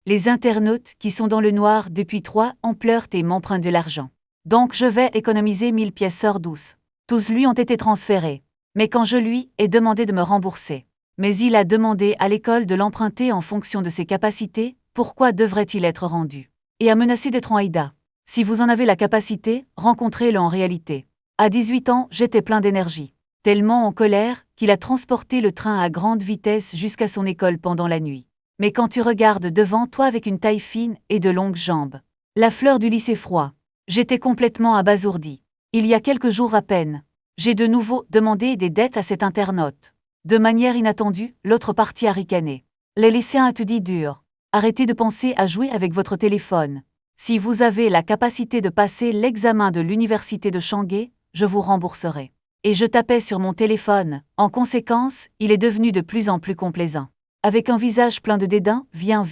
Les internautes qui sont dans le noir depuis 3 ans pleurent et m'empruntent de l'argent. Donc je vais économiser 1000 pièces sur 12. Tous lui ont été transférés. Mais quand je lui ai demandé de me rembourser, mais il a demandé à l'école de l'emprunter en fonction de ses capacités, pourquoi devrait-il être rendu? Et a menacé d'être en Aïda. Si vous en avez la capacité, rencontrez-le en réalité. À 18 ans, j'étais plein d'énergie. Tellement en colère qu'il a transporté le train à grande vitesse jusqu'à son école pendant la nuit. Mais quand tu regardes devant toi avec une taille fine et de longues jambes, la fleur du lycée froid, j'étais complètement abasourdi. Il y a quelques jours à peine, j'ai de nouveau demandé des dettes à cet internaute. De manière inattendue, l'autre partie a ricané. Les lycéens étudient dur. Arrêtez de penser à jouer avec votre téléphone. Si vous avez la capacité de passer l'examen de l'université de Shanghai, je vous rembourserai. Et je tapais sur mon téléphone. En conséquence, il est devenu de plus en plus complaisant. Avec un visage plein de dédain, viens.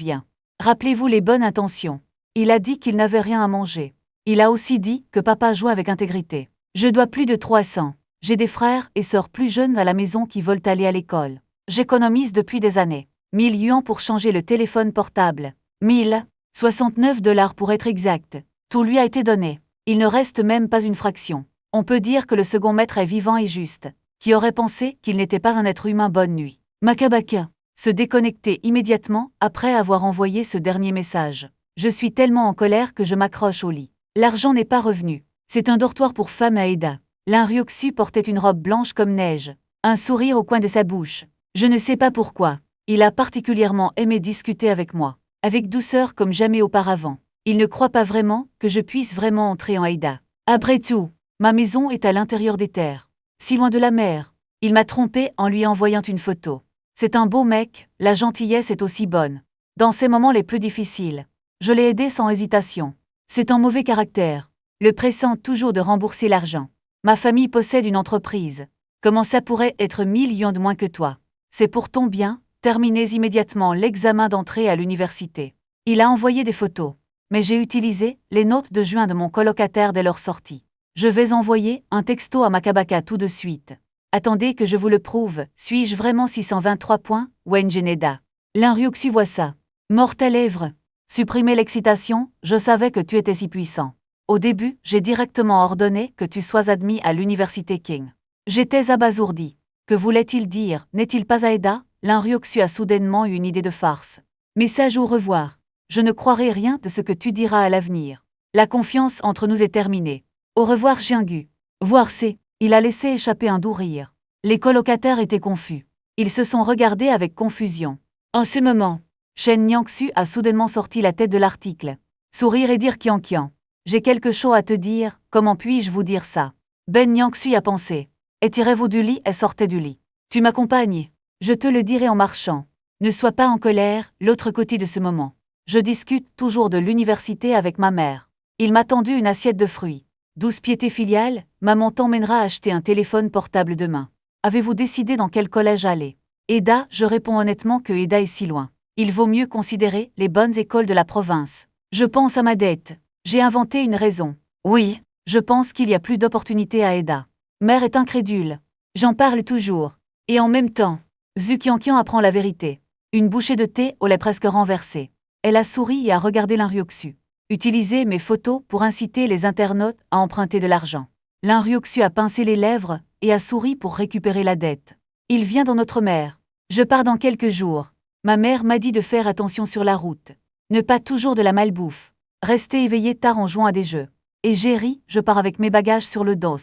Rappelez-vous les bonnes intentions. Il a dit qu'il n'avait rien à manger. Il a aussi dit que papa joue avec intégrité. Je dois plus de 300. J'ai des frères et sœurs plus jeunes à la maison qui veulent aller à l'école. J'économise depuis des années. 1000 yuans pour changer le téléphone portable. 1069 $ pour être exact. Tout lui a été donné. Il ne reste même pas une fraction. On peut dire que le second maître est vivant et juste. Qui aurait pensé qu'il n'était pas un être humain? Bonne nuit. Makabaka se déconnecter immédiatement après avoir envoyé ce dernier message. Je suis tellement en colère que je m'accroche au lit. L'argent n'est pas revenu. C'est un dortoir pour femmes à Aïda. L'un Ryoksu portait une robe blanche comme neige, un sourire au coin de sa bouche. Je ne sais pas pourquoi. Il a particulièrement aimé discuter avec moi, avec douceur comme jamais auparavant. Il ne croit pas vraiment que je puisse vraiment entrer en Aïda. Après tout, ma maison est à l'intérieur des terres, si loin de la mer. Il m'a trompé en lui envoyant une photo. C'est un beau mec, la gentillesse est aussi bonne. Dans ces moments les plus difficiles, je l'ai aidé sans hésitation. C'est un mauvais caractère, le pressant toujours de rembourser l'argent. Ma famille possède une entreprise. Comment ça pourrait être 1000 yuans de moins que toi? C'est pour ton bien, terminez immédiatement l'examen d'entrée à l'université. Il a envoyé des photos, mais j'ai utilisé les notes de juin de mon colocataire dès leur sortie. Je vais envoyer un texto à Makabaka tout de suite. Attendez que je vous le prouve, suis-je vraiment 623 points, Wen Geneda? L'un Ryuksu voit ça. Mort à lèvres. Supprimer l'excitation, je savais que tu étais si puissant. Au début, j'ai directement ordonné que tu sois admis à l'université King. J'étais abasourdi. Que voulait-il dire? N'est-il pas Aïda? L'un Ryuksu a soudainement eu une idée de farce. Message au revoir. Je ne croirai rien de ce que tu diras à l'avenir. La confiance entre nous est terminée. Au revoir Jiangu. Voir c'est. Il a laissé échapper un doux rire. Les colocataires étaient confus. Ils se sont regardés avec confusion. En ce moment, Shen Nyangsu a soudainement sorti la tête de l'article. Sourire et dire Kian. J'ai quelque chose à te dire, comment puis-je vous dire ça? Ben Nyangsu a pensé. Étirez-vous du lit et sortez du lit. Tu m'accompagnes? Je te le dirai en marchant. Ne sois pas en colère, l'autre côté de ce moment. Je discute toujours de l'université avec ma mère. Il m'a tendu une assiette de fruits. 12 piétés filiales, maman t'emmènera acheter un téléphone portable demain. Avez-vous décidé dans quel collège aller? Eda, je réponds honnêtement que Eda est si loin. Il vaut mieux considérer les bonnes écoles de la province. Je pense à ma dette. J'ai inventé une raison. Oui, je pense qu'il y a plus d'opportunités à Eda. Mère est incrédule. J'en parle toujours. Et en même temps, Zhu Qianqian apprend la vérité. Une bouchée de thé au lait presque renversé. Elle a souri et a regardé l'un Ryuksu. Utiliser mes photos pour inciter les internautes à emprunter de l'argent. L'un Ryuksu a pincé les lèvres et a souri pour récupérer la dette. Il vient dans notre mer. Je pars dans quelques jours. Ma mère m'a dit de faire attention sur la route. Ne pas toujours de la malbouffe. Rester éveillé tard en jouant à des jeux. Et j'ai ri, je pars avec mes bagages sur le dos.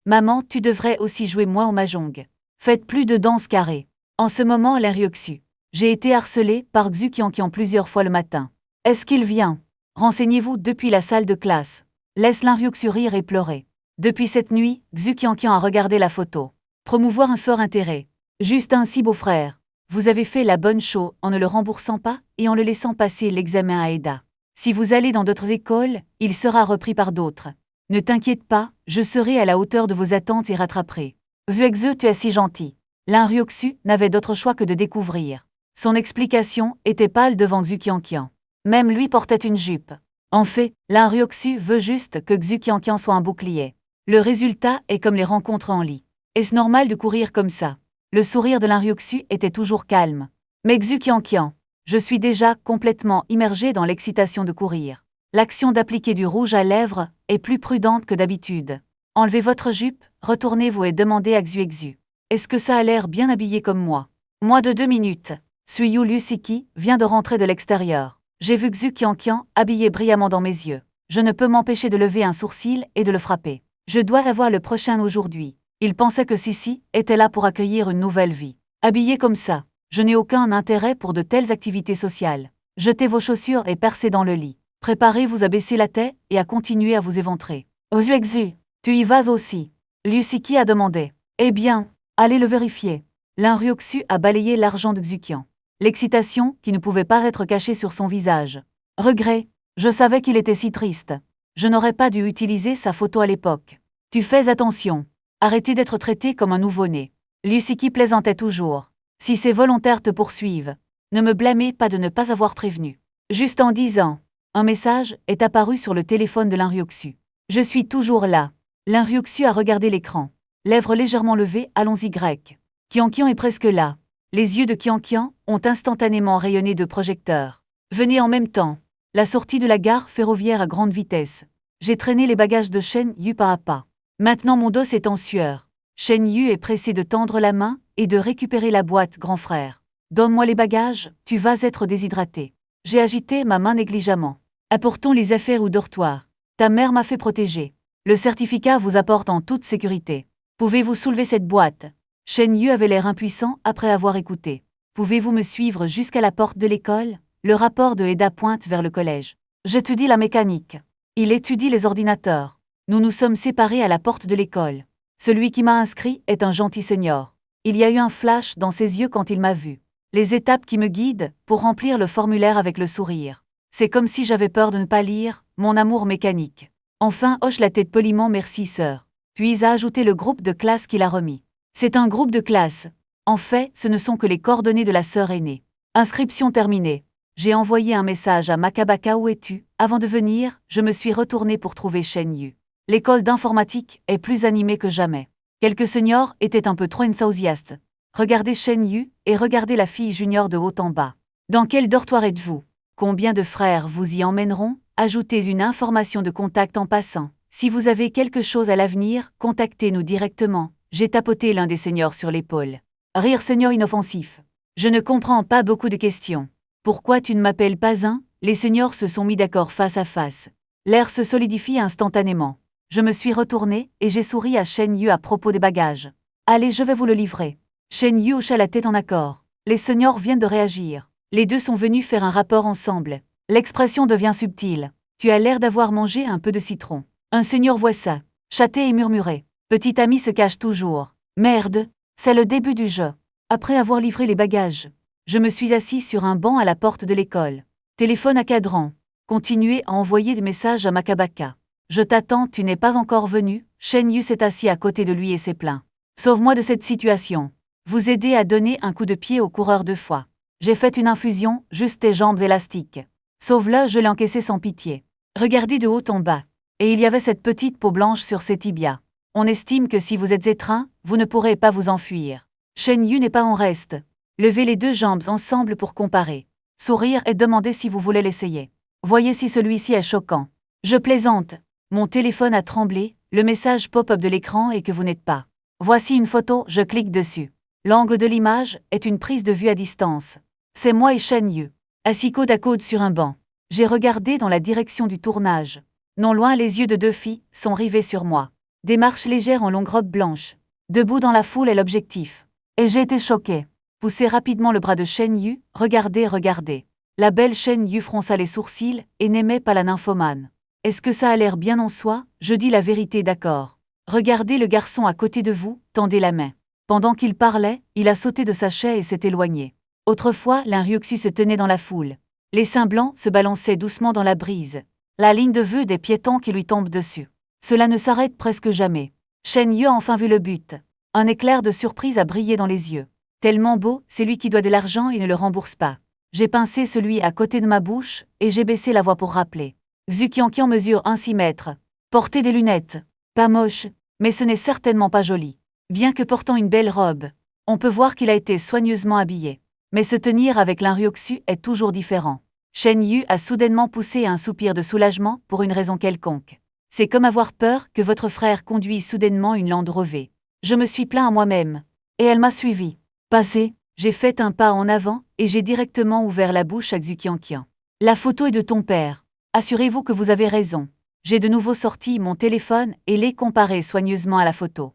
Maman, tu devrais aussi jouer moins au mahjong. Faites plus de danse carrée. En ce moment, l'un Ryuksu. J'ai été harcelé par Xu Qianqian plusieurs fois le matin. Est-ce qu'il vient? Renseignez-vous depuis la salle de classe. Laisse l'un Ryuksu rire et pleurer. Depuis cette nuit, Xu Qianqian a regardé la photo. Promouvoir un fort intérêt. Juste ainsi, beau-frère. Vous avez fait la bonne chose en ne le remboursant pas et en le laissant passer l'examen à Eda. Si vous allez dans d'autres écoles, il sera repris par d'autres. Ne t'inquiète pas, je serai à la hauteur de vos attentes et rattraperai. Xuexu, tu es si gentil. L'un Ryuksu n'avait d'autre choix que de découvrir. Son explication était pâle devant Xu Qianqian. Même lui portait une jupe. En fait, l'un Ryuksu veut juste que Xu Qianqian soit un bouclier. Le résultat est comme les rencontres en lit. Est-ce normal de courir comme ça? Le sourire de l'un Ryuksu était toujours calme. Mais Xu Qianqian, Je suis déjà complètement immergée dans l'excitation de courir. L'action d'appliquer du rouge à lèvres est plus prudente que d'habitude. Enlevez votre jupe, retournez-vous et demandez à Xuexu. Est-ce que ça a l'air bien habillé comme moi? Moins de 2 minutes. Suiyu Lusiki vient de rentrer de l'extérieur. J'ai vu Xu Qianqian habillé brillamment dans mes yeux. Je ne peux m'empêcher de lever un sourcil et de le frapper. Je dois avoir le prochain aujourd'hui. Il pensait que Sissi était là pour accueillir une nouvelle vie. Habillé comme ça, je n'ai aucun intérêt pour de telles activités sociales. Jetez vos chaussures et percez dans le lit. Préparez-vous à baisser la tête et à continuer à vous éventrer. Xuexu, tu y vas aussi? Lusiki a demandé. Eh bien, allez le vérifier. Lin Ryuxu a balayé l'argent de Xuqian. L'excitation qui ne pouvait pas être cachée sur son visage. Regret, je savais qu'il était si triste. Je n'aurais pas dû utiliser sa photo à l'époque. Tu fais attention. Arrêtez d'être traité comme un nouveau-né. Lusiki plaisantait toujours. Si ces volontaires te poursuivent, ne me blâmez pas de ne pas avoir prévenu. Juste en disant, un message est apparu sur le téléphone de Lin Ryuxu. Je suis toujours là. Lin Ryuxu a regardé l'écran. Lèvres légèrement levées, allons-y grec. Qianqian est presque là. Les yeux de Qianqian ont instantanément rayonné de projecteurs. Venez en même temps. La sortie de la gare ferroviaire à grande vitesse. J'ai traîné les bagages de Shen Yu pas à pas. Maintenant mon dos est en sueur. Shen Yu est pressé de tendre la main et de récupérer la boîte, grand frère. Donne-moi les bagages, tu vas être déshydraté. J'ai agité ma main négligemment. Apportons les affaires au dortoir. Ta mère m'a fait protéger. Le certificat vous apporte en toute sécurité. Pouvez-vous soulever cette boîte? Shen Yu avait l'air impuissant après avoir écouté. Pouvez-vous me suivre jusqu'à la porte de l'école? Le rapport de Eda pointe vers le collège. J'étudie la mécanique. Il étudie les ordinateurs. Nous nous sommes séparés à la porte de l'école. Celui qui m'a inscrit est un gentil senior. Il y a eu un flash dans ses yeux quand il m'a vu. Les étapes qui me guident pour remplir le formulaire avec le sourire. C'est comme si j'avais peur de ne pas lire, mon amour mécanique. Enfin hoche la tête poliment merci sœur. Puis a ajouté le groupe de classe qu'il a remis. C'est un groupe de classe. En fait, ce ne sont que les coordonnées de la sœur aînée. Inscription terminée. J'ai envoyé un message à Makabaka où es-tu? Avant de venir, je me suis retourné pour trouver Shen Yu. L'école d'informatique est plus animée que jamais. Quelques seniors étaient un peu trop enthousiastes. Regardez Shen Yu et regardez la fille junior de haut en bas. Dans quel dortoir êtes-vous? Combien de frères vous y emmèneront? Ajoutez une information de contact en passant. Si vous avez quelque chose à l'avenir, contactez-nous directement. J'ai tapoté l'un des seniors sur l'épaule. Rire senior inoffensif. Je ne comprends pas beaucoup de questions. Pourquoi tu ne m'appelles pas un? Les seniors se sont mis d'accord face à face. L'air se solidifie instantanément. Je me suis retourné et j'ai souri à Shen Yu à propos des bagages. Allez, je vais vous le livrer. Shen Yu hocha la tête en accord. Les seniors viennent de réagir. Les deux sont venus faire un rapport ensemble. L'expression devient subtile. Tu as l'air d'avoir mangé un peu de citron. Un senior voit ça. Châté et murmurait. Petit ami se cache toujours. Merde, c'est le début du jeu. Après avoir livré les bagages, je me suis assis sur un banc à la porte de l'école. Téléphone à cadran. Continuez à envoyer des messages à Makabaka. Je t'attends, tu n'es pas encore venu. Shen Yu s'est assis à côté de lui et s'est plaint. Sauve-moi de cette situation. Vous aider à donner un coup de pied au coureur de foie. J'ai fait une infusion, juste tes jambes élastiques. Sauve-le, je l'ai encaissé sans pitié. Regardez de haut en bas. Et il y avait cette petite peau blanche sur ses tibias. On estime que si vous êtes étreint, vous ne pourrez pas vous enfuir. Shen Yu n'est pas en reste. Levez les deux jambes ensemble pour comparer. Sourire et demander si vous voulez l'essayer. Voyez si celui-ci est choquant. Je plaisante. Mon téléphone a tremblé, le message pop-up de l'écran est que vous n'êtes pas. Voici une photo, je clique dessus. L'angle de l'image est une prise de vue à distance. C'est moi et Shen Yu, assis côte à côte sur un banc. J'ai regardé dans la direction du tournage. Non loin, les yeux de deux filles sont rivés sur moi. Des marches légères en longue robe blanche. Debout dans la foule est l'objectif. Et j'ai été choquée. Poussez rapidement le bras de Shen Yu, regardez. La belle Shen Yu fronça les sourcils et n'aimait pas la nymphomane. Est-ce que ça a l'air bien en soi? Je dis la vérité, d'accord. Regardez le garçon à côté de vous, tendez la main. Pendant qu'il parlait, il a sauté de sa chaise et s'est éloigné. Autrefois, Lin Ryuxu se tenait dans la foule. Les seins blancs se balançaient doucement dans la brise. La ligne de vue des piétons qui lui tombent dessus. Cela ne s'arrête presque jamais. Shen Yu a enfin vu le but. Un éclair de surprise a brillé dans les yeux. Tellement beau, c'est lui qui doit de l'argent et ne le rembourse pas. J'ai pincé celui à côté de ma bouche et j'ai baissé la voix pour rappeler. Xu Qianqian mesure 1,6 mètres. Portez des lunettes. Pas moche, mais ce n'est certainement pas joli. Bien que portant une belle robe, on peut voir qu'il a été soigneusement habillé. Mais se tenir avec Lin Ryoksu est toujours différent. Shen Yu a soudainement poussé un soupir de soulagement pour une raison quelconque. C'est comme avoir peur que votre frère conduise soudainement une Land Rover. Je me suis plaint à moi-même. Et elle m'a suivi. Passé, j'ai fait un pas en avant et j'ai directement ouvert la bouche à Xu Qianqian. La photo est de ton père. Assurez-vous que vous avez raison. J'ai de nouveau sorti mon téléphone et l'ai comparé soigneusement à la photo.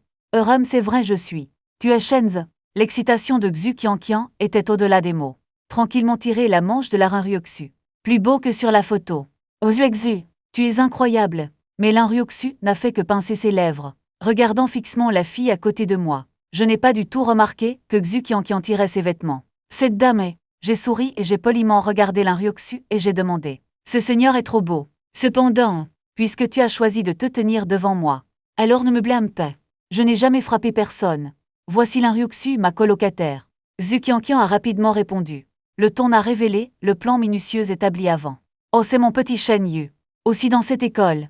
C'est vrai, je suis. Tu es Shenzi. L'excitation de Xu Qianqian était au-delà des mots. Tranquillement tiré la manche de Lin Ryoksu. Plus beau que sur la photo. Xu, tu es incroyable. Mais Lin Ryoksu n'a fait que pincer ses lèvres, regardant fixement la fille à côté de moi. Je n'ai pas du tout remarqué que Xu Qianqian tirait ses vêtements. Cette dame est... J'ai souri et j'ai poliment regardé Lin Ryoksu et j'ai demandé. Ce seigneur est trop beau. Cependant, puisque tu as choisi de te tenir devant moi, alors ne me blâme pas. Je n'ai jamais frappé personne. Voici Lin Ryoksu, ma colocataire. Xu Qianqian a rapidement répondu. Le ton a révélé le plan minutieux établi avant. Oh, c'est mon petit Shen Yu. Aussi dans cette école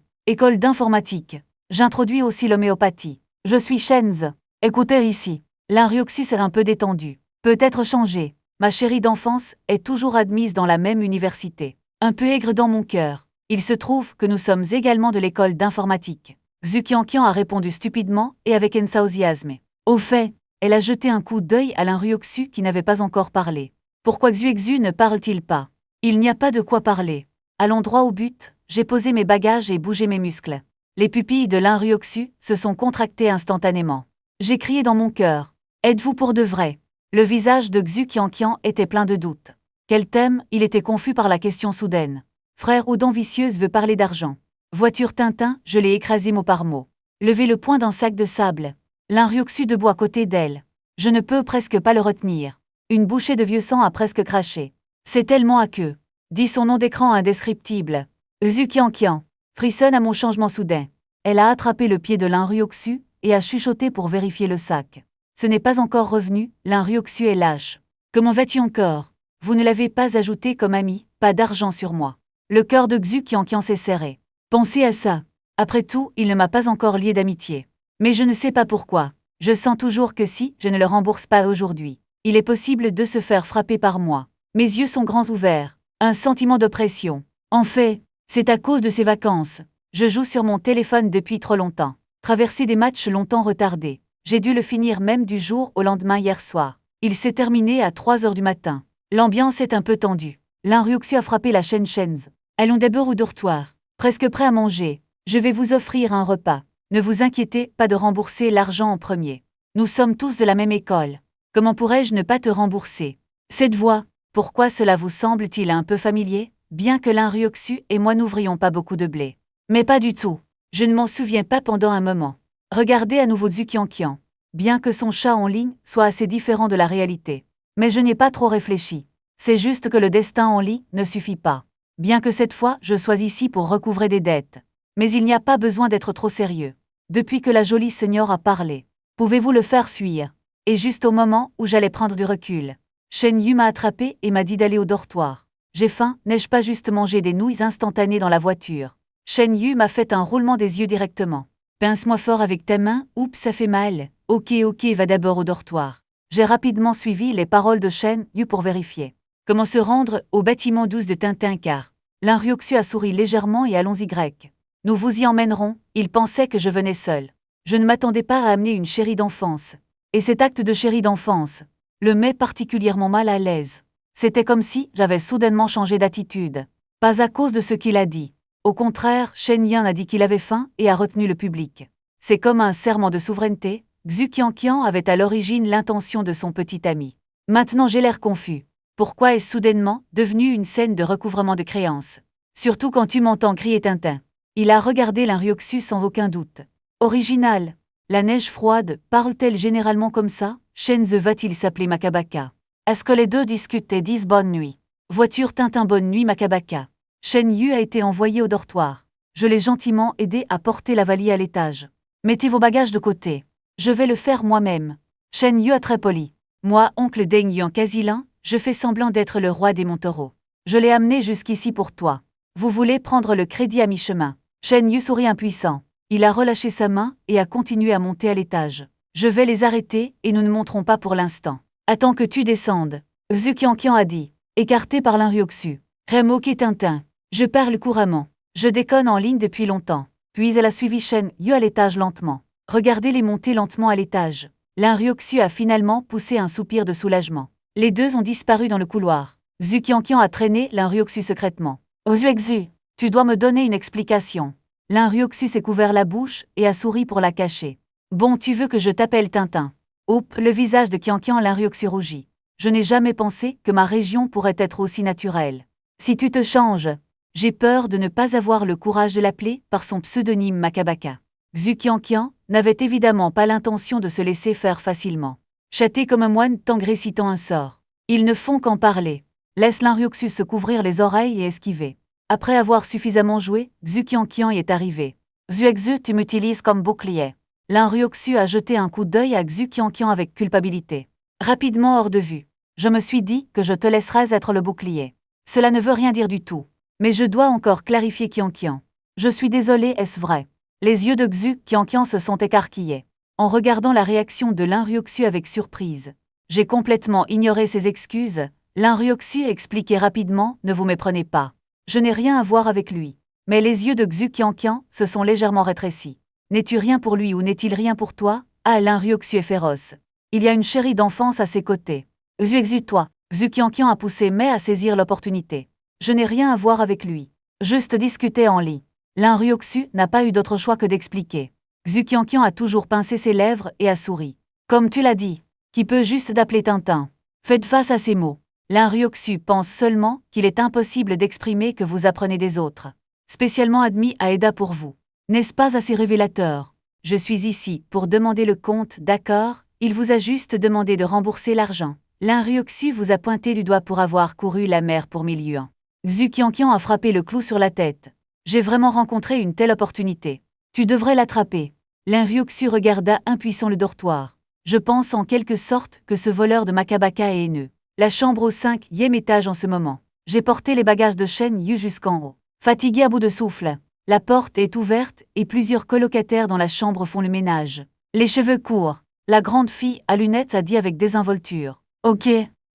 d'informatique. J'introduis aussi l'homéopathie. Je suis Shenzi. Écoutez ici. Lin Ryoksu s'est un peu détendu. Peut-être changé. Ma chérie d'enfance est toujours admise dans la même université. Un peu aigre dans mon cœur. Il se trouve que nous sommes également de l'école d'informatique. Xu Qianqian a répondu stupidement et avec enthousiasme. Au fait, elle a jeté un coup d'œil à Lin Ryoksu qui n'avait pas encore parlé. Pourquoi Xu ne parle-t-il pas? Il n'y a pas de quoi parler. Allons droit au but, j'ai posé mes bagages et bougé mes muscles. Les pupilles de Lin Ryoksu se sont contractées instantanément. J'ai crié dans mon cœur. Êtes-vous pour de vrai? Le visage de Xu Qianqian était plein de doutes. Quel thème? Il était confus par la question soudaine. Frère ou dent vicieuse veut parler d'argent. Voiture Tintin, je l'ai écrasé mot par mot. Levez le poing d'un sac de sable. Lin Ryoksu debout à côté d'elle. Je ne peux presque pas le retenir. Une bouchée de vieux sang a presque craché. C'est tellement aqueux. Dit son nom d'écran indescriptible. Xu Qianqian frissonne à mon changement soudain. Elle a attrapé le pied de Lin Ryoksu et a chuchoté pour vérifier le sac. Ce n'est pas encore revenu, Lin Ryoksu est lâche. Comment vas-tu encore? Vous ne l'avez pas ajouté comme ami, pas d'argent sur moi. Le cœur de Xu Qianqian s'est serré. Pensez à ça. Après tout, il ne m'a pas encore lié d'amitié. Mais je ne sais pas pourquoi. Je sens toujours que si je ne le rembourse pas aujourd'hui, il est possible de se faire frapper par moi. Mes yeux sont grands ouverts. Un sentiment d'oppression. En fait, c'est à cause de ces vacances. Je joue sur mon téléphone depuis trop longtemps. Traverser des matchs longtemps retardés. J'ai dû le finir même du jour au lendemain hier soir. Il s'est terminé à 3 heures du matin. L'ambiance est un peu tendue. Lin Ryoksu a frappé la chaîne Shenzi. Allons d'abord au dortoir. Presque prêt à manger. Je vais vous offrir un repas. Ne vous inquiétez pas de rembourser l'argent en premier. Nous sommes tous de la même école. Comment pourrais-je ne pas te rembourser? Cette voix, pourquoi cela vous semble-t-il un peu familier? Bien que Lin Ryoksu et moi n'ouvrions pas beaucoup de blé. Mais pas du tout. Je ne m'en souviens pas pendant un moment. Regardez à nouveau Xu Qianqian. Bien que son chat en ligne soit assez différent de la réalité. Mais je n'ai pas trop réfléchi. C'est juste que le destin en lit ne suffit pas. Bien que cette fois je sois ici pour recouvrer des dettes. Mais il n'y a pas besoin d'être trop sérieux. Depuis que la jolie seigneur a parlé. Pouvez-vous le faire fuir? Et juste au moment où j'allais prendre du recul. Shen Yu m'a attrapé et m'a dit d'aller au dortoir. J'ai faim, n'ai-je pas juste mangé des nouilles instantanées dans la voiture? Shen Yu m'a fait un roulement des yeux directement. Pince-moi fort avec ta main, oups ça fait mal. Ok, va d'abord au dortoir. J'ai rapidement suivi les paroles de Shen Yu pour vérifier. Comment se rendre au bâtiment 12 de Tintin car Lin Ryoksu a souri légèrement et allons-y grec. Nous vous y emmènerons, il pensait que je venais seul. Je ne m'attendais pas à amener une chérie d'enfance. Et cet acte de chérie d'enfance le met particulièrement mal à l'aise. C'était comme si j'avais soudainement changé d'attitude. Pas à cause de ce qu'il a dit. Au contraire, Shen Yan a dit qu'il avait faim et a retenu le public. C'est comme un serment de souveraineté. Xu Qianqian avait à l'origine l'intention de son petit ami. Maintenant j'ai l'air confus. Pourquoi est-ce soudainement devenu une scène de recouvrement de créances? Surtout quand tu m'entends crier Tintin. Il a regardé Lin Ryoksu sans aucun doute. Original. La neige froide parle-t-elle généralement comme ça? Shenzi va-t-il s'appeler Makabaka? Est-ce que les deux discutent et disent bonne nuit? Voiture Tintin bonne nuit Makabaka. Shen Yu a été envoyé au dortoir. Je l'ai gentiment aidé à porter la valise à l'étage. Mettez vos bagages de côté. Je vais le faire moi-même. Shen Yu a très poli. Moi, oncle Deng Yuan Kasilin, je fais semblant d'être le roi des Montaureaux. Je l'ai amené jusqu'ici pour toi. Vous voulez prendre le crédit à mi-chemin. Shen Yu sourit impuissant. Il a relâché sa main et a continué à monter à l'étage. Je vais les arrêter et nous ne monterons pas pour l'instant. Attends que tu descendes. Xu Qianqian a dit, écarté par Linryoxu. Très moqué Tintin. Je parle couramment. Je déconne en ligne depuis longtemps. Puis elle a suivi Shen Yu à l'étage lentement. Regardez-les monter lentement à l'étage. Linryoxu a finalement poussé un soupir de soulagement. Les deux ont disparu dans le couloir. Xu Qianqian a traîné Linryoxu secrètement. Xu, tu dois me donner une explication. Linryoxu s'est couvert la bouche et a souri pour la cacher. Bon, tu veux que je t'appelle Tintin? Oups, le visage de Qianqian Linryoxu rougit. Je n'ai jamais pensé que ma région pourrait être aussi naturelle. Si tu te changes, j'ai peur de ne pas avoir le courage de l'appeler par son pseudonyme Makabaka. Xu Qianqian n'avait évidemment pas l'intention de se laisser faire facilement. Châté comme un moine tant récitant un sort. Ils ne font qu'en parler. Laisse Linryoxu se couvrir les oreilles et esquiver. Après avoir suffisamment joué, Xu Qianqian y est arrivé. Xu, tu m'utilises comme bouclier. Linryoxu a jeté un coup d'œil à Xu Qianqian avec culpabilité. Rapidement hors de vue. Je me suis dit que je te laisserais être le bouclier. Cela ne veut rien dire du tout. Mais je dois encore clarifier Qianqian. Je suis désolé, est-ce vrai? Les yeux de Xu Qianqian se sont écarquillés. En regardant la réaction de Linryoxu avec surprise. J'ai complètement ignoré ses excuses. Linryoxu expliquait rapidement, ne vous méprenez pas. Je n'ai rien à voir avec lui. Mais les yeux de Xu Qianqian se sont légèrement rétrécis. N'es-tu rien pour lui ou n'est-il rien pour toi? Ah, Linryoxu est féroce. Il y a une chérie d'enfance à ses côtés. Xu, toi. Xu Qianqian a poussé mais à saisir l'opportunité. Je n'ai rien à voir avec lui. Juste discuter en lit. Linryoxu n'a pas eu d'autre choix que d'expliquer. Xu Qianqian a toujours pincé ses lèvres et a souri. Comme tu l'as dit, qui peut juste d'appeler Tintin. Faites face à ces mots. Linryoxu pense seulement qu'il est impossible d'exprimer que vous apprenez des autres. Spécialement admis à Eda pour vous. N'est-ce pas assez révélateur? Je suis ici pour demander le compte, d'accord? Il vous a juste demandé de rembourser l'argent. Linryoxu vous a pointé du doigt pour avoir couru la mer pour 1000 yuans. Xu Qianqian a frappé le clou sur la tête. J'ai vraiment rencontré une telle opportunité. Tu devrais l'attraper. Linryoxu regarda impuissant le dortoir. Je pense en quelque sorte que ce voleur de Makabaka est haineux. La chambre au 5e étage en ce moment. J'ai porté les bagages de Shen Yu jusqu'en haut. Fatigué à bout de souffle. La porte est ouverte et plusieurs colocataires dans la chambre font le ménage. Les cheveux courts. La grande fille à lunettes a dit avec désinvolture. Ok,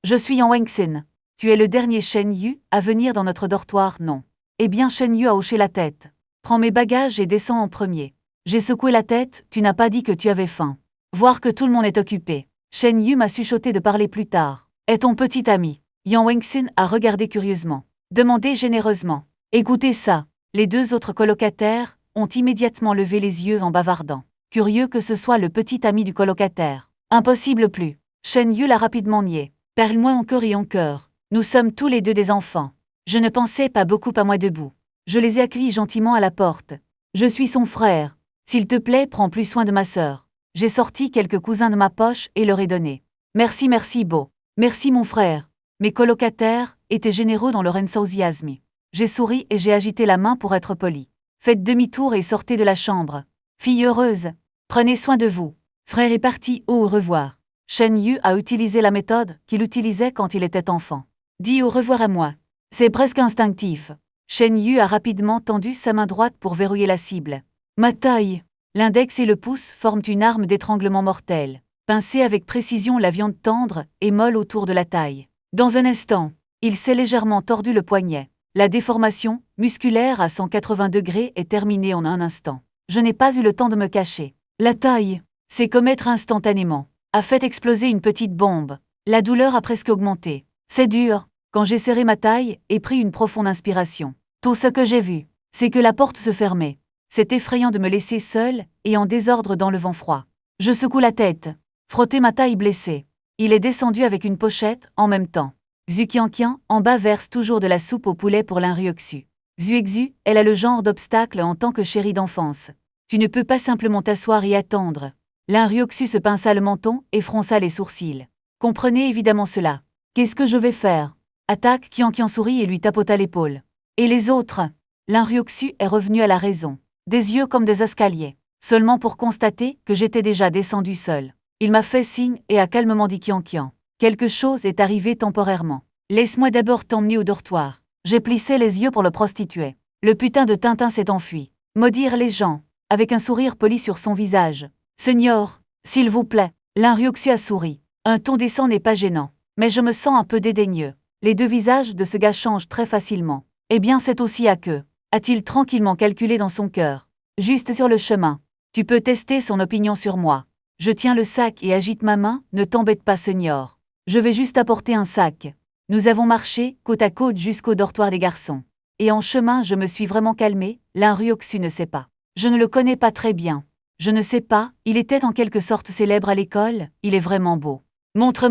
je suis Yang Wenxin. Tu es le dernier Shen Yu à venir dans notre dortoir, non? Eh bien Shen Yu a hoché la tête. Prends mes bagages et descends en premier. J'ai secoué la tête, tu n'as pas dit que tu avais faim. Voir que tout le monde est occupé. Shen Yu m'a chuchoté de parler plus tard. Est ton petit ami? Yang Wenxin a regardé curieusement. Demandé généreusement. Écoutez ça. Les deux autres colocataires ont immédiatement levé les yeux en bavardant. Curieux que ce soit le petit ami du colocataire. Impossible plus. Shen Yu l'a rapidement nié. Parle-moi encore et encore. Nous sommes tous les deux des enfants. Je ne pensais pas beaucoup à moi debout. Je les ai accueillis gentiment à la porte. Je suis son frère. S'il te plaît, prends plus soin de ma sœur. J'ai sorti quelques cousins de ma poche et leur ai donné. Merci beau. Merci mon frère. Mes colocataires étaient généreux dans leur enthousiasme. J'ai souri et j'ai agité la main pour être poli. Faites demi-tour et sortez de la chambre. Fille heureuse, prenez soin de vous. Frère est parti, au revoir. Shen Yu a utilisé la méthode qu'il utilisait quand il était enfant. Dis au revoir à moi. C'est presque instinctif. Shen Yu a rapidement tendu sa main droite pour verrouiller la cible. Ma taille. L'index et le pouce forment une arme d'étranglement mortel. Pincez avec précision la viande tendre et molle autour de la taille. Dans un instant, il s'est légèrement tordu le poignet. La déformation musculaire à 180 degrés est terminée en un instant. Je n'ai pas eu le temps de me cacher. La taille, c'est commettre instantanément. A fait exploser une petite bombe. La douleur a presque augmenté. C'est dur. Quand j'ai serré ma taille et pris une profonde inspiration. Tout ce que j'ai vu, c'est que la porte se fermait. C'est effrayant de me laisser seule et en désordre dans le vent froid. Je secoue la tête. Frotter ma taille blessée. Il est descendu avec une pochette en même temps. Xu Qianqian, en bas verse toujours de la soupe au poulet pour Linryoxu. Xu, elle a le genre d'obstacle en tant que chérie d'enfance. Tu ne peux pas simplement t'asseoir et attendre. Linryoxu se pinça le menton et fronça les sourcils. Comprenez évidemment cela. Qu'est-ce que je vais faire? Attaque Qianqian sourit et lui tapota l'épaule. Et les autres? Linryoxu est revenu à la raison. Des yeux comme des escaliers. Seulement pour constater que j'étais déjà descendu seul. Il m'a fait signe et a calmement dit Qianqian. Quelque chose est arrivé temporairement. Laisse-moi d'abord t'emmener au dortoir. J'ai plissé les yeux pour le prostituer. Le putain de Tintin s'est enfui. Maudire les gens. Avec un sourire poli sur son visage. Seigneur, s'il vous plaît. Linryoxu a souri. Un ton décent n'est pas gênant. Mais je me sens un peu dédaigneux. Les deux visages de ce gars changent très facilement. Eh bien, c'est aussi à que, a-t-il tranquillement calculé dans son cœur. Juste sur le chemin. Tu peux tester son opinion sur moi. Je tiens le sac et agite ma main, ne t'embête pas, senior. Je vais juste apporter un sac. Nous avons marché, côte à côte, jusqu'au dortoir des garçons. Et en chemin, je me suis vraiment calmé, Ryoksu ne sait pas. Je ne le connais pas très bien. Je ne sais pas, il était en quelque sorte célèbre à l'école, il est vraiment beau. Montre.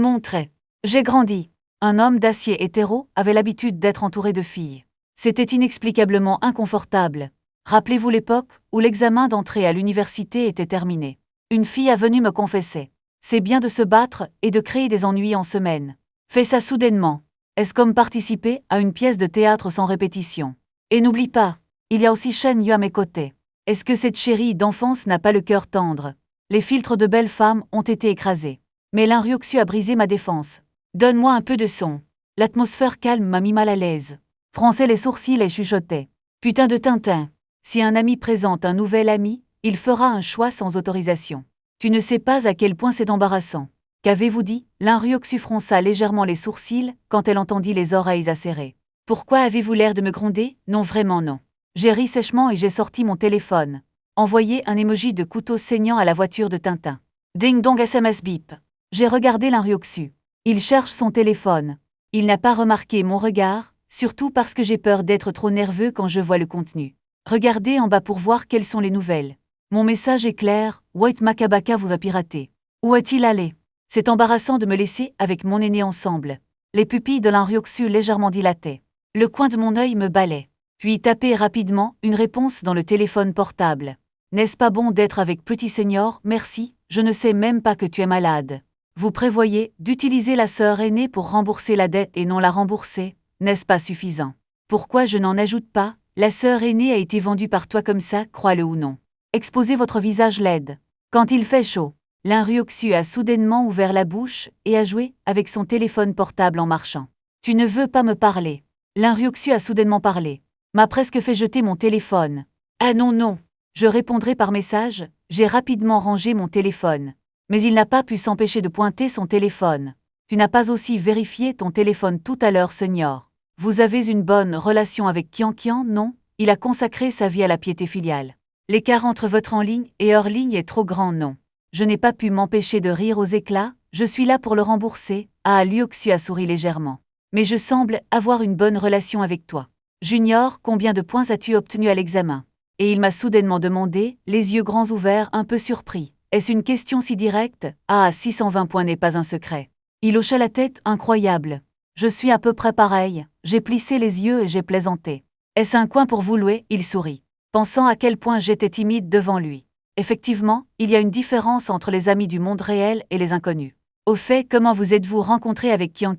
J'ai grandi. Un homme d'acier hétéro avait l'habitude d'être entouré de filles. C'était inexplicablement inconfortable. Rappelez-vous l'époque où l'examen d'entrée à l'université était terminé. Une fille est venue me confesser. C'est bien de se battre et de créer des ennuis en semaine. Fais ça soudainement. Est-ce comme participer à une pièce de théâtre sans répétition? Et n'oublie pas, il y a aussi Shen Yu à mes côtés. Est-ce que cette chérie d'enfance n'a pas le cœur tendre? Les filtres de belles femmes ont été écrasés. Mais Ryoksu a brisé ma défense. Donne-moi un peu de son. L'atmosphère calme m'a mis mal à l'aise. Fronçait les sourcils et chuchotait. Putain de Tintin. Si un ami présente un nouvel ami, il fera un choix sans autorisation. Tu ne sais pas à quel point c'est embarrassant. Qu'avez-vous dit? Ryoksu fronça légèrement les sourcils quand elle entendit les oreilles acérées. Pourquoi avez-vous l'air de me gronder? Non, vraiment non. J'ai ri sèchement et j'ai sorti mon téléphone. Envoyé un emoji de couteau saignant à la voiture de Tintin. Ding dong SMS bip. J'ai regardé Ryoksu. Il cherche son téléphone. Il n'a pas remarqué mon regard, surtout parce que j'ai peur d'être trop nerveux quand je vois le contenu. Regardez en bas pour voir quelles sont les nouvelles. Mon message est clair, White Makabaka vous a piraté. Où est-il allé? C'est embarrassant de me laisser avec mon aîné ensemble. Les pupilles de Ryoksu légèrement dilataient. Le coin de mon œil me balait. Puis taper rapidement une réponse dans le téléphone portable. N'est-ce pas bon d'être avec petit senior? Merci, je ne sais même pas que tu es malade. Vous prévoyez d'utiliser la sœur aînée pour rembourser la dette et non la rembourser, n'est-ce pas suffisant? Pourquoi je n'en ajoute pas? La sœur aînée a été vendue par toi comme ça, crois-le ou non. Exposez votre visage laide. Quand il fait chaud, Ryoksu a soudainement ouvert la bouche et a joué avec son téléphone portable en marchant. Tu ne veux pas me parler. Ryoksu a soudainement parlé. M'a presque fait jeter mon téléphone. Ah non. Je répondrai par message, j'ai rapidement rangé mon téléphone. Mais il n'a pas pu s'empêcher de pointer son téléphone. Tu n'as pas aussi vérifié ton téléphone tout à l'heure, senior. Vous avez une bonne relation avec Kian, non? Il a consacré sa vie à la piété filiale. L'écart entre votre en ligne et hors ligne est trop grand, non? Je n'ai pas pu m'empêcher de rire aux éclats, je suis là pour le rembourser. Ryoksu a souri légèrement. Mais je semble avoir une bonne relation avec toi. Junior, combien de points as-tu obtenu à l'examen? Et il m'a soudainement demandé, les yeux grands ouverts, un peu surpris. Est-ce une question si directe? 620 points n'est pas un secret. Il hocha la tête, incroyable. Je suis à peu près pareil, j'ai plissé les yeux et j'ai plaisanté. Est-ce un coin pour vous louer? Il sourit, pensant à quel point j'étais timide devant lui. Effectivement, il y a une différence entre les amis du monde réel et les inconnus. Au fait, comment vous êtes-vous rencontré avec Kian?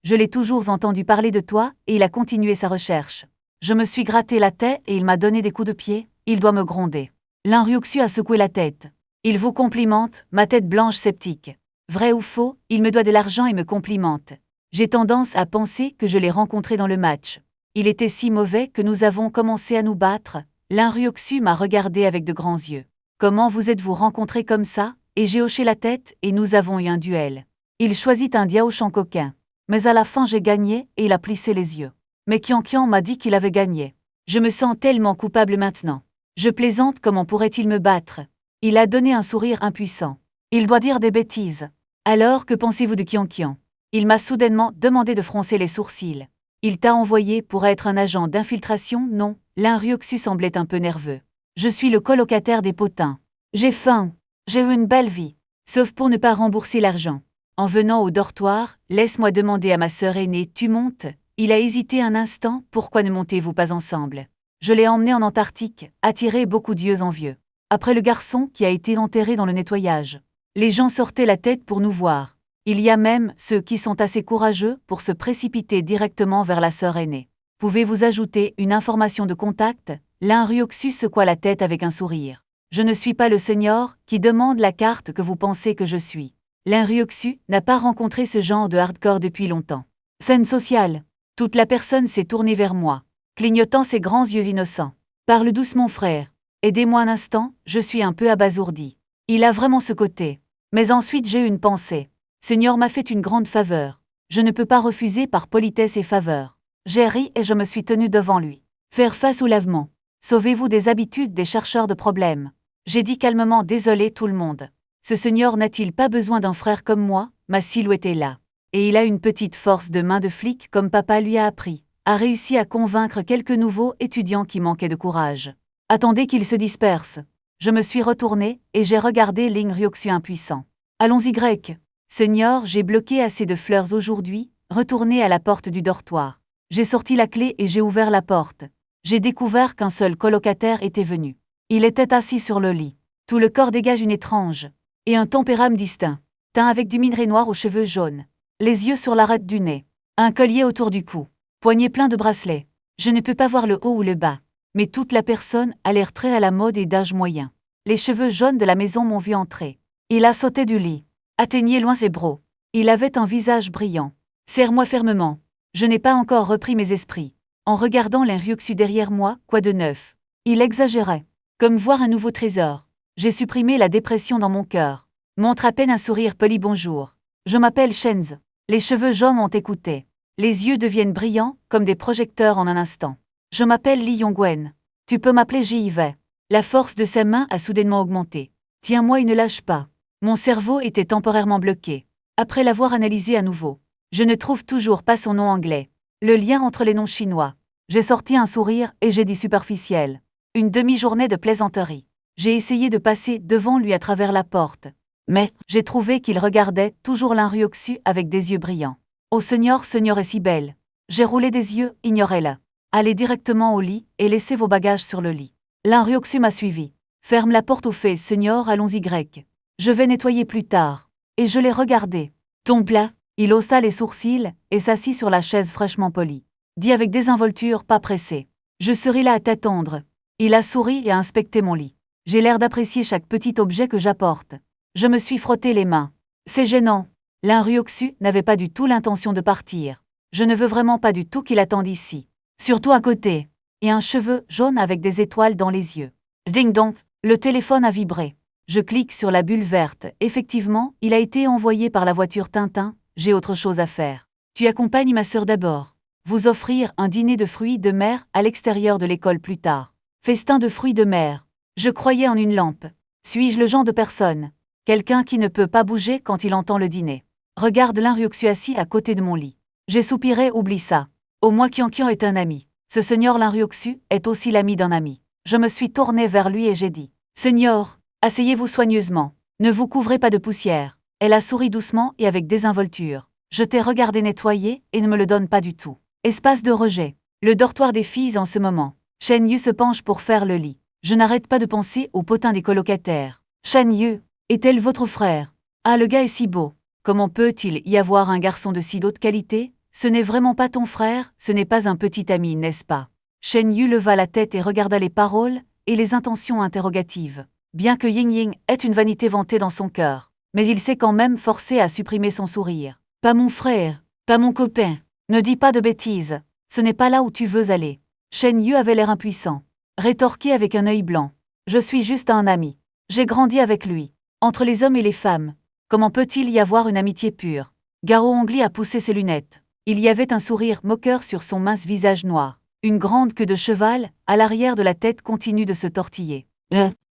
Je l'ai toujours entendu parler de toi, et il a continué sa recherche. Je me suis gratté la tête et il m'a donné des coups de pied, il doit me gronder. Ryoksu a secoué la tête. Il vous complimente, ma tête blanche sceptique. Vrai ou faux, il me doit de l'argent et me complimente. J'ai tendance à penser que je l'ai rencontré dans le match. Il était si mauvais que nous avons commencé à nous battre. Ryoksu m'a regardé avec de grands yeux. Comment vous êtes-vous rencontrés comme ça? Et j'ai hoché la tête et nous avons eu un duel. Il choisit un diaochan coquin. Mais à la fin j'ai gagné et il a plissé les yeux. Mais Kian m'a dit qu'il avait gagné. Je me sens tellement coupable maintenant. Je plaisante, comment pourrait-il me battre? Il a donné un sourire impuissant. Il doit dire des bêtises. Alors que pensez-vous de Kian? Il m'a soudainement demandé de froncer les sourcils. Il t'a envoyé pour être un agent d'infiltration? Non. Ryoksu semblait un peu nerveux. Je suis le colocataire des potins. J'ai faim. J'ai eu une belle vie. Sauf pour ne pas rembourser l'argent. En venant au dortoir, laisse-moi demander à ma sœur aînée, tu montes? Il a hésité un instant, pourquoi ne montez-vous pas ensemble? Je l'ai emmené en Antarctique, attiré beaucoup d'yeux envieux. Après le garçon qui a été enterré dans le nettoyage. Les gens sortaient la tête pour nous voir. Il y a même ceux qui sont assez courageux pour se précipiter directement vers la sœur aînée. Pouvez-vous ajouter une information de contact? Ryoksu secoua la tête avec un sourire. Je ne suis pas le senior qui demande la carte que vous pensez que je suis. Ryoksu n'a pas rencontré ce genre de hardcore depuis longtemps. Scène sociale. Toute la personne s'est tournée vers moi, clignotant ses grands yeux innocents. Parle doucement, frère. Aidez-moi un instant, je suis un peu abasourdi. Il a vraiment ce côté. Mais ensuite j'ai eu une pensée. Seigneur m'a fait une grande faveur. Je ne peux pas refuser par politesse et faveur. J'ai ri et je me suis tenu devant lui. Faire face au lavement. Sauvez-vous des habitudes des chercheurs de problèmes. J'ai dit calmement désolé tout le monde. Ce seigneur n'a-t-il pas besoin d'un frère comme moi? Ma silhouette est là. Et il a une petite force de main de flic comme papa lui a appris. A réussi à convaincre quelques nouveaux étudiants qui manquaient de courage. Attendez qu'ils se dispersent. Je me suis retourné et j'ai regardé Ling Ryoksu impuissant. Allons-y grec. Seigneur, j'ai bloqué assez de fleurs aujourd'hui, retournez à la porte du dortoir. J'ai sorti la clé et j'ai ouvert la porte. J'ai découvert qu'un seul colocataire était venu. Il était assis sur le lit. Tout le corps dégage une étrange et un tempérament distinct. Teint avec du minerai noir aux cheveux jaunes. Les yeux sur l'arête du nez. Un collier autour du cou. Poignet plein de bracelets. Je ne peux pas voir le haut ou le bas. Mais toute la personne a l'air très à la mode et d'âge moyen. Les cheveux jaunes de la maison m'ont vu entrer. Il a sauté du lit. Atteignez loin ses bras. Il avait un visage brillant. Serre-moi fermement. Je n'ai pas encore repris mes esprits. En regardant Ling Ryoksu derrière moi, quoi de neuf? Il exagérait. Comme voir un nouveau trésor. J'ai supprimé la dépression dans mon cœur. Montre à peine un sourire poli bonjour. Je m'appelle Shenz. Les cheveux jaunes ont écouté. Les yeux deviennent brillants, comme des projecteurs en un instant. Je m'appelle Li Yongwen. Tu peux m'appeler j'y vais. La force de sa main a soudainement augmenté. Tiens-moi et ne lâche pas. Mon cerveau était temporairement bloqué. Après l'avoir analysé à nouveau, je ne trouve toujours pas son nom anglais. Le lien entre les noms chinois. J'ai sorti un sourire et j'ai dit superficiel. Une demi-journée de plaisanterie. J'ai essayé de passer devant lui à travers la porte. Mais j'ai trouvé qu'il regardait toujours Ling Ryoksu avec des yeux brillants. Oh Seigneur est si belle. J'ai roulé des yeux, ignorez-la. Allez directement au lit et laissez vos bagages sur le lit. Ling Ryoksu m'a suivi. Ferme la porte au fait, Seigneur, allons-y grec. Je vais nettoyer plus tard. Et je l'ai regardé. Tombe là. Il haussa les sourcils et s'assit sur la chaise fraîchement polie. Dit avec désinvolture, pas pressé. Je serai là à t'attendre. Il a souri et a inspecté mon lit. J'ai l'air d'apprécier chaque petit objet que j'apporte. Je me suis frotté les mains. C'est gênant. Ling Ryoksu n'avait pas du tout l'intention de partir. Je ne veux vraiment pas du tout qu'il attende ici. Surtout à côté. Et un cheveu jaune avec des étoiles dans les yeux. Ding dong, le téléphone a vibré. Je clique sur la bulle verte. Effectivement, il a été envoyé par la voiture Tintin. J'ai autre chose à faire. Tu accompagnes ma sœur d'abord. Vous offrir un dîner de fruits de mer à l'extérieur de l'école plus tard. Festin de fruits de mer. Je croyais en une lampe. Suis-je le genre de personne? Quelqu'un qui ne peut pas bouger quand il entend le dîner. Regarde Ling Ryoksu assis à côté de mon lit. J'ai soupiré, oublie ça. Au moins Kian est un ami. Ce seigneur Ling Ryoksu est aussi l'ami d'un ami. Je me suis tourné vers lui et j'ai dit. Seigneur, asseyez-vous soigneusement. Ne vous couvrez pas de poussière. Elle a souri doucement et avec désinvolture. Je t'ai regardé nettoyer et ne me le donne pas du tout. Espace de rejet. Le dortoir des filles en ce moment. Shen Yu se penche pour faire le lit. Je n'arrête pas de penser au potin des colocataires. Shen Yu, est-elle votre frère? Ah, le gars est si beau. Comment peut-il y avoir un garçon de si haute qualité? Ce n'est vraiment pas ton frère, ce n'est pas un petit ami, n'est-ce pas? Shen Yu leva la tête et regarda les paroles et les intentions interrogatives. Bien que Ying Ying ait une vanité vantée dans son cœur, mais il s'est quand même forcé à supprimer son sourire. Pas mon frère, pas mon copain. Ne dis pas de bêtises. Ce n'est pas là où tu veux aller. Shen Yu avait l'air impuissant. Rétorqué avec un œil blanc. Je suis juste un ami. J'ai grandi avec lui. Entre les hommes et les femmes. Comment peut-il y avoir une amitié pure? Garo Ongli a poussé ses lunettes. Il y avait un sourire moqueur sur son mince visage noir. Une grande queue de cheval, à l'arrière de la tête continue de se tortiller.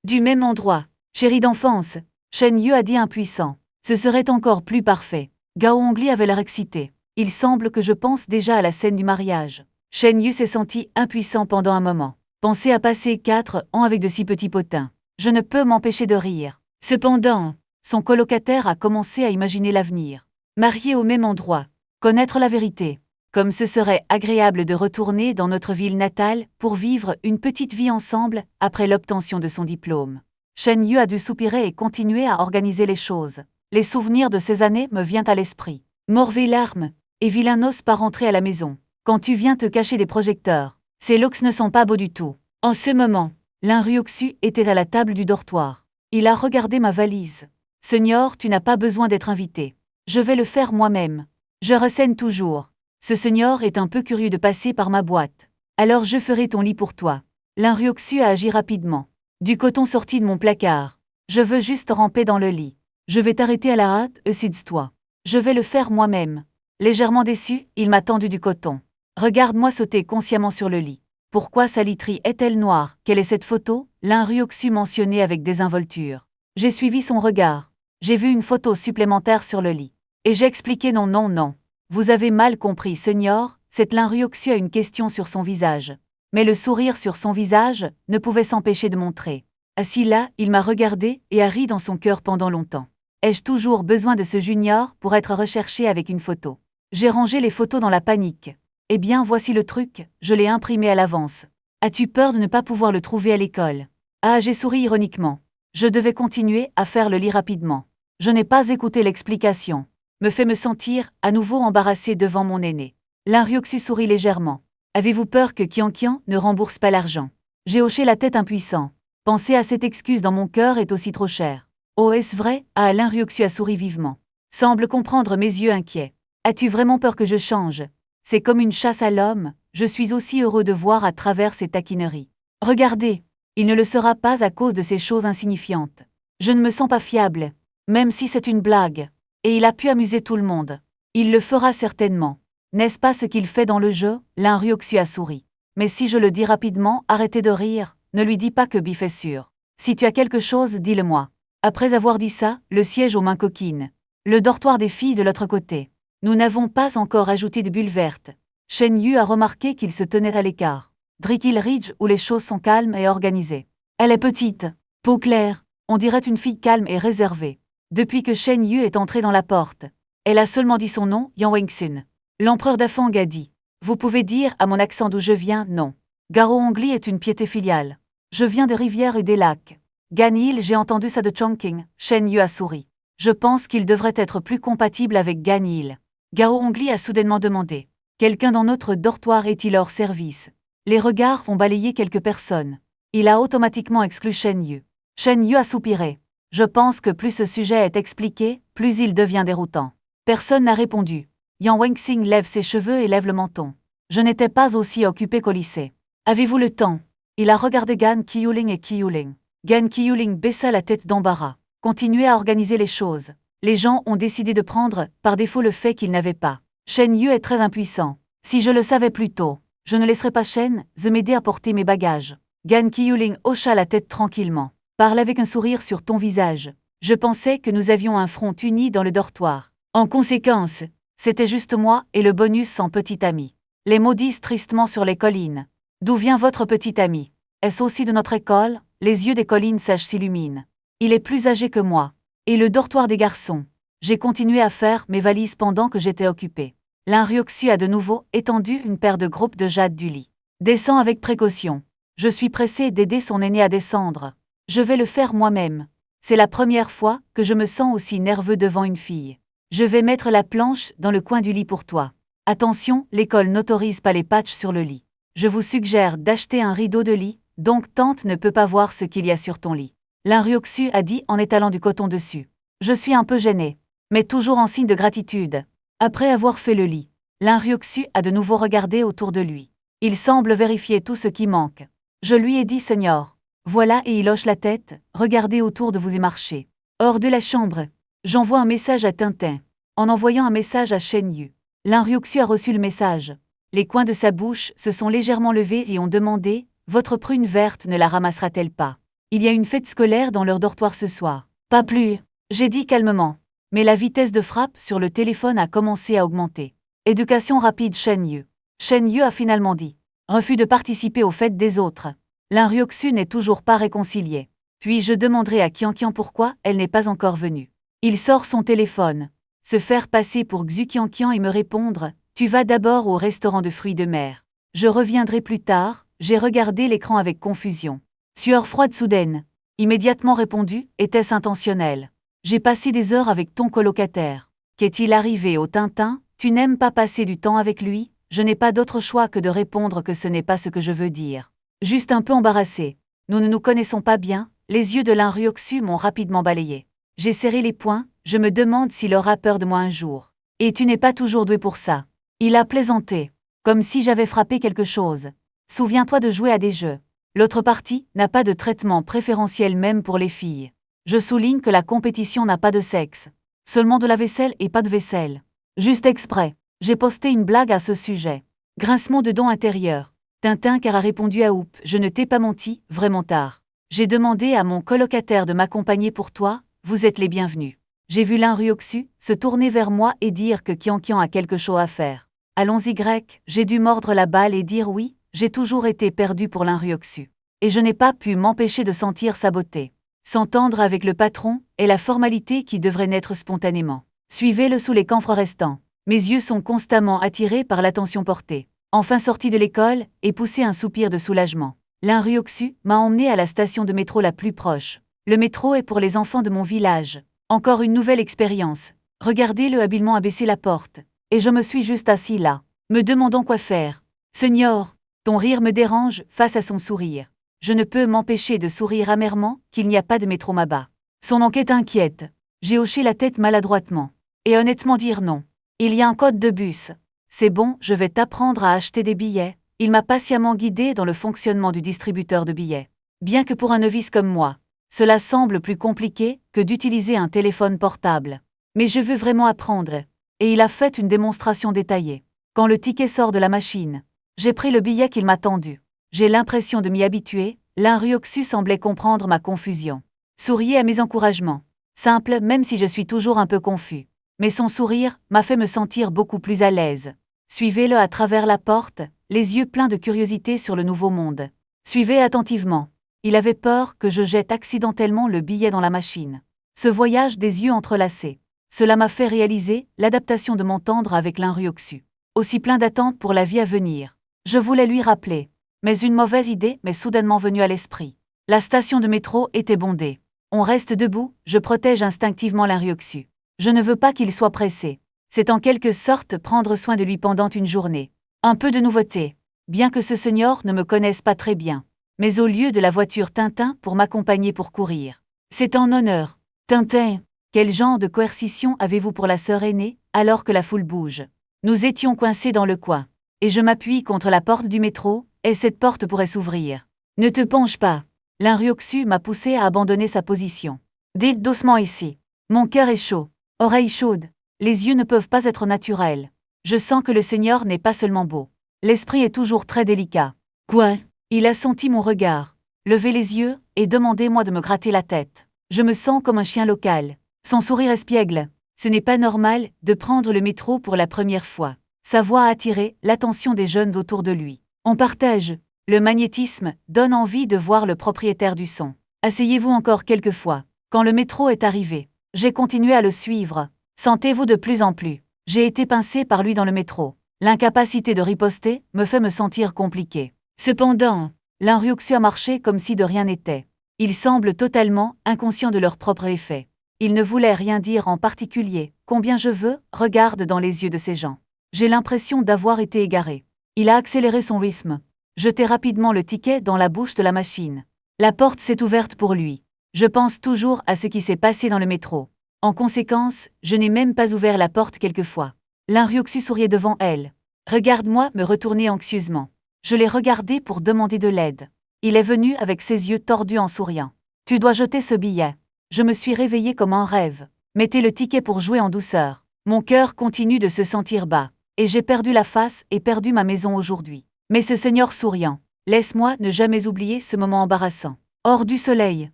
Du même endroit. Chérie d'enfance. Shen Yu a dit impuissant. Ce serait encore plus parfait. Gao Ongli avait l'air excité. Il semble que je pense déjà à la scène du mariage. Shen Yu s'est senti impuissant pendant un moment. Pensez à passer 4 ans avec de si petits potins. Je ne peux m'empêcher de rire. Cependant, son colocataire a commencé à imaginer l'avenir. Mariés au même endroit. Connaître la vérité. Comme ce serait agréable de retourner dans notre ville natale pour vivre une petite vie ensemble après l'obtention de son diplôme. Shen Yu a dû soupirer et continuer à organiser les choses. Les souvenirs de ces années me viennent à l'esprit. Morvé larmes, et vilain n'ose pas rentrer à la maison. Quand tu viens te cacher des projecteurs, ces looks ne sont pas beaux du tout. En ce moment, Ling Ryoksu était à la table du dortoir. Il a regardé ma valise. Seigneur, tu n'as pas besoin d'être invité. Je vais le faire moi-même. Je ressaigne toujours. Ce seigneur est un peu curieux de passer par ma boîte. Alors je ferai ton lit pour toi. Ling Ryoksu a agi rapidement. Du coton sorti de mon placard. Je veux juste ramper dans le lit. Je vais t'arrêter à la hâte, toi. Je vais le faire moi-même. Légèrement déçu, il m'a tendu du coton. Regarde-moi sauter consciemment sur le lit. Pourquoi sa literie est-elle noire? Quelle est cette photo? L'un Ryoksu mentionné avec désinvolture. J'ai suivi son regard. J'ai vu une photo supplémentaire sur le lit. Et j'ai expliqué non, non, non. Vous avez mal compris, Senior, cette Lin Ryoksu a une question sur son visage. Mais le sourire sur son visage ne pouvait s'empêcher de montrer. Assis là, il m'a regardé et a ri dans son cœur pendant longtemps. Ai-je toujours besoin de ce junior pour être recherché avec une photo? J'ai rangé les photos dans la panique. Eh bien, voici le truc, je l'ai imprimé à l'avance. As-tu peur de ne pas pouvoir le trouver à l'école? Ah, j'ai souri ironiquement. Je devais continuer à faire le lit rapidement. Je n'ai pas écouté l'explication. Me fait me sentir à nouveau embarrassé devant mon aîné. Lin Ryoksu sourit légèrement. Avez-vous peur que Qianqian ne rembourse pas l'argent? J'ai hoché la tête impuissant. Penser à cette excuse dans mon cœur est aussi trop cher. Oh, est-ce vrai? Ah, Lin Ryoksu a souri vivement. Semble comprendre mes yeux inquiets. As-tu vraiment peur que je change? C'est comme une chasse à l'homme, je suis aussi heureux de voir à travers ces taquineries. Regardez, il ne le sera pas à cause de ces choses insignifiantes. Je ne me sens pas fiable, même si c'est une blague. Et il a pu amuser tout le monde. Il le fera certainement. N'est-ce pas ce qu'il fait dans le jeu? Lin Ryoksu a souri. Mais si je le dis rapidement, arrêtez de rire, ne lui dis pas que Biff est sûr. Si tu as quelque chose, dis-le-moi. Après avoir dit ça, le siège aux mains coquines. Le dortoir des filles de l'autre côté. Nous n'avons pas encore ajouté de bulles vertes. Shen Yu a remarqué qu'il se tenait à l'écart. Drickle Ridge où les choses sont calmes et organisées. Elle est petite, peau claire, on dirait une fille calme et réservée. Depuis que Shen Yu est entrée dans la porte, elle a seulement dit son nom, Yang Wengxin. L'empereur d'Afang a dit. Vous pouvez dire à mon accent d'où je viens, non. Garo Hongli est une piété filiale. Je viens des rivières et des lacs. Ganil, j'ai entendu ça de Chongqing. Shen Yu a souri. Je pense qu'il devrait être plus compatible avec Ganil. Garo Hongli a soudainement demandé. Quelqu'un dans notre dortoir est-il hors service? Les regards ont balayé quelques personnes. Il a automatiquement exclu Shen Yu. Shen Yu a soupiré. Je pense que plus ce sujet est expliqué, plus il devient déroutant. Personne n'a répondu. Yang Wengxing lève ses cheveux et lève le menton. Je n'étais pas aussi occupé qu'au lycée. Avez-vous le temps? Il a regardé Gan Qiuling et Qiuling. Gan Qiuling baissa la tête d'embarras. Continuez à organiser les choses. Les gens ont décidé de prendre, par défaut, le fait qu'ils n'avaient pas. Shen Yu est très impuissant. Si je le savais plus tôt, je ne laisserais pas Shen Ze m'aider à porter mes bagages. Gan Qiuling hocha la tête tranquillement. Parle avec un sourire sur ton visage. Je pensais que nous avions un front uni dans le dortoir. En conséquence, c'était juste moi et le bonus sans petit ami. Les mots disent tristement sur les collines. D'où vient votre petit ami? Est-ce aussi de notre école? Les yeux des collines sèches s'illuminent. Il est plus âgé que moi. Et le dortoir des garçons. J'ai continué à faire mes valises pendant que j'étais occupé. Lin Ryoksu a de nouveau étendu une paire de groupes de jade du lit. Descends avec précaution. Je suis pressé d'aider son aîné à descendre. Je vais le faire moi-même. C'est la première fois que je me sens aussi nerveux devant une fille. Je vais mettre la planche dans le coin du lit pour toi. Attention, l'école n'autorise pas les patchs sur le lit. Je vous suggère d'acheter un rideau de lit, donc tante ne peut pas voir ce qu'il y a sur ton lit. Lin Ryoksu a dit en étalant du coton dessus. Je suis un peu gêné, mais toujours en signe de gratitude. Après avoir fait le lit, Lin Ryoksu a de nouveau regardé autour de lui. Il semble vérifier tout ce qui manque. Je lui ai dit Senior. Voilà et il hoche la tête, regardez autour de vous et marchez. Hors de la chambre. J'envoie un message à Tintin. En envoyant un message à Shen Yu. Lin Ryoksu a reçu le message. Les coins de sa bouche se sont légèrement levés et ont demandé « Votre prune verte ne la ramassera-t-elle pas ?» Il y a une fête scolaire dans leur dortoir ce soir. Pas plus, j'ai dit calmement. Mais la vitesse de frappe sur le téléphone a commencé à augmenter. Éducation rapide Shen Yu. Shen Yu a finalement dit. Refus de participer aux fêtes des autres. Lin Ryoksu n'est toujours pas réconcilié. Puis je demanderai à Qianqian pourquoi elle n'est pas encore venue. Il sort son téléphone. Se faire passer pour Xu Qianqian et me répondre « Tu vas d'abord au restaurant de fruits de mer. Je reviendrai plus tard », j'ai regardé l'écran avec confusion. Sueur froide soudaine. Immédiatement répondu, était-ce intentionnel? J'ai passé des heures avec ton colocataire. Qu'est-il arrivé au Tintin? Tu n'aimes pas passer du temps avec lui? Je n'ai pas d'autre choix que de répondre que ce n'est pas ce que je veux dire. Juste un peu embarrassé. Nous ne nous connaissons pas bien, les yeux de Lin Ryoksu m'ont rapidement balayé. J'ai serré les poings, je me demande s'il aura peur de moi un jour. Et tu n'es pas toujours doué pour ça. Il a plaisanté. Comme si j'avais frappé quelque chose. Souviens-toi de jouer à des jeux. L'autre partie n'a pas de traitement préférentiel même pour les filles. Je souligne que la compétition n'a pas de sexe. Seulement de la vaisselle et pas de vaisselle. Juste exprès. J'ai posté une blague à ce sujet. Grincement de dents intérieur. Tintin car a répondu à Oup, je ne t'ai pas menti, vraiment tard. J'ai demandé à mon colocataire de m'accompagner pour toi, vous êtes les bienvenus. J'ai vu l'Inryoxu se tourner vers moi et dire que Kian a quelque chose à faire. Allons-y grec, j'ai dû mordre la balle et dire oui, j'ai toujours été perdu pour l'Inryoxu. Et je n'ai pas pu m'empêcher de sentir sa beauté. S'entendre avec le patron est la formalité qui devrait naître spontanément. Suivez-le sous les camphres restants. Mes yeux sont constamment attirés par l'attention portée. Enfin sorti de l'école, et poussé un soupir de soulagement. L'Inryoxu m'a emmené à la station de métro la plus proche. Le métro est pour les enfants de mon village. Encore une nouvelle expérience. Regardez-le habilement abaisser la porte. Et je me suis juste assis là, me demandant quoi faire. Seigneur, ton rire me dérange face à son sourire. Je ne peux m'empêcher de sourire amèrement qu'il n'y a pas de métro là-bas. Son enquête inquiète. J'ai hoché la tête maladroitement. Et honnêtement dire non. Il y a un code de bus. C'est bon, je vais t'apprendre à acheter des billets. Il m'a patiemment guidé dans le fonctionnement du distributeur de billets. Bien que pour un novice comme moi, cela semble plus compliqué que d'utiliser un téléphone portable. Mais je veux vraiment apprendre. Et il a fait une démonstration détaillée. Quand le ticket sort de la machine, j'ai pris le billet qu'il m'a tendu. J'ai l'impression de m'y habituer, l'Inryoxu semblait comprendre ma confusion. Souriez à mes encouragements. Simple même si je suis toujours un peu confus. Mais son sourire m'a fait me sentir beaucoup plus à l'aise. Suivez-le à travers la porte, les yeux pleins de curiosité sur le nouveau monde. Suivez attentivement. Il avait peur que je jette accidentellement le billet dans la machine. Ce voyage des yeux entrelacés. Cela m'a fait réaliser l'adaptation de m'entendre avec l'Inryoxu. Aussi plein d'attentes pour la vie à venir. Je voulais lui rappeler. Mais une mauvaise idée m'est soudainement venue à l'esprit. La station de métro était bondée. On reste debout, je protège instinctivement l'Inryoxu. Je ne veux pas qu'il soit pressé. C'est en quelque sorte prendre soin de lui pendant une journée. Un peu de nouveauté. Bien que ce seigneur ne me connaisse pas très bien. Mais au lieu de la voiture Tintin pour m'accompagner pour courir. C'est en honneur. Tintin, quel genre de coercition avez-vous pour la sœur aînée, alors que la foule bouge? Nous étions coincés dans le coin. Et je m'appuie contre la porte du métro, et cette porte pourrait s'ouvrir. Ne te penche pas. L'Inryoxu m'a poussé à abandonner sa position. Dites doucement ici. Mon cœur est chaud. Oreilles chaudes. Les yeux ne peuvent pas être naturels. Je sens que le Seigneur n'est pas seulement beau. L'esprit est toujours très délicat. Quoi? Il a senti mon regard. Levez les yeux, et demandez-moi de me gratter la tête. Je me sens comme un chien local. Son sourire espiègle. Ce n'est pas normal de prendre le métro pour la première fois. Sa voix a attiré l'attention des jeunes autour de lui. On partage. Le magnétisme donne envie de voir le propriétaire du son. Asseyez-vous encore quelques fois. Quand le métro est arrivé, j'ai continué à le suivre. Sentez-vous de plus en plus. J'ai été pincé par lui dans le métro. L'incapacité de riposter me fait me sentir compliqué. Cependant, l'Inryoxu a marché comme si de rien n'était. Ils semblent totalement inconscients de leur propre effet. Il ne voulait rien dire en particulier. Combien je veux, regarde dans les yeux de ces gens. J'ai l'impression d'avoir été égaré. Il a accéléré son rythme. Jeté rapidement le ticket dans la bouche de la machine. La porte s'est ouverte pour lui. Je pense toujours à ce qui s'est passé dans le métro. En conséquence, je n'ai même pas ouvert la porte quelquefois. L'Inryoxu souriait devant elle. Regarde-moi me retourner anxieusement. Je l'ai regardé pour demander de l'aide. Il est venu avec ses yeux tordus en souriant. Tu dois jeter ce billet. Je me suis réveillé comme un rêve. Mettez le ticket pour jouer en douceur. Mon cœur continue de se sentir bas. Et j'ai perdu la face et perdu ma maison aujourd'hui. Mais ce seigneur souriant. Laisse-moi ne jamais oublier ce moment embarrassant. Hors du soleil.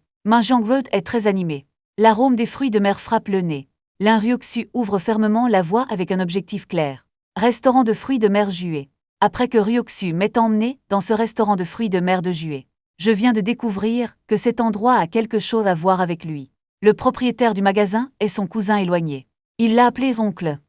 Minjangrod est très animé. L'arôme des fruits de mer frappe le nez. L'Inryoxu ouvre fermement la voie avec un objectif clair. Restaurant de fruits de mer Jué. Après que Ryoxu m'ait emmené dans ce restaurant de fruits de mer de Jué, je viens de découvrir que cet endroit a quelque chose à voir avec lui. Le propriétaire du magasin est son cousin éloigné. Il l'a appelé oncle.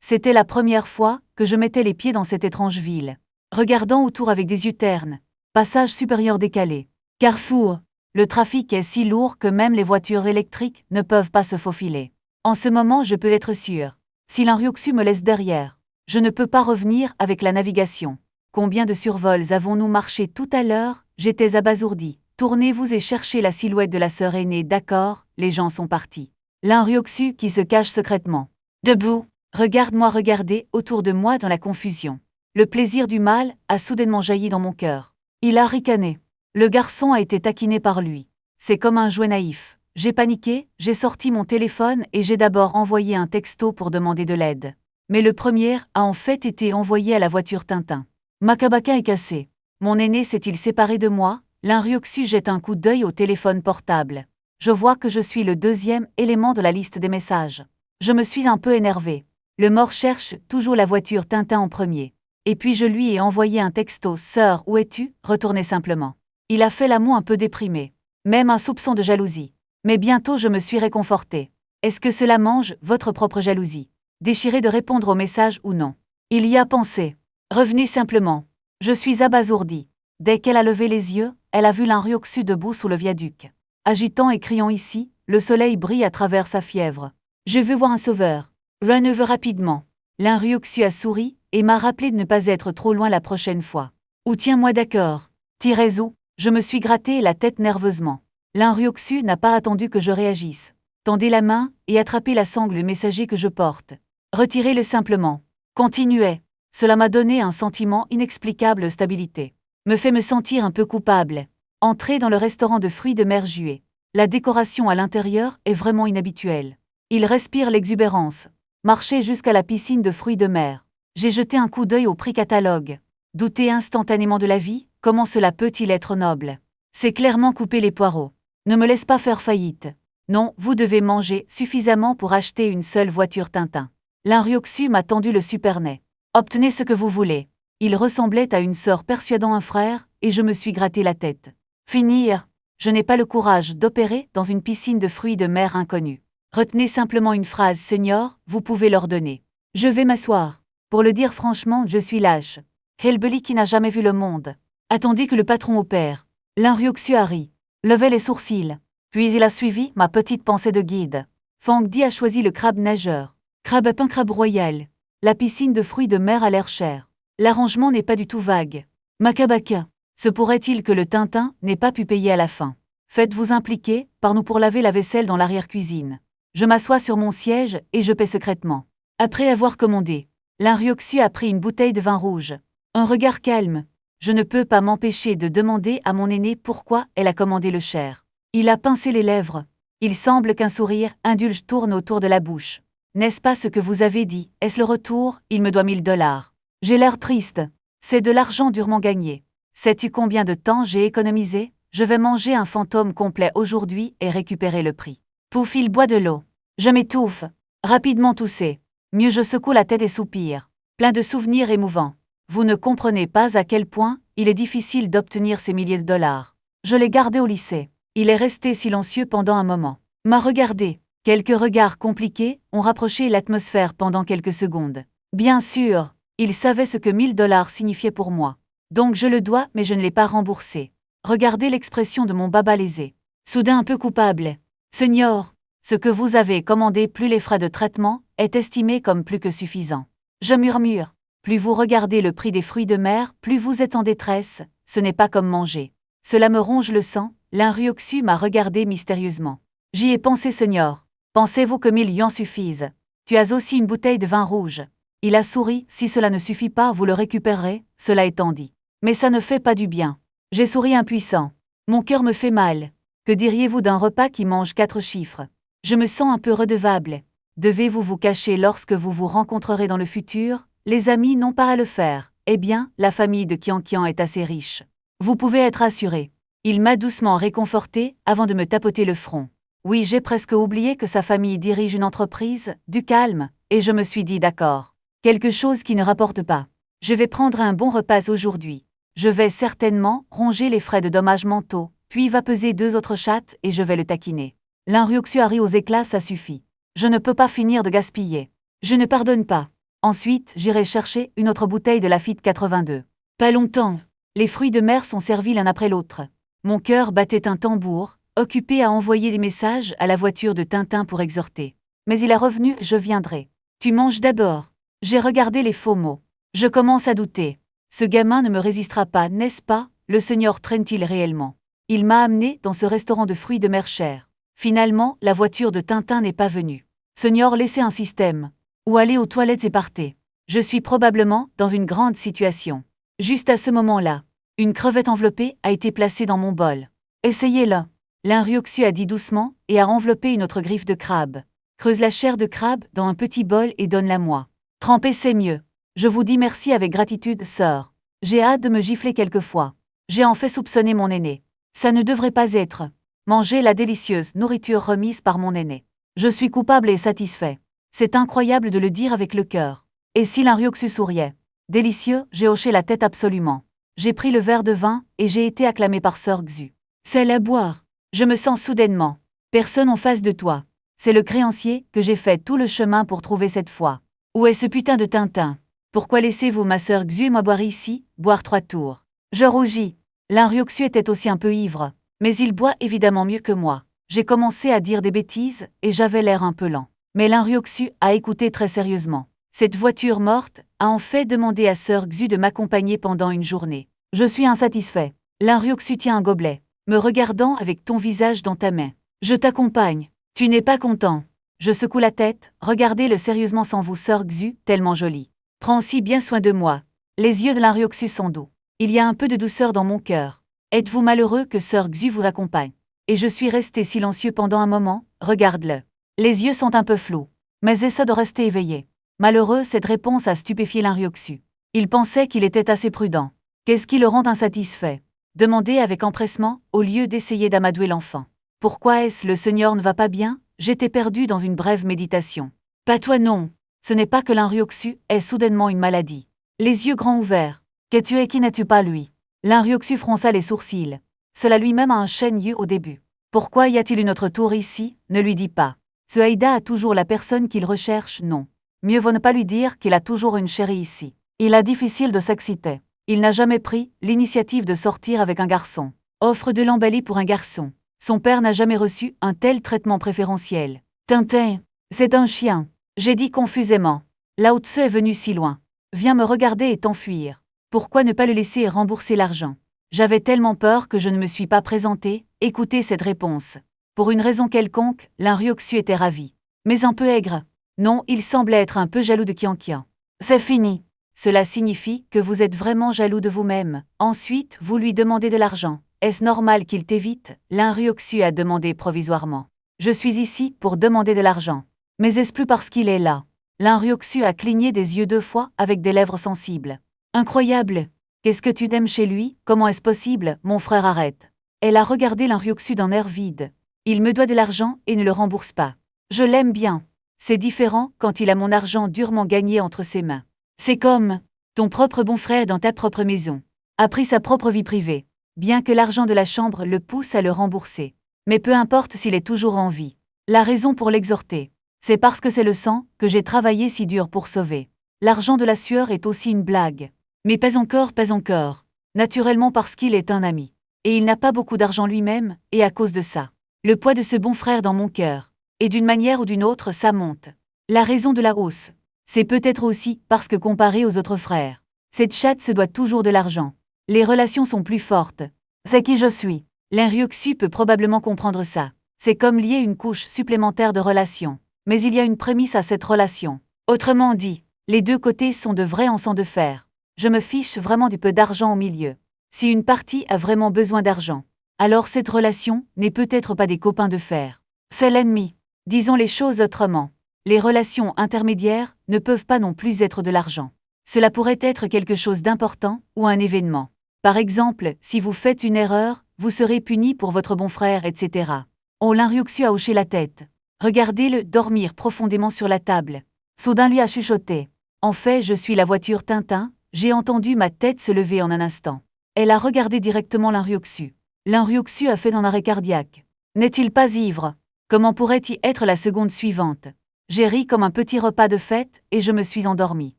C'était la première fois que je mettais les pieds dans cette étrange ville. Regardant autour avec des yeux ternes. Passage supérieur décalé. Carrefour. Le trafic est si lourd que même les voitures électriques ne peuvent pas se faufiler. En ce moment, je peux être sûr. Si l'Inryoxu me laisse derrière, je ne peux pas revenir avec la navigation. Combien de survols avons-nous marché tout à l'heure? J'étais abasourdi. Tournez-vous et cherchez la silhouette de la sœur aînée. D'accord, les gens sont partis. L'Inryoxu qui se cache secrètement. Debout. Regarde-moi regarder autour de moi dans la confusion. Le plaisir du mal a soudainement jailli dans mon cœur. Il a ricané. Le garçon a été taquiné par lui. C'est comme un jouet naïf. J'ai paniqué, j'ai sorti mon téléphone et j'ai d'abord envoyé un texto pour demander de l'aide. Mais le premier a en fait été envoyé à la voiture Tintin. Makabaka est cassé. Mon aîné s'est-il séparé de moi? L'Inryoku jette un coup d'œil au téléphone portable. Je vois que je suis le deuxième élément de la liste des messages. Je me suis un peu énervé. Le mort cherche toujours la voiture Tintin en premier. Et puis je lui ai envoyé un texto. Sœur, où es-tu? Retournez simplement. Il a fait la moue un peu déprimée. Même un soupçon de jalousie. Mais bientôt je me suis réconforté. Est-ce que cela mange votre propre jalousie? Déchiré de répondre au message ou non. Il y a pensé. Revenez simplement. Je suis abasourdi. Dès qu'elle a levé les yeux, elle a vu l'Inryoku debout sous le viaduc. Agitant et criant ici, le soleil brille à travers sa fièvre. Je veux voir un sauveur. Run over rapidement. L'Inryoku a souri et m'a rappelé de ne pas être trop loin la prochaine fois. Ou tiens-moi d'accord. Tirezu, je me suis gratté la tête nerveusement. L'Inryoku n'a pas attendu que je réagisse. Tendez la main et attrapez la sangle messager que je porte. Retirez-le simplement. Continuez. Cela m'a donné un sentiment inexplicable de stabilité. Me fait me sentir un peu coupable. Entrez dans le restaurant de fruits de mer Juet. La décoration à l'intérieur est vraiment inhabituelle. Il respire l'exubérance. Marchez jusqu'à la piscine de fruits de mer. J'ai jeté un coup d'œil au prix catalogue. Douter instantanément de la vie, comment cela peut-il être noble? C'est clairement couper les poireaux. Ne me laisse pas faire faillite. Non, vous devez manger suffisamment pour acheter une seule voiture Tintin. L'Inryoku m'a tendu le supernais. Obtenez ce que vous voulez. Il ressemblait à une sœur persuadant un frère, et je me suis gratté la tête. Finir. Je n'ai pas le courage d'opérer dans une piscine de fruits de mer inconnue. Retenez simplement une phrase, Seigneur, vous pouvez l'ordonner. Je vais m'asseoir. Pour le dire franchement, je suis lâche. Hellbilly qui n'a jamais vu le monde. Attendez que le patron opère. L'Inryoku a ri. Levait les sourcils. Puis il a suivi ma petite pensée de guide. Fang Di a choisi le crabe nageur. Crabe pain crabe royal. La piscine de fruits de mer a l'air cher. L'arrangement n'est pas du tout vague. Makabaka. Se pourrait-il que le Tintin n'ait pas pu payer à la fin? Faites-vous impliquer par nous pour laver la vaisselle dans l'arrière-cuisine. Je m'assois sur mon siège et je paie secrètement. Après avoir commandé, l'Inryoku a pris une bouteille de vin rouge. Un regard calme. Je ne peux pas m'empêcher de demander à mon aîné pourquoi elle a commandé le cher. Il a pincé les lèvres. Il semble qu'un sourire indulge tourne autour de la bouche. N'est-ce pas ce que vous avez dit? Est-ce le retour? Il me doit $1000. J'ai l'air triste. C'est de l'argent durement gagné. Sais-tu combien de temps j'ai économisé? Je vais manger un fantôme complet aujourd'hui et récupérer le prix. Pouf, il boit de l'eau. Je m'étouffe. Rapidement toussé. Mieux je secoue la tête et soupire. Plein de souvenirs émouvants. Vous ne comprenez pas à quel point il est difficile d'obtenir ces milliers de dollars. Je l'ai gardé au lycée. Il est resté silencieux pendant un moment. M'a regardé. Quelques regards compliqués ont rapproché l'atmosphère pendant quelques secondes. Bien sûr, il savait ce que $1000 signifiait pour moi. Donc je le dois, mais je ne l'ai pas remboursé. Regardez l'expression de mon baba lésé. Soudain un peu coupable. Seigneur, ce que vous avez commandé plus les frais de traitement est estimé comme plus que suffisant. Je murmure. Plus vous regardez le prix des fruits de mer, plus vous êtes en détresse, ce n'est pas comme manger. Cela me ronge le sang, l'Inryoku m'a regardé mystérieusement. J'y ai pensé, Seigneur. Pensez-vous que 1000 yuans suffisent? Tu as aussi une bouteille de vin rouge. Il a souri, si cela ne suffit pas, vous le récupérerez, cela étant dit. Mais ça ne fait pas du bien. J'ai souri impuissant. Mon cœur me fait mal. Que diriez-vous d'un repas qui mange 4 chiffres? Je me sens un peu redevable. Devez-vous vous cacher lorsque vous vous rencontrerez dans le futur? Les amis n'ont pas à le faire. Eh bien, la famille de Kian est assez riche. Vous pouvez être assuré. Il m'a doucement réconforté avant de me tapoter le front. Oui, j'ai presque oublié que sa famille dirige une entreprise, du calme, et je me suis dit d'accord. Quelque chose qui ne rapporte pas. Je vais prendre un bon repas aujourd'hui. Je vais certainement ronger les frais de dommages mentaux, puis va peser 2 autres chattes et je vais le taquiner. L'Inryoku a ri aux éclats, ça suffit. Je ne peux pas finir de gaspiller. Je ne pardonne pas. Ensuite, j'irai chercher une autre bouteille de Lafite 82. Pas longtemps. Les fruits de mer sont servis l'un après l'autre. Mon cœur battait un tambour, occupé à envoyer des messages à la voiture de Tintin pour exhorter. Mais il est revenu, je viendrai. Tu manges d'abord. J'ai regardé les faux mots. Je commence à douter. Ce gamin ne me résistera pas, n'est-ce pas? Le Seigneur traîne-t-il réellement? Il m'a amené dans ce restaurant de fruits de mer cher. Finalement, la voiture de Tintin n'est pas venue. Seigneur, laissez un système. Ou allez aux toilettes et partez. Je suis probablement dans une grande situation. Juste à ce moment-là, une crevette enveloppée a été placée dans mon bol. Essayez-la. L'Inryoku a dit doucement et a enveloppé une autre griffe de crabe. Creuse la chair de crabe dans un petit bol et donne-la-moi. Tremper c'est mieux. Je vous dis merci avec gratitude, sœur. J'ai hâte de me gifler quelquefois. J'ai en fait soupçonné mon aîné. Ça ne devrait pas être. Manger la délicieuse nourriture remise par mon aîné. Je suis coupable et satisfait. C'est incroyable de le dire avec le cœur. Et si l'Inrioxu souriait? Délicieux, j'ai hoché la tête absolument. J'ai pris le verre de vin et j'ai été acclamé par sœur Xu. C'est à boire. Je me sens soudainement. Personne en face de toi. C'est le créancier que j'ai fait tout le chemin pour trouver cette fois. Où est ce putain de Tintin? Pourquoi laissez-vous ma sœur Xu et moi boire ici, boire 3 tours? Je rougis. L'Inrioxu était aussi un peu ivre. Mais il boit évidemment mieux que moi. J'ai commencé à dire des bêtises et j'avais l'air un peu lent. Mais l'Inrioxu a écouté très sérieusement. Cette voiture morte a en fait demandé à sœur Xu de m'accompagner pendant une journée. Je suis insatisfait. L'Inrioxu tient un gobelet, me regardant avec ton visage dans ta main. Je t'accompagne. Tu n'es pas content. Je secoue la tête, regardez-le sérieusement sans vous, sœur Xu, tellement jolie. Prends si bien soin de moi. Les yeux de l'Inrioxu sont doux. Il y a un peu de douceur dans mon cœur. Êtes-vous malheureux que sœur Xu vous accompagne? Et je suis resté silencieux pendant un moment, regarde-le. Les yeux sont un peu flous, mais essaie de rester éveillé. Malheureux, cette réponse a stupéfié l'Inrioxu. Il pensait qu'il était assez prudent. Qu'est-ce qui le rend insatisfait? Demandez avec empressement, au lieu d'essayer d'amadouer l'enfant. Pourquoi est-ce le Seigneur ne va pas bien? J'étais perdu dans une brève méditation. Pas toi non. Ce n'est pas que l'Inrioxu ait soudainement une maladie. Les yeux grands ouverts. Qu'es-tu et qui n'es-tu pas lui? L'Inrioxu fronça les sourcils. Cela lui-même a un chêne au début. Pourquoi y a-t-il une autre tour ici? Ne lui dis pas. Ce Haïda a toujours la personne qu'il recherche, non. Mieux vaut ne pas lui dire qu'il a toujours une chérie ici. Il a difficile de s'exciter. Il n'a jamais pris l'initiative de sortir avec un garçon. Offre de l'embellie pour un garçon. Son père n'a jamais reçu un tel traitement préférentiel. Tintin, c'est un chien. J'ai dit confusément. Lao Tse est venu si loin. Viens me regarder et t'enfuir. Pourquoi ne pas le laisser rembourser l'argent? J'avais tellement peur que je ne me suis pas présenté. Écoutez cette réponse. Pour une raison quelconque, l'Inrioxu était ravi. Mais un peu aigre. Non, il semblait être un peu jaloux de Qianqian. C'est fini. Cela signifie que vous êtes vraiment jaloux de vous-même. Ensuite, vous lui demandez de l'argent. Est-ce normal qu'il t'évite? L'Inrioxu a demandé provisoirement. Je suis ici pour demander de l'argent. Mais est-ce plus parce qu'il est là? L'Inrioxu a cligné des yeux 2 fois avec des lèvres sensibles. Incroyable! Qu'est-ce que tu aimes chez lui? Comment est-ce possible? Mon frère arrête. Elle a regardé l'Inrioxu d'un air vide. Il me doit de l'argent et ne le rembourse pas. Je l'aime bien. C'est différent quand il a mon argent durement gagné entre ses mains. C'est comme ton propre bon frère dans ta propre maison. A pris sa propre vie privée. Bien que l'argent de la chambre le pousse à le rembourser. Mais peu importe s'il est toujours en vie. La raison pour l'exhorter, c'est parce que c'est le sang que j'ai travaillé si dur pour sauver. L'argent de la sueur est aussi une blague. Mais pas encore, pas encore. Naturellement parce qu'il est un ami. Et il n'a pas beaucoup d'argent lui-même, et à cause de ça. Le poids de ce bon frère dans mon cœur. Et d'une manière ou d'une autre, ça monte. La raison de la hausse, c'est peut-être aussi parce que comparé aux autres frères, cette chatte se doit toujours de l'argent. Les relations sont plus fortes. C'est qui je suis. L'Inrioxu peut probablement comprendre ça. C'est comme lier une couche supplémentaire de relations. Mais il y a une prémisse à cette relation. Autrement dit, les deux côtés sont de vrais encens de fer. Je me fiche vraiment du peu d'argent au milieu. Si une partie a vraiment besoin d'argent, alors cette relation n'est peut-être pas des copains de fer. C'est l'ennemi. Disons les choses autrement. Les relations intermédiaires ne peuvent pas non plus être de l'argent. Cela pourrait être quelque chose d'important ou un événement. Par exemple, si vous faites une erreur, vous serez puni pour votre bon frère, etc. Oh, l'Inrioxu a hoché la tête. Regardez-le dormir profondément sur la table. Soudain lui a chuchoté. En fait, je suis la voiture Tintin. J'ai entendu ma tête se lever en un instant. Elle a regardé directement l'Inrioxu. L'Inrioxu a fait un arrêt cardiaque. N'est-il pas ivre? Comment pourrait-il être la seconde suivante? J'ai ri comme un petit repas de fête et je me suis endormi.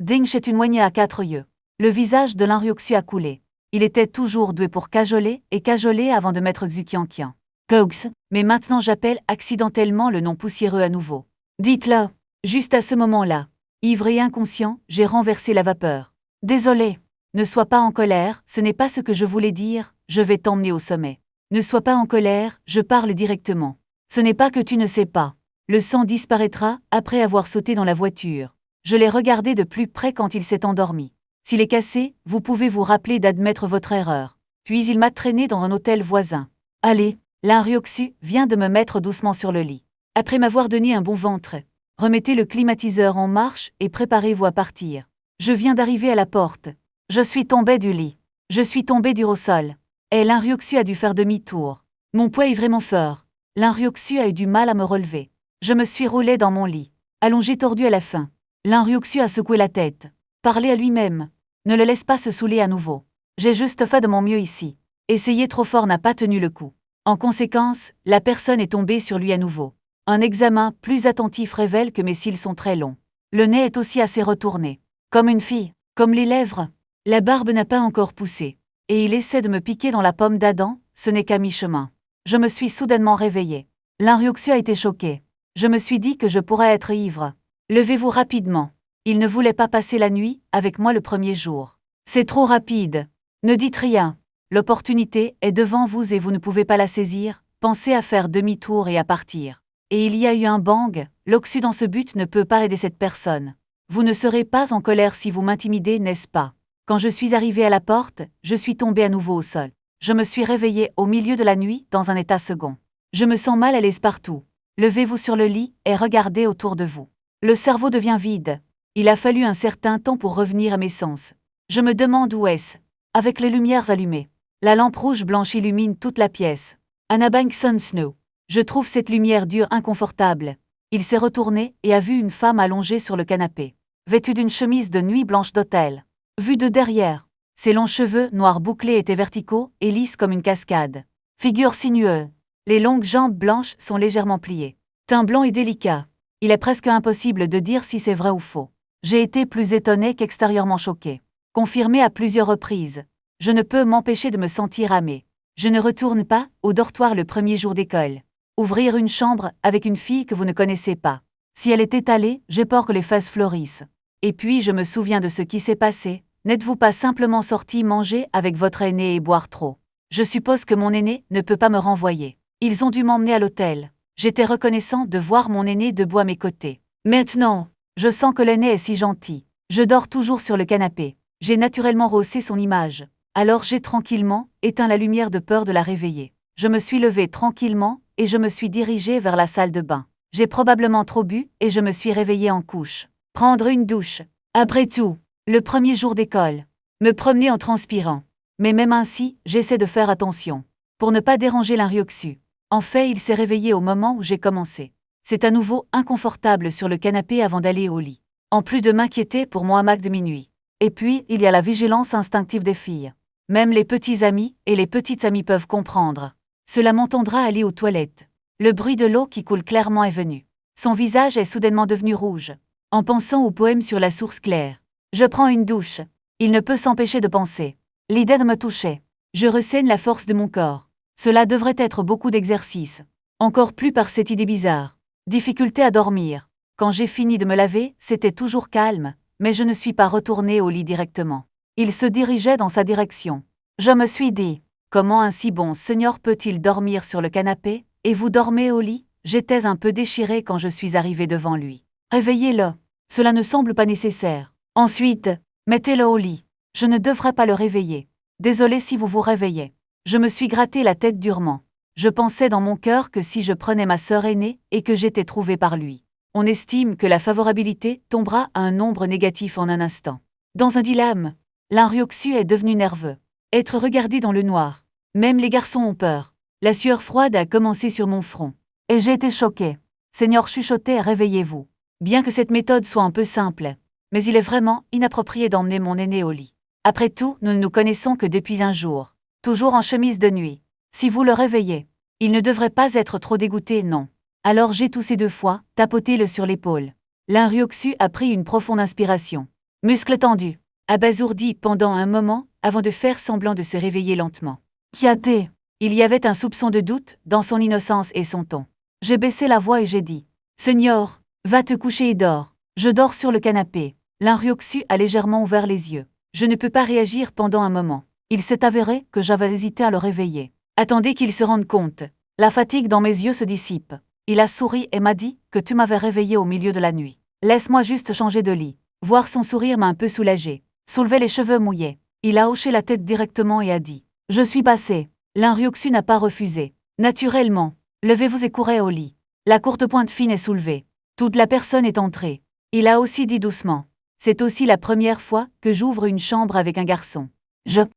Ding chez une moignée à 4 yeux. Le visage de l'Inrioxu a coulé. Il était toujours doué pour cajoler et cajoler avant de mettre Xu Qianqian. Cox, mais maintenant j'appelle accidentellement le nom poussiéreux à nouveau. Dites-le. Juste à ce moment-là, ivre et inconscient, j'ai renversé la vapeur. Désolé. Ne sois pas en colère, ce n'est pas ce que je voulais dire, je vais t'emmener au sommet. Ne sois pas en colère, je parle directement. Ce n'est pas que tu ne sais pas. Le sang disparaîtra après avoir sauté dans la voiture. Je l'ai regardé de plus près quand il s'est endormi. S'il est cassé, vous pouvez vous rappeler d'admettre votre erreur. Puis il m'a traîné dans un hôtel voisin. Allez, l'Inrioxu vient de me mettre doucement sur le lit. Après m'avoir donné un bon ventre. Remettez le climatiseur en marche et préparez-vous à partir. Je viens d'arriver à la porte. Je suis tombé du lit. Je suis tombé dur au sol. Et l'Inryuksu a dû faire demi-tour. Mon poids est vraiment fort. L'Inryuksu a eu du mal à me relever. Je me suis roulé dans mon lit, allongé tordu à la fin. L'Inryuksu a secoué la tête. Parlé à lui-même. Ne le laisse pas se saouler à nouveau. J'ai juste fait de mon mieux ici. Essayer trop fort n'a pas tenu le coup. En conséquence, la personne est tombée sur lui à nouveau. Un examen plus attentif révèle que mes cils sont très longs. Le nez est aussi assez retourné. Comme une fille, comme les lèvres. La barbe n'a pas encore poussé. Et il essaie de me piquer dans la pomme d'Adam, ce n'est qu'à mi-chemin. Je me suis soudainement réveillée. L'Inryuksu a été choqué. Je me suis dit que je pourrais être ivre. Levez-vous rapidement. Il ne voulait pas passer la nuit avec moi le premier jour. C'est trop rapide. Ne dites rien. L'opportunité est devant vous et vous ne pouvez pas la saisir. Pensez à faire demi-tour et à partir. Et il y a eu un bang. L'Oksu dans ce but ne peut pas aider cette personne. Vous ne serez pas en colère si vous m'intimidez, n'est-ce pas? Quand je suis arrivée à la porte, je suis tombée à nouveau au sol. Je me suis réveillée au milieu de la nuit dans un état second. Je me sens mal à l'aise partout. Levez-vous sur le lit et regardez autour de vous. Le cerveau devient vide. Il a fallu un certain temps pour revenir à mes sens. Je me demande où est-ce. Avec les lumières allumées. La lampe rouge blanche illumine toute la pièce. Anabank Sun Snow. Je trouve cette lumière dure inconfortable. Il s'est retourné et a vu une femme allongée sur le canapé, vêtue d'une chemise de nuit blanche d'hôtel. Vue de derrière, ses longs cheveux noirs bouclés étaient verticaux et lisses comme une cascade. Figure sinueuse. Les longues jambes blanches sont légèrement pliées. Teint blanc et délicat. Il est presque impossible de dire si c'est vrai ou faux. J'ai été plus étonnée qu'extérieurement choquée. Confirmée à plusieurs reprises. Je ne peux m'empêcher de me sentir amée. Je ne retourne pas au dortoir le premier jour d'école. Ouvrir une chambre avec une fille que vous ne connaissez pas. Si elle est étalée, j'ai peur que les fesses fleurissent. Et puis je me souviens de ce qui s'est passé. N'êtes-vous pas simplement sorti manger avec votre aîné et boire trop? Je suppose que mon aîné ne peut pas me renvoyer. Ils ont dû m'emmener à l'hôtel. J'étais reconnaissant de voir mon aîné debout à mes côtés. Maintenant, je sens que l'aîné est si gentil. Je dors toujours sur le canapé. J'ai naturellement rehaussé son image. Alors j'ai tranquillement éteint la lumière de peur de la réveiller. Je me suis levée tranquillement et je me suis dirigée vers la salle de bain. J'ai probablement trop bu et je me suis réveillée en couche. Prendre une douche. Après tout, le premier jour d'école. Me promener en transpirant. Mais même ainsi, j'essaie de faire attention. Pour ne pas déranger l'Inryuksu. En fait, il s'est réveillé au moment où j'ai commencé. C'est à nouveau inconfortable sur le canapé avant d'aller au lit. En plus de m'inquiéter pour mon hamac de minuit. Et puis, il y a la vigilance instinctive des filles. Même les petits amis et les petites amies peuvent comprendre. Cela m'entendra aller aux toilettes. Le bruit de l'eau qui coule clairement est venu. Son visage est soudainement devenu rouge. En pensant au poème sur la source claire. Je prends une douche. Il ne peut s'empêcher de penser. L'idée de me toucher. Je ressaigne la force de mon corps. Cela devrait être beaucoup d'exercice. Encore plus par cette idée bizarre. Difficulté à dormir. Quand j'ai fini de me laver, c'était toujours calme, mais je ne suis pas retournée au lit directement. Il se dirigeait dans sa direction. Je me suis dit, comment un si bon seigneur peut-il dormir sur le canapé, et vous dormez au lit? J'étais un peu déchirée quand je suis arrivée devant lui. Réveillez-le. Cela ne semble pas nécessaire. Ensuite, mettez-le au lit. Je ne devrais pas le réveiller. Désolé si vous vous réveillez. Je me suis gratté la tête durement. Je pensais dans mon cœur que si je prenais ma sœur aînée et que j'étais trouvée par lui, on estime que la favorabilité tombera à un nombre négatif en un instant. Dans un dilemme, l'Inryuksu est devenu nerveux. Être regardé dans le noir. Même les garçons ont peur. La sueur froide a commencé sur mon front. Et j'ai été choquée. Seigneur chuchotait, réveillez-vous. Bien que cette méthode soit un peu simple, mais il est vraiment inapproprié d'emmener mon aîné au lit. Après tout, nous ne nous connaissons que depuis un jour. Toujours en chemise de nuit. Si vous le réveillez, il ne devrait pas être trop dégoûté, non. Alors j'ai toussé 2 fois, tapoté-le sur l'épaule. L'Inryuksu a pris une profonde inspiration. Muscles tendus. Abasourdi pendant un moment, avant de faire semblant de se réveiller lentement. Kiaté. Il y avait un soupçon de doute dans son innocence et son ton. J'ai baissé la voix et j'ai dit. Seigneur, va te coucher et dors. Je dors sur le canapé. L'Inryuksu a légèrement ouvert les yeux. Je ne peux pas réagir pendant un moment. Il s'est avéré que j'avais hésité à le réveiller. Attendez qu'il se rende compte. La fatigue dans mes yeux se dissipe. Il a souri et m'a dit que tu m'avais réveillé au milieu de la nuit. Laisse-moi juste changer de lit. Voir son sourire m'a un peu soulagé. Soulever les cheveux mouillés. Il a hoché la tête directement et a dit. Je suis passé. L'Inryuksu n'a pas refusé. Naturellement. Levez-vous et courez au lit. La courte pointe fine est soulevée. Toute la personne est entrée. Il a aussi dit doucement. C'est aussi la première fois que j'ouvre une chambre avec un garçon.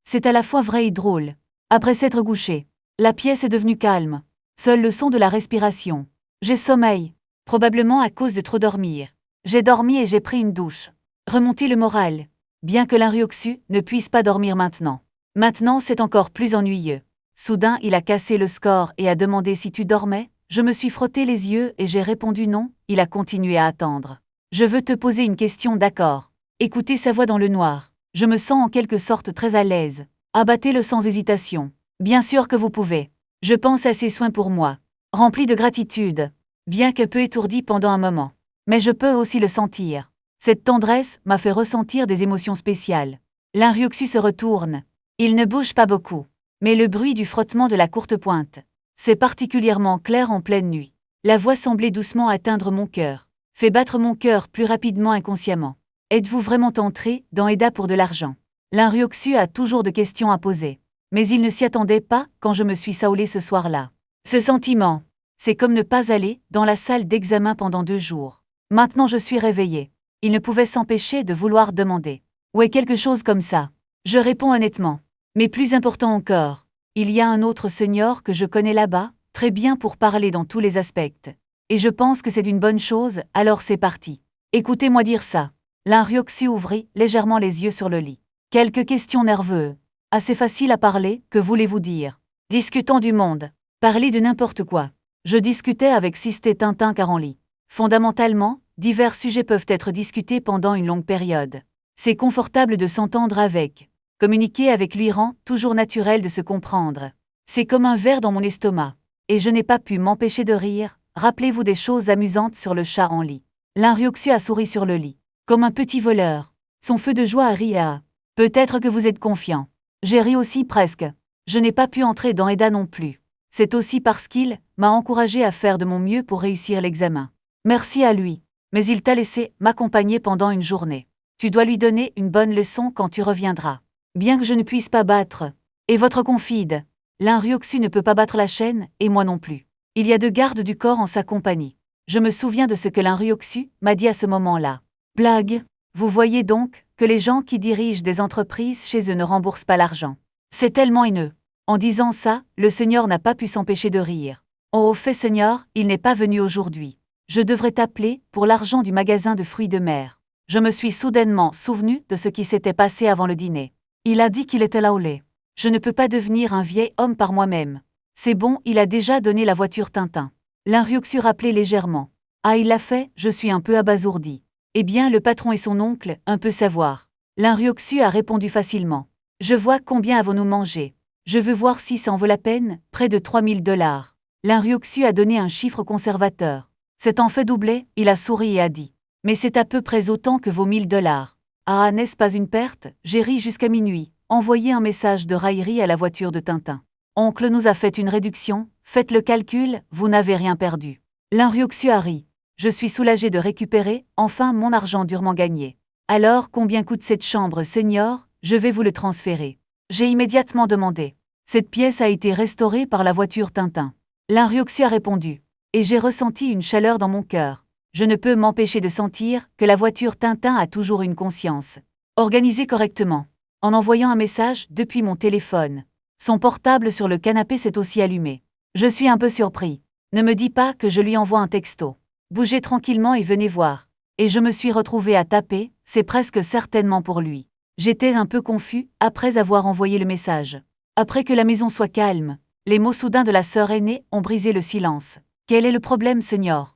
C'est à la fois vrai et drôle. Après s'être couché, la pièce est devenue calme. Seul le son de la respiration. J'ai sommeil. Probablement à cause de trop dormir. J'ai dormi et j'ai pris une douche. Remonter le moral. Bien que l'Inryoku ne puisse pas dormir maintenant. Maintenant c'est encore plus ennuyeux. Soudain il a cassé le score et a demandé si tu dormais. Je me suis frotté les yeux et j'ai répondu non. Il a continué à attendre. Je veux te poser une question, d'accord. Écoutez sa voix dans le noir. Je me sens en quelque sorte très à l'aise. Abattez-le sans hésitation. Bien sûr que vous pouvez. Je pense à ses soins pour moi. Rempli de gratitude. Bien que peu étourdi pendant un moment. Mais je peux aussi le sentir. Cette tendresse m'a fait ressentir des émotions spéciales. L'Inryoku se retourne. Il ne bouge pas beaucoup. Mais le bruit du frottement de la courte pointe. C'est particulièrement clair en pleine nuit. La voix semblait doucement atteindre mon cœur. Fait battre mon cœur plus rapidement inconsciemment. Êtes-vous vraiment entré dans Eda pour de l'argent? L'Inryoku a toujours de questions à poser. Mais il ne s'y attendait pas quand je me suis saoulé ce soir-là. Ce sentiment, c'est comme ne pas aller dans la salle d'examen pendant 2 jours. Maintenant je suis réveillé. Il ne pouvait s'empêcher de vouloir demander. Ouais, quelque chose comme ça. Je réponds honnêtement. Mais plus important encore, il y a un autre senior que je connais là-bas, très bien pour parler dans tous les aspects. Et je pense que c'est une bonne chose, alors c'est parti. Écoutez-moi dire ça. L'Inryoku ouvrit légèrement les yeux sur le lit. Quelques questions nerveuses. Assez facile à parler, que voulez-vous dire? Discutons du monde. Parler de n'importe quoi. Je discutais avec Sisté Tintin car en lit. Fondamentalement, divers sujets peuvent être discutés pendant une longue période. C'est confortable de s'entendre avec. Communiquer avec lui rend toujours naturel de se comprendre. C'est comme un verre dans mon estomac. Et je n'ai pas pu m'empêcher de rire. Rappelez-vous des choses amusantes sur le chat en lit. L'Inryoku a souri sur le lit. Comme un petit voleur. Son feu de joie a ri à. Peut-être que vous êtes confiant. J'ai ri aussi presque. Je n'ai pas pu entrer dans Eda non plus. C'est aussi parce qu'il m'a encouragé à faire de mon mieux pour réussir l'examen. Merci à lui. Mais il t'a laissé m'accompagner pendant une journée. Tu dois lui donner une bonne leçon quand tu reviendras. Bien que je ne puisse pas battre. Et votre confide. L'Inryoku ne peut pas battre la chaîne, et moi non plus. Il y a 2 gardes du corps en sa compagnie. Je me souviens de ce que l'Inryoku m'a dit à ce moment-là. Blague. Vous voyez donc que les gens qui dirigent des entreprises chez eux ne remboursent pas l'argent. C'est tellement haineux. En disant ça, le seigneur n'a pas pu s'empêcher de rire. Oh, au fait, seigneur, il n'est pas venu aujourd'hui. Je devrais t'appeler pour l'argent du magasin de fruits de mer. Je me suis soudainement souvenu de ce qui s'était passé avant le dîner. Il a dit qu'il était là au lait. Je ne peux pas devenir un vieil homme par moi-même. C'est bon, il a déjà donné la voiture Tintin. L'Inryoku rappelait légèrement. Ah, il l'a fait, je suis un peu abasourdi. Eh bien, le patron et son oncle, un peu savoir. L'Inryoku a répondu facilement. Je vois combien avons-nous mangé. Je veux voir si ça en vaut la peine, près de $3000. L'Inryoku a donné un chiffre conservateur. C'est en fait doublé, il a souri et a dit. Mais c'est à peu près autant que vos $1000. Ah, n'est-ce pas une perte? J'ai ri jusqu'à minuit. Envoyé un message de raillerie à la voiture de Tintin. Oncle nous a fait une réduction, faites le calcul, vous n'avez rien perdu. L'Inryoku a ri. Je suis soulagé de récupérer, enfin, mon argent durement gagné. Alors, combien coûte cette chambre, senior? Je vais vous le transférer. J'ai immédiatement demandé. Cette pièce a été restaurée par la voiture Tintin. L'Inryoku a répondu. Et j'ai ressenti une chaleur dans mon cœur. Je ne peux m'empêcher de sentir que la voiture Tintin a toujours une conscience. Organisée correctement. En envoyant un message depuis mon téléphone. Son portable sur le canapé s'est aussi allumé. Je suis un peu surpris. Ne me dis pas que je lui envoie un texto. Bougez tranquillement et venez voir. Et je me suis retrouvé à taper, c'est presque certainement pour lui. J'étais un peu confus après avoir envoyé le message. Après que la maison soit calme, les mots soudains de la sœur aînée ont brisé le silence. Quel est le problème, senior?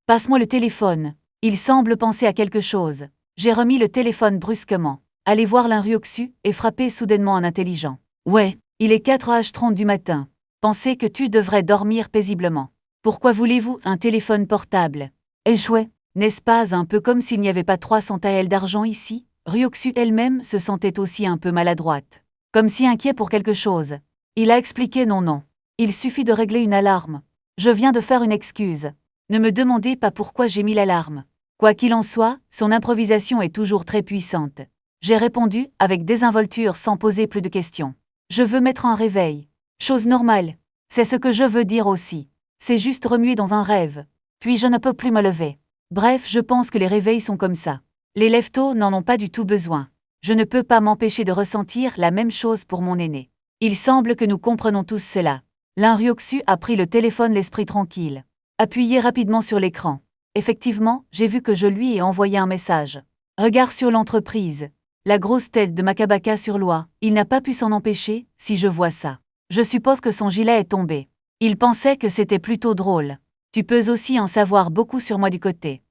Passe-moi le téléphone. Il semble penser à quelque chose. J'ai remis le téléphone brusquement. Allez voir l'Inryoku et frappé soudainement un intelligent. Ouais, il est 4h30 du matin. Pensez que tu devrais dormir paisiblement. Pourquoi voulez-vous un téléphone portable? Échoué, n'est-ce pas un peu comme s'il n'y avait pas 300 taels d'argent ici? Ryoku elle-même se sentait aussi un peu maladroite. Comme si inquiet pour quelque chose. Il a expliqué non. Il suffit de régler une alarme. Je viens de faire une excuse. Ne me demandez pas pourquoi j'ai mis l'alarme. Quoi qu'il en soit, son improvisation est toujours très puissante. J'ai répondu avec désinvolture sans poser plus de questions. Je veux mettre un réveil. Chose normale. C'est ce que je veux dire aussi. C'est juste remuer dans un rêve. Puis je ne peux plus me lever. Bref, je pense que les réveils sont comme ça. Les lève-tôt n'en ont pas du tout besoin. Je ne peux pas m'empêcher de ressentir la même chose pour mon aîné. Il semble que nous comprenons tous cela. L'Inryoxu a pris le téléphone l'esprit tranquille. Appuyé rapidement sur l'écran. Effectivement, j'ai vu que je lui ai envoyé un message. Regard sur l'entreprise. La grosse tête de Makabaka sur l'oie. Il n'a pas pu s'en empêcher, si je vois ça. Je suppose que son gilet est tombé. Il pensait que c'était plutôt drôle. Tu peux aussi en savoir beaucoup sur moi du côté.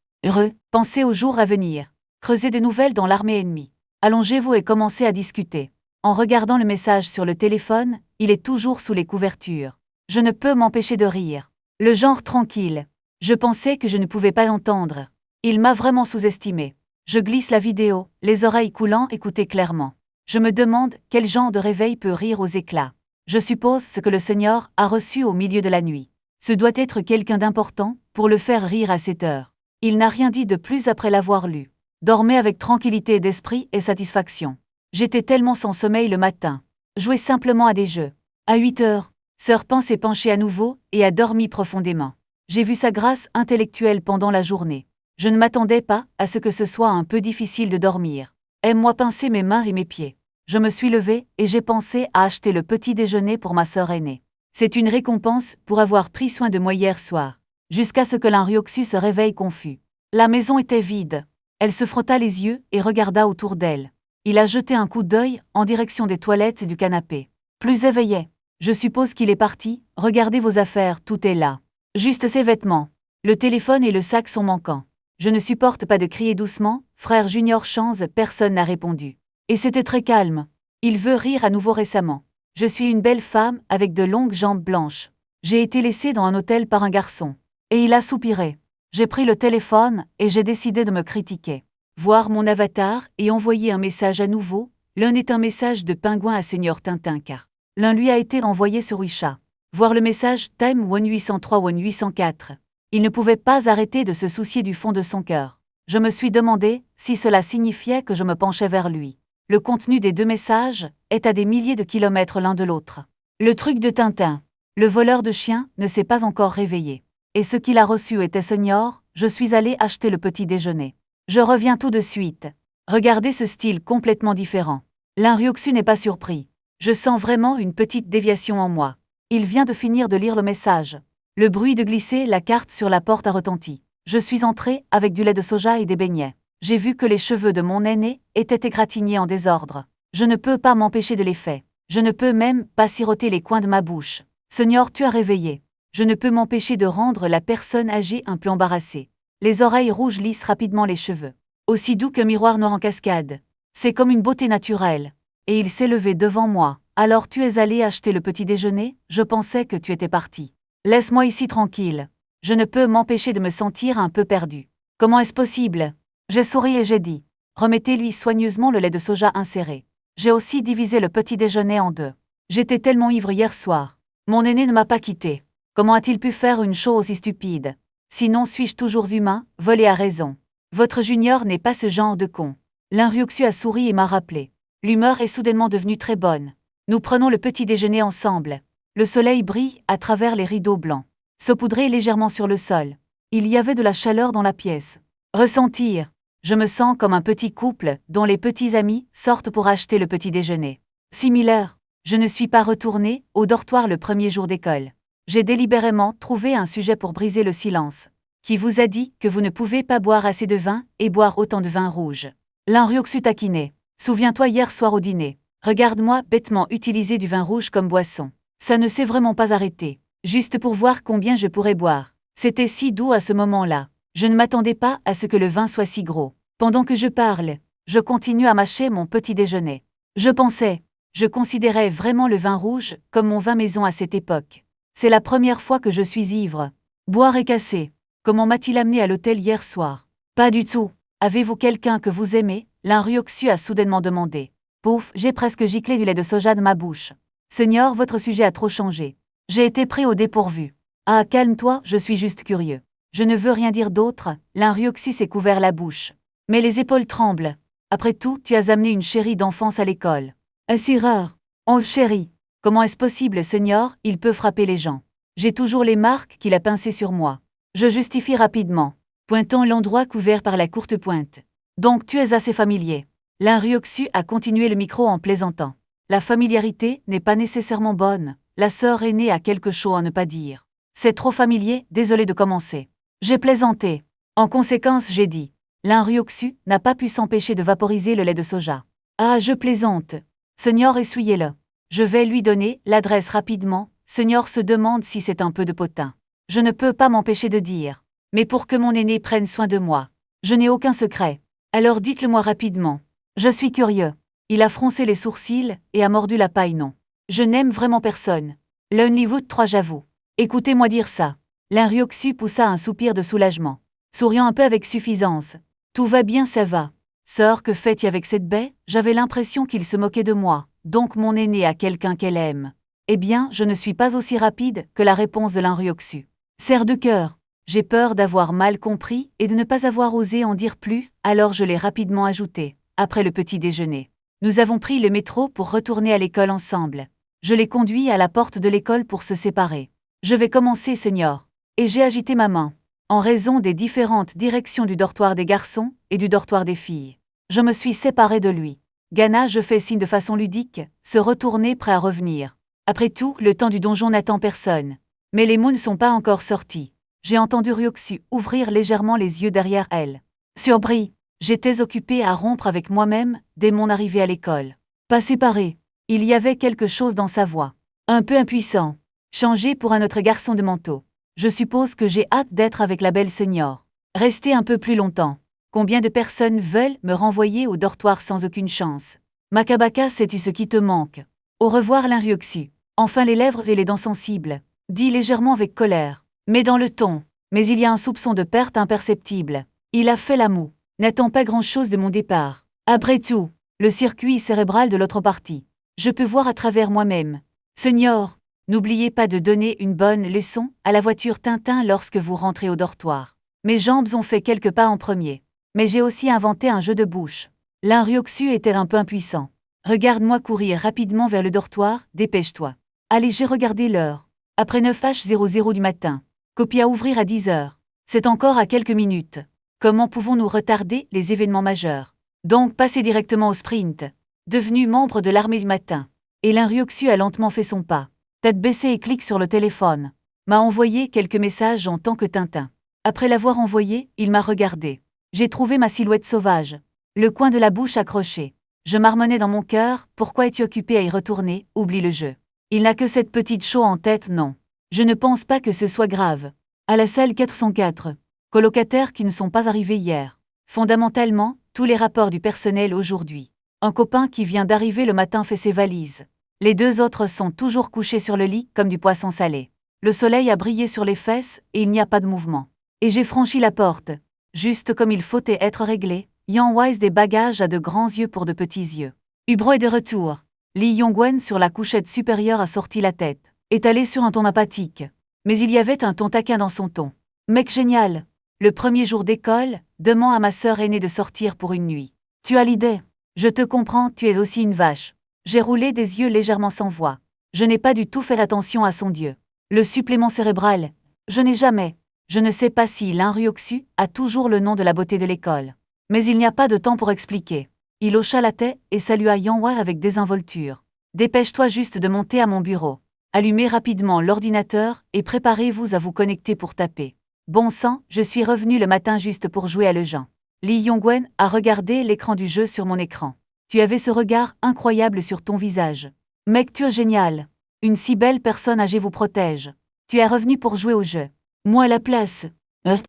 Pensez aux jours à venir. Creusez des nouvelles dans l'armée ennemie. Allongez-vous et commencez à discuter. En regardant le message sur le téléphone, il est toujours sous les couvertures. Je ne peux m'empêcher de rire. Le genre tranquille. Je pensais que je ne pouvais pas entendre. Il m'a vraiment sous-estimé. Je glisse la vidéo, les oreilles coulant, écoutez clairement. Je me demande quel genre de réveil peut rire aux éclats. Je suppose ce que le Seigneur a reçu au milieu de la nuit. Ce doit être quelqu'un d'important pour le faire rire à cette heure. Il n'a rien dit de plus après l'avoir lu. Dormez avec tranquillité d'esprit et satisfaction. J'étais tellement sans sommeil le matin. Jouez simplement à des jeux. À 8 heures, Sœur Pan s'est penchée à nouveau et a dormi profondément. J'ai vu sa grâce intellectuelle pendant la journée. Je ne m'attendais pas à ce que ce soit un peu difficile de dormir. Aime-moi pincer mes mains et mes pieds. Je me suis levée et j'ai pensé à acheter le petit déjeuner pour ma sœur aînée. C'est une récompense pour avoir pris soin de moi hier soir. Jusqu'à ce que l'Inryoxu se réveille confus. La maison était vide. Elle se frotta les yeux et regarda autour d'elle. Il a jeté un coup d'œil en direction des toilettes et du canapé. Plus éveillé. Je suppose qu'il est parti, regardez vos affaires, tout est là. Juste ses vêtements. Le téléphone et le sac sont manquants. Je ne supporte pas de crier doucement, frère Junior Chanze, personne n'a répondu. Et c'était très calme. Il veut rire à nouveau récemment. Je suis une belle femme avec de longues jambes blanches. J'ai été laissée dans un hôtel par un garçon. Et il a soupiré. J'ai pris le téléphone et j'ai décidé de me critiquer. Voir mon avatar et envoyer un message à nouveau. L'un est un message de pingouin à Seigneur Tintin car l'un lui a été envoyé sur Wisha. Voir le message Time 1803 1804. Il ne pouvait pas arrêter de se soucier du fond de son cœur. Je me suis demandé si cela signifiait que je me penchais vers lui. Le contenu des deux messages est à des milliers de kilomètres l'un de l'autre. Le truc de Tintin. Le voleur de chiens ne s'est pas encore réveillé. Et ce qu'il a reçu était Seigneur, je suis allé acheter le petit déjeuner. Je reviens tout de suite. Regardez ce style complètement différent. L'Inryoxu n'est pas surpris. Je sens vraiment une petite déviation en moi. Il vient de finir de lire le message. Le bruit de glisser la carte sur la porte a retenti. Je suis entré avec du lait de soja et des beignets. J'ai vu que les cheveux de mon aîné étaient égratignés en désordre. Je ne peux pas m'empêcher de les faire. Je ne peux même pas siroter les coins de ma bouche. Seigneur, tu as réveillé. Je ne peux m'empêcher de rendre la personne âgée un peu embarrassée. Les oreilles rouges lissent rapidement les cheveux. Aussi doux qu'un miroir noir en cascade. C'est comme une beauté naturelle. Et il s'est levé devant moi. Alors tu es allé acheter le petit déjeuner, je pensais que tu étais parti. Laisse-moi ici tranquille. Je ne peux m'empêcher de me sentir un peu perdu. Comment est-ce possible? J'ai souri et j'ai dit. Remettez-lui soigneusement le lait de soja inséré. J'ai aussi divisé le petit déjeuner en deux. J'étais tellement ivre hier soir. Mon aîné ne m'a pas quitté. Comment a-t-il pu faire une chose aussi stupide? Sinon suis-je toujours humain, volé à raison. Votre junior n'est pas ce genre de con. L'Inryoxu a souri et m'a rappelé. L'humeur est soudainement devenue très bonne. Nous prenons le petit déjeuner ensemble. Le soleil brille à travers les rideaux blancs. Saupoudré légèrement sur le sol. Il y avait de la chaleur dans la pièce. Ressentir. Je me sens comme un petit couple dont les petits amis sortent pour acheter le petit déjeuner. Similaire. Je ne suis pas retournée au dortoir le premier jour d'école. J'ai délibérément trouvé un sujet pour briser le silence. Qui vous a dit que vous ne pouvez pas boire assez de vin et boire autant de vin rouge? L'Inryoxu taquinait. Souviens-toi hier soir au dîner. Regarde-moi bêtement utiliser du vin rouge comme boisson. Ça ne s'est vraiment pas arrêté. Juste pour voir combien je pourrais boire. C'était si doux à ce moment-là. Je ne m'attendais pas à ce que le vin soit si gros. Pendant que je parle, je continue à mâcher mon petit déjeuner. Je considérais vraiment le vin rouge comme mon vin maison à cette époque. C'est la première fois que je suis ivre. Boire est cassé. Comment m'a-t-il amené à l'hôtel hier soir? Pas du tout. Avez-vous quelqu'un que vous aimez? L'Inryoxu a soudainement demandé. Pouf, j'ai presque giclé du lait de soja de ma bouche. Seigneur, votre sujet a trop changé. J'ai été pris au dépourvu. Ah, calme-toi, je suis juste curieux. Je ne veux rien dire d'autre, l'Inryoxu s'est couvert la bouche. Mais les épaules tremblent. Après tout, tu as amené une chérie d'enfance à l'école. Si rare. Oh chérie. Comment est-ce possible, Seigneur? Il peut frapper les gens. J'ai toujours les marques qu'il a pincées sur moi. Je justifie rapidement. pointant l'endroit couvert par la courte pointe. Donc tu es assez familier. Lin Ruoxu a continué le micro en plaisantant. La familiarité n'est pas nécessairement bonne, la sœur aînée a quelque chose à ne pas dire. C'est trop familier, désolé de commencer. J'ai plaisanté. En conséquence, j'ai dit. Lin Ruoxu n'a pas pu s'empêcher de vaporiser le lait de soja. Ah, je plaisante. Senior, essuyez-le. Je vais lui donner l'adresse rapidement. Senior se demande si c'est un peu de potin. Je ne peux pas m'empêcher de dire. Mais pour que mon aîné prenne soin de moi. Je n'ai aucun secret. Alors dites-le-moi rapidement. Je suis curieux. Il a froncé les sourcils et a mordu la paille non. Je n'aime vraiment personne. Lonely Route 3 j'avoue. Écoutez-moi dire ça. Lin Ruoxu poussa un soupir de soulagement. Souriant un peu avec suffisance. Tout va bien, ça va. Sœur, que fais-tu avec cette baie? J'avais l'impression qu'il se moquait de moi. Donc mon aîné a quelqu'un qu'elle aime. Eh bien, je ne suis pas aussi rapide que la réponse de Lin Ruoxu. Serre de cœur. J'ai peur d'avoir mal compris et de ne pas avoir osé en dire plus, alors je l'ai rapidement ajouté, après le petit déjeuner. Nous avons pris le métro pour retourner à l'école ensemble. Je l'ai conduit à la porte de l'école pour se séparer. Je vais commencer, senior. Et j'ai agité ma main. En raison des différentes directions du dortoir des garçons et du dortoir des filles. Je me suis séparé de lui. Ghana, je fais signe de façon ludique, se retourner prêt à revenir. Après tout, le temps du donjon n'attend personne. Mais les mots ne sont pas encore sortis. J'ai entendu Ruoxu ouvrir légèrement les yeux derrière elle. Surpris, j'étais occupé à rompre avec moi-même dès mon arrivée à l'école. Pas séparé. Il y avait quelque chose dans sa voix. Un peu impuissant. Changé pour un autre garçon de manteau. Je suppose que j'ai hâte d'être avec la belle senior. Rester un peu plus longtemps. Combien de personnes veulent me renvoyer au dortoir sans aucune chance? Makabaka, sais-tu ce qui te manque? Au revoir, Lin Ruoxu. Enfin les lèvres et les dents sensibles. Dit légèrement avec colère. Mais dans le ton. Mais il y a un soupçon de perte imperceptible. Il a fait la moue. N'attend pas grand-chose de mon départ. Après tout, le circuit cérébral de l'autre partie. Je peux voir à travers moi-même. Senior, n'oubliez pas de donner une bonne leçon à la voiture Tintin lorsque vous rentrez au dortoir. Mes jambes ont fait quelques pas en premier. Mais j'ai aussi inventé un jeu de bouche. Lin Ruoxu était un peu impuissant. Regarde-moi courir rapidement vers le dortoir, dépêche-toi. Allez, j'ai regardé l'heure. Après 9h00 du matin. Copie à ouvrir à 10h. C'est encore à quelques minutes. Comment pouvons-nous retarder les événements majeurs? Donc passer directement au sprint. Devenu membre de l'armée du matin. Et Lin Ruoxu a lentement fait son pas. Tête baissée et clique sur le téléphone. M'a envoyé quelques messages en tant que Tintin. Après l'avoir envoyé, il m'a regardé. J'ai trouvé ma silhouette sauvage. Le coin de la bouche accroché. Je marmonnais dans mon cœur, pourquoi es-tu occupé à y retourner? Oublie le jeu. Il n'a que cette petite chose en tête, non. Je ne pense pas que ce soit grave. À la salle 404. Colocataires qui ne sont pas arrivés hier. Fondamentalement, tous les rapports du personnel aujourd'hui. Un copain qui vient d'arriver le matin fait ses valises. Les deux autres sont toujours couchés sur le lit comme du poisson salé. Le soleil a brillé sur les fesses et il n'y a pas de mouvement. Et j'ai franchi la porte. Juste comme il faut et être réglé, Yang Wise des bagages a de grands yeux pour de petits yeux. Ubro est de retour. Li Yongwen sur la couchette supérieure a sorti la tête, étalée sur un ton apathique. Mais il y avait un ton taquin dans son ton. Mec génial. Le premier jour d'école, demande à ma sœur aînée de sortir pour une nuit. Tu as l'idée. Je te comprends, tu es aussi une vache. J'ai roulé des yeux légèrement sans voix. Je n'ai pas du tout fait attention à son dieu. Le supplément cérébral. Je n'ai jamais. Je ne sais pas si Lin Ruoxu a toujours le nom de la beauté de l'école. Mais il n'y a pas de temps pour expliquer. Il hocha la tête et salua Yanhua avec désinvolture. Dépêche-toi juste de monter à mon bureau. Allumez rapidement l'ordinateur et préparez-vous à vous connecter pour taper. Bon sang, je suis revenu le matin juste pour jouer à Legend. Li Yongwen a regardé l'écran du jeu sur mon écran. Tu avais ce regard incroyable sur ton visage. Mec, tu es génial. Une si belle personne âgée vous protège. Tu es revenu pour jouer au jeu. Moi à la place,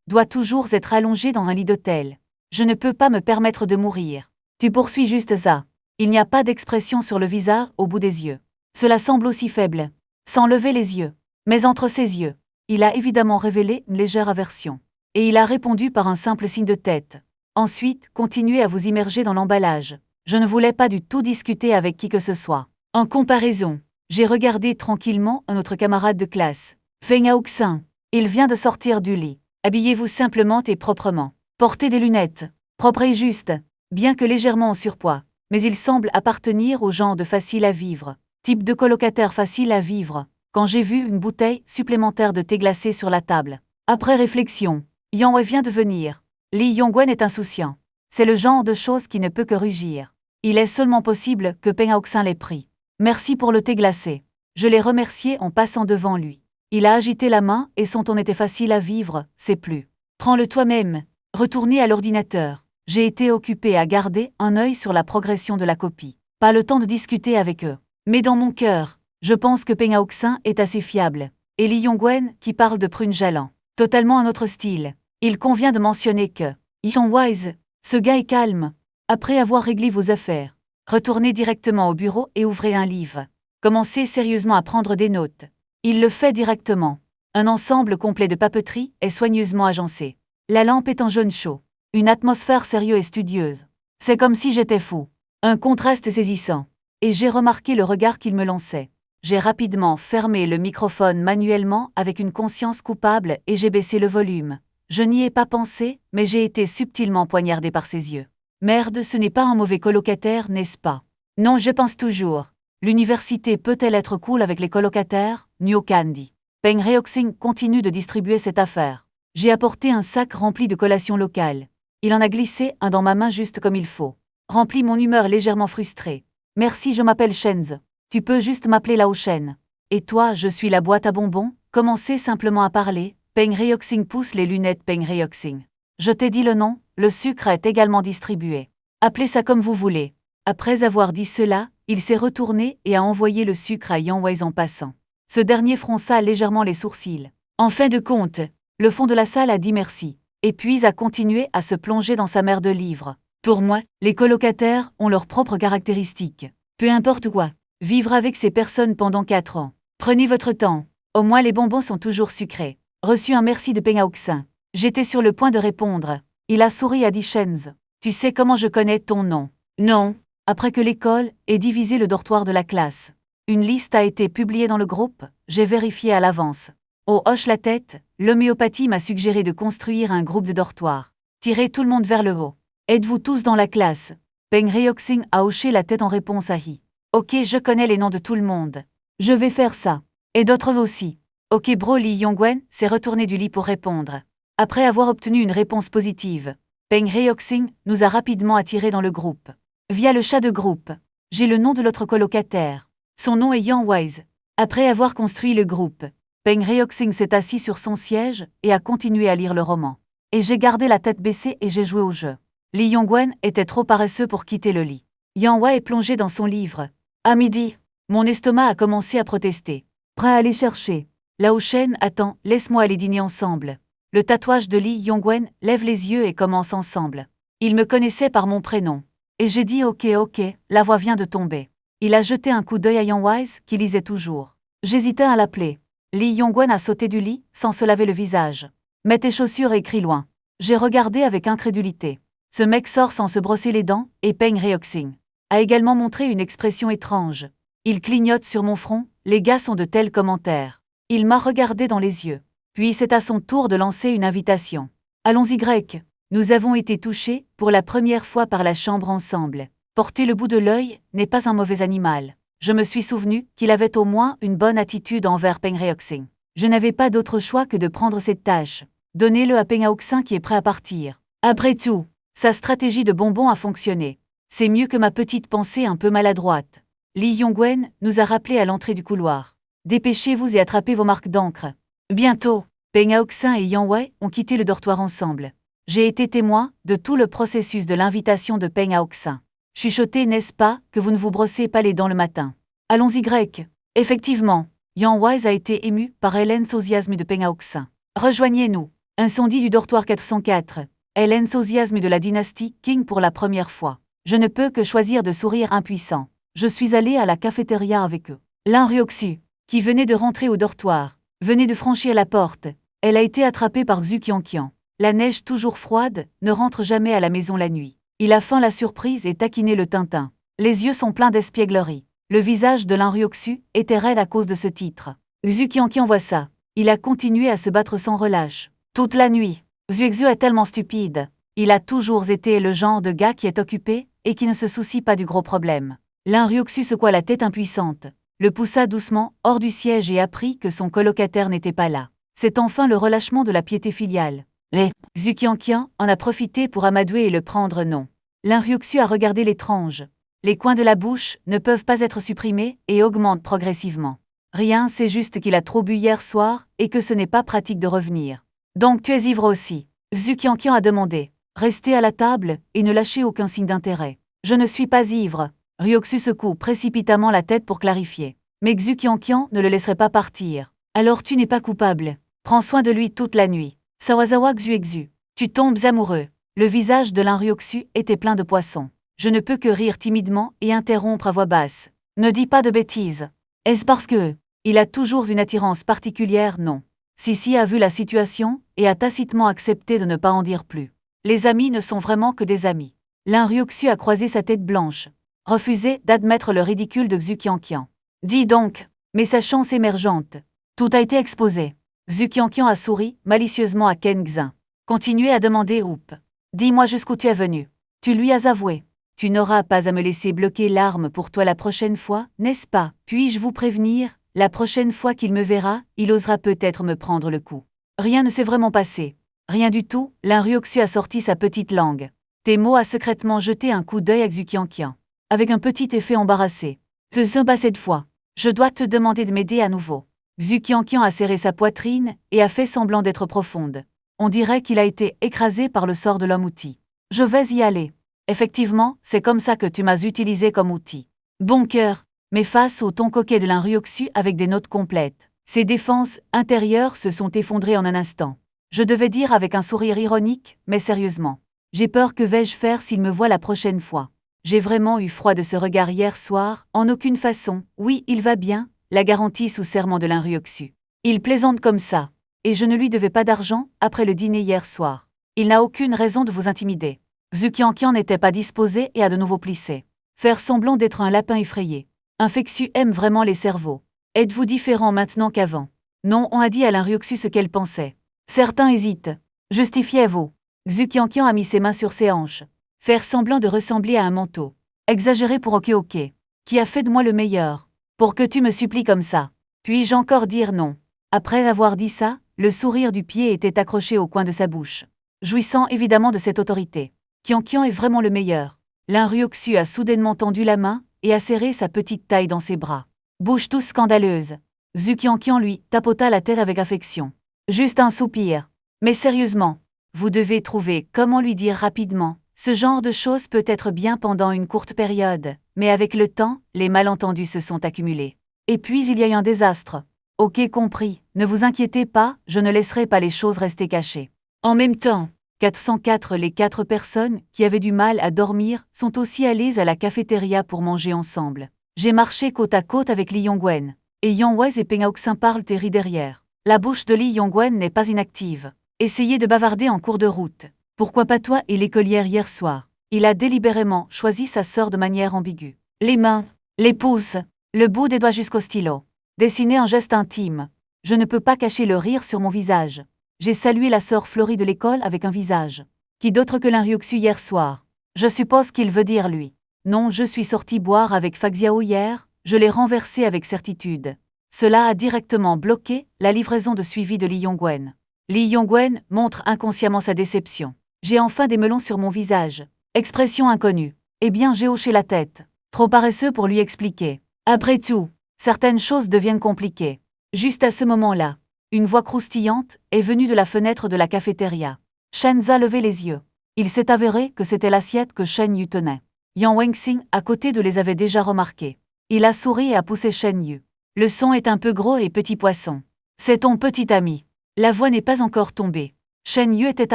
dois toujours être allongé dans un lit d'hôtel. Je ne peux pas me permettre de mourir. Tu poursuis juste ça. Il n'y a pas d'expression sur le visage au bout des yeux. Cela semble aussi faible. Sans lever les yeux. Mais entre ses yeux, il a évidemment révélé une légère aversion. Et il a répondu par un simple signe de tête. Ensuite, continuez à vous immerger dans l'emballage. Je ne voulais pas du tout discuter avec qui que ce soit. En comparaison, j'ai regardé tranquillement un autre camarade de classe. Feng Aoxin. Il vient de sortir du lit. Habillez-vous simplement et proprement. Portez des lunettes. Propre et juste. Bien que légèrement en surpoids. Mais il semble appartenir au genre de facile à vivre. Type de colocataire facile à vivre. Quand j'ai vu une bouteille supplémentaire de thé glacé sur la table. Après réflexion, Yang Wei vient de venir. Lee Yongwen est insouciant. C'est le genre de chose qui ne peut que rugir. Il est seulement possible que Peng Haoxin l'ait pris. Merci pour le thé glacé. Je l'ai remercié en passant devant lui. Il a agité la main et son ton était facile à vivre, c'est plus. Prends-le toi-même. Retournez à l'ordinateur. J'ai été occupé à garder un œil sur la progression de la copie. Pas le temps de discuter avec eux. Mais dans mon cœur, je pense que Peng Haoxin est assez fiable. Et Lee Yongwen qui parle de prune jalan. Totalement un autre style. Il convient de mentionner que Yang, ce gars est calme. Après avoir réglé vos affaires, retournez directement au bureau et ouvrez un livre. Commencez sérieusement à prendre des notes. Il le fait directement. Un ensemble complet de papeterie est soigneusement agencé. La lampe est en jaune chaud. Une atmosphère sérieuse et studieuse. C'est comme si j'étais fou. Un contraste saisissant. Et j'ai remarqué le regard qu'il me lançait. J'ai rapidement fermé le microphone manuellement avec une conscience coupable et j'ai baissé le volume. Je n'y ai pas pensé, mais j'ai été subtilement poignardé par ses yeux. Merde, ce n'est pas un mauvais colocataire, n'est-ce pas? Non, je pense toujours. L'université peut-elle être cool avec les colocataires? Nyo Candy. Peng Haoxin continue de distribuer cette affaire. J'ai apporté un sac rempli de collations locales. Il en a glissé un dans ma main juste comme il faut. Remplit mon humeur légèrement frustrée. Merci, je m'appelle Shenz. Tu peux juste m'appeler Lao Shen. Et toi, je suis la boîte à bonbons. Commencez simplement à parler. Peng Haoxin pousse les lunettes Peng Haoxin. Je t'ai dit le nom, le sucre est également distribué. Appelez ça comme vous voulez. Après avoir dit cela, il s'est retourné et a envoyé le sucre à Yang Wei en passant. Ce dernier fronça légèrement les sourcils. En fin de compte, le fond de la salle a dit merci, et puis a continué à se plonger dans sa mer de livres. Pour moi, les colocataires ont leurs propres caractéristiques. Peu importe quoi, vivre avec ces personnes pendant 4 ans. Prenez votre temps. Au moins les bonbons sont toujours sucrés. Reçu un merci de Peng Haoxin. J'étais sur le point de répondre. Il a souri à Shenz. Tu sais comment je connais ton nom? Non. Après que l'école ait divisé le dortoir de la classe. Une liste a été publiée dans le groupe, j'ai vérifié à l'avance. Oh, hoche la tête, l'homéopathie m'a suggéré de construire un groupe de dortoir. Tirez tout le monde vers le haut. Êtes-vous tous dans la classe? Peng Haoxin a hoché la tête en réponse à Hi. Ok, je connais les noms de tout le monde. Je vais faire ça. Et d'autres aussi. Ok bro, Lee Yongwen s'est retourné du lit pour répondre. Après avoir obtenu une réponse positive, Peng Haoxin nous a rapidement attirés dans le groupe. Via le chat de groupe, j'ai le nom de l'autre colocataire. Son nom est Yang Wei. Après avoir construit le groupe, Peng Haoxin s'est assis sur son siège et a continué à lire le roman. Et j'ai gardé la tête baissée et j'ai joué au jeu. Lee Yongwen était trop paresseux pour quitter le lit. Yang Wei est plongé dans son livre. À midi, mon estomac a commencé à protester. Prêt à aller chercher. Lao Shen, attends, laisse-moi aller dîner ensemble. Le tatouage de Lee Yongwen lève les yeux et commence ensemble. Il me connaissait par mon prénom. Et j'ai dit ok, la voix vient de tomber. Il a jeté un coup d'œil à Yang Wei qui lisait toujours. J'hésitais à l'appeler. Lee Yongwen a sauté du lit sans se laver le visage. Mets tes chaussures et crie loin. J'ai regardé avec incrédulité. Ce mec sort sans se brosser les dents et Peng Haoxin a également montré une expression étrange. Il clignote sur mon front, les gars sont de tels commentaires. Il m'a regardé dans les yeux. Puis c'est à son tour de lancer une invitation. Allons-y grec. Nous avons été touchés, pour la première fois par la chambre ensemble. Porter le bout de l'œil n'est pas un mauvais animal. Je me suis souvenu qu'il avait au moins une bonne attitude envers Peng Haoxin. Je n'avais pas d'autre choix que de prendre cette tâche. Donnez-le à Peng Haoxin qui est prêt à partir. Après tout, sa stratégie de bonbon a fonctionné. C'est mieux que ma petite pensée un peu maladroite. Lee Yongwen nous a rappelé à l'entrée du couloir. Dépêchez-vous et attrapez vos marques d'encre. Bientôt, Peng Haoxin et Yang Wei ont quitté le dortoir ensemble. J'ai été témoin de tout le processus de l'invitation de Peng Haoxin. Chuchotez, n'est-ce pas, que vous ne vous brossez pas les dents le matin? Allons-y grec. Effectivement, Yang Wei a été ému par l'enthousiasme de Peng Haoxin. Rejoignez-nous. Incendie du dortoir 404. L'enthousiasme de la dynastie Qing pour la première fois. Je ne peux que choisir de sourire impuissant. Je suis allé à la cafétéria avec eux. Lin Ryoksu, qui venait de rentrer au dortoir, venait de franchir la porte. Elle a été attrapée par Xu Qianqian. La neige toujours froide ne rentre jamais à la maison la nuit. Il a feint la surprise et taquiné le Tintin. Les yeux sont pleins d'espièglerie. Le visage de Lin Ryoksu était raide à cause de ce titre. Xu Qianqian voit ça. Il a continué à se battre sans relâche. Toute la nuit. Xu est tellement stupide. Il a toujours été le genre de gars qui est occupé et qui ne se soucie pas du gros problème. Lin Ryoksu secoua la tête impuissante, le poussa doucement hors du siège et apprit que son colocataire n'était pas là. C'est enfin le relâchement de la piété filiale. Xu Qianqian en a profité pour amadouer et le prendre non. Lin Ruoxu a regardé l'étrange. Les coins de la bouche ne peuvent pas être supprimés et augmentent progressivement. Rien, c'est juste qu'il a trop bu hier soir et que ce n'est pas pratique de revenir. Donc tu es ivre aussi. Xu Qianqian a demandé. Restez à la table et ne lâchez aucun signe d'intérêt. Je ne suis pas ivre. Ruoxu secoue précipitamment la tête pour clarifier. Mais Xu Qianqian ne le laisserait pas partir. Alors tu n'es pas coupable. Prends soin de lui toute la nuit. Sawazawa Xuexu. Tu tombes amoureux. Le visage de Lin Ruoxu était plein de poissons. Je ne peux que rire timidement et interrompre à voix basse. Ne dis pas de bêtises. Est-ce parce que il a toujours une attirance particulière? Non. Sissi a vu la situation et a tacitement accepté de ne pas en dire plus. Les amis ne sont vraiment que des amis. Lin Ruoxu a croisé sa tête blanche. Refusé d'admettre le ridicule de Xu Qianqian. Dis donc, mais sa chance émergente. Tout a été exposé. Xu Qianqian a souri malicieusement à Ken Xin. Continuez à demander Oup. Dis-moi jusqu'où tu es venu. Tu lui as avoué. Tu n'auras pas à me laisser bloquer l'arme pour toi la prochaine fois, n'est-ce pas? Puis-je vous prévenir, la prochaine fois qu'il me verra, il osera peut-être me prendre le coup. Rien ne s'est vraiment passé. Rien du tout, Lin Ruoxu a sorti sa petite langue. Temo a secrètement jeté un coup d'œil à Xu Qianqian. Avec un petit effet embarrassé. Ce pas cette fois. Je dois te demander de m'aider à nouveau. Xu Qianqian a serré sa poitrine et a fait semblant d'être profonde. On dirait qu'il a été écrasé par le sort de l'homme-outil. Je vais y aller. Effectivement, c'est comme ça que tu m'as utilisé comme outil. Bon cœur, mais face au ton coquet de Lin Ruoxu avec des notes complètes, ses défenses intérieures se sont effondrées en un instant. Je devais dire avec un sourire ironique, mais sérieusement. J'ai peur que vais-je faire s'il me voit la prochaine fois. J'ai vraiment eu froid de ce regard hier soir, en aucune façon. Oui, il va bien, la garantie sous serment de Lin Ruoxu. Il plaisante comme ça. Et je ne lui devais pas d'argent après le dîner hier soir. Il n'a aucune raison de vous intimider. Xu Qianqian n'était pas disposé et a de nouveau plissé. Faire semblant d'être un lapin effrayé. Infectieux aime vraiment les cerveaux. Êtes-vous différent maintenant qu'avant? Non, on a dit à Lin Ruoxu ce qu'elle pensait. Certains hésitent. Justifiez-vous. Xu Qianqian a mis ses mains sur ses hanches. Faire semblant de ressembler à un manteau. Exagéré pour ok. Qui a fait de moi le meilleur? Pour que tu me supplies comme ça. Puis-je encore dire non? Après avoir dit ça, le sourire du pied était accroché au coin de sa bouche. Jouissant évidemment de cette autorité. Qianqian est vraiment le meilleur. Lin Ruoxu a soudainement tendu la main et a serré sa petite taille dans ses bras. Bouche tous scandaleuse. Xu Qianqian lui tapota la tête avec affection. Juste un soupir. Mais sérieusement, vous devez trouver comment lui dire rapidement. Ce genre de choses peut être bien pendant une courte période, mais avec le temps, les malentendus se sont accumulés. Et puis il y a eu un désastre. Ok compris, ne vous inquiétez pas, je ne laisserai pas les choses rester cachées. En même temps, 404 les 4 personnes qui avaient du mal à dormir sont aussi allées à la cafétéria pour manger ensemble. J'ai marché côte à côte avec Li Yongwen. Et Yang Wei et Peng Haoxin parlent et rient derrière. La bouche de Li Yongwen n'est pas inactive. Essayez de bavarder en cours de route. Pourquoi pas toi et l'écolière hier soir? Il a délibérément choisi sa sœur de manière ambiguë. Les mains, les pouces, le bout des doigts jusqu'au stylo. Dessiner un geste intime. Je ne peux pas cacher le rire sur mon visage. J'ai salué la sœur fleurie de l'école avec un visage. Qui d'autre que Lin Ruoxu hier soir? Je suppose qu'il veut dire lui. Non, je suis sorti boire avec Faxiao hier, je l'ai renversé avec certitude. Cela a directement bloqué la livraison de suivi de Li Yongwen. Li Yongwen montre inconsciemment sa déception. J'ai enfin des melons sur mon visage. Expression inconnue. Eh bien, j'ai hoché la tête. Trop paresseux pour lui expliquer. Après tout, certaines choses deviennent compliquées. Juste à ce moment-là, une voix croustillante est venue de la fenêtre de la cafétéria. Shen Za levait les yeux. Il s'est avéré que c'était l'assiette que Shen Yu tenait. Yang Wenxing, à côté de les avait déjà remarqués. Il a souri et a poussé Shen Yu. Le son est un peu gros et petit poisson. C'est ton petit ami. La voix n'est pas encore tombée. Shen Yu était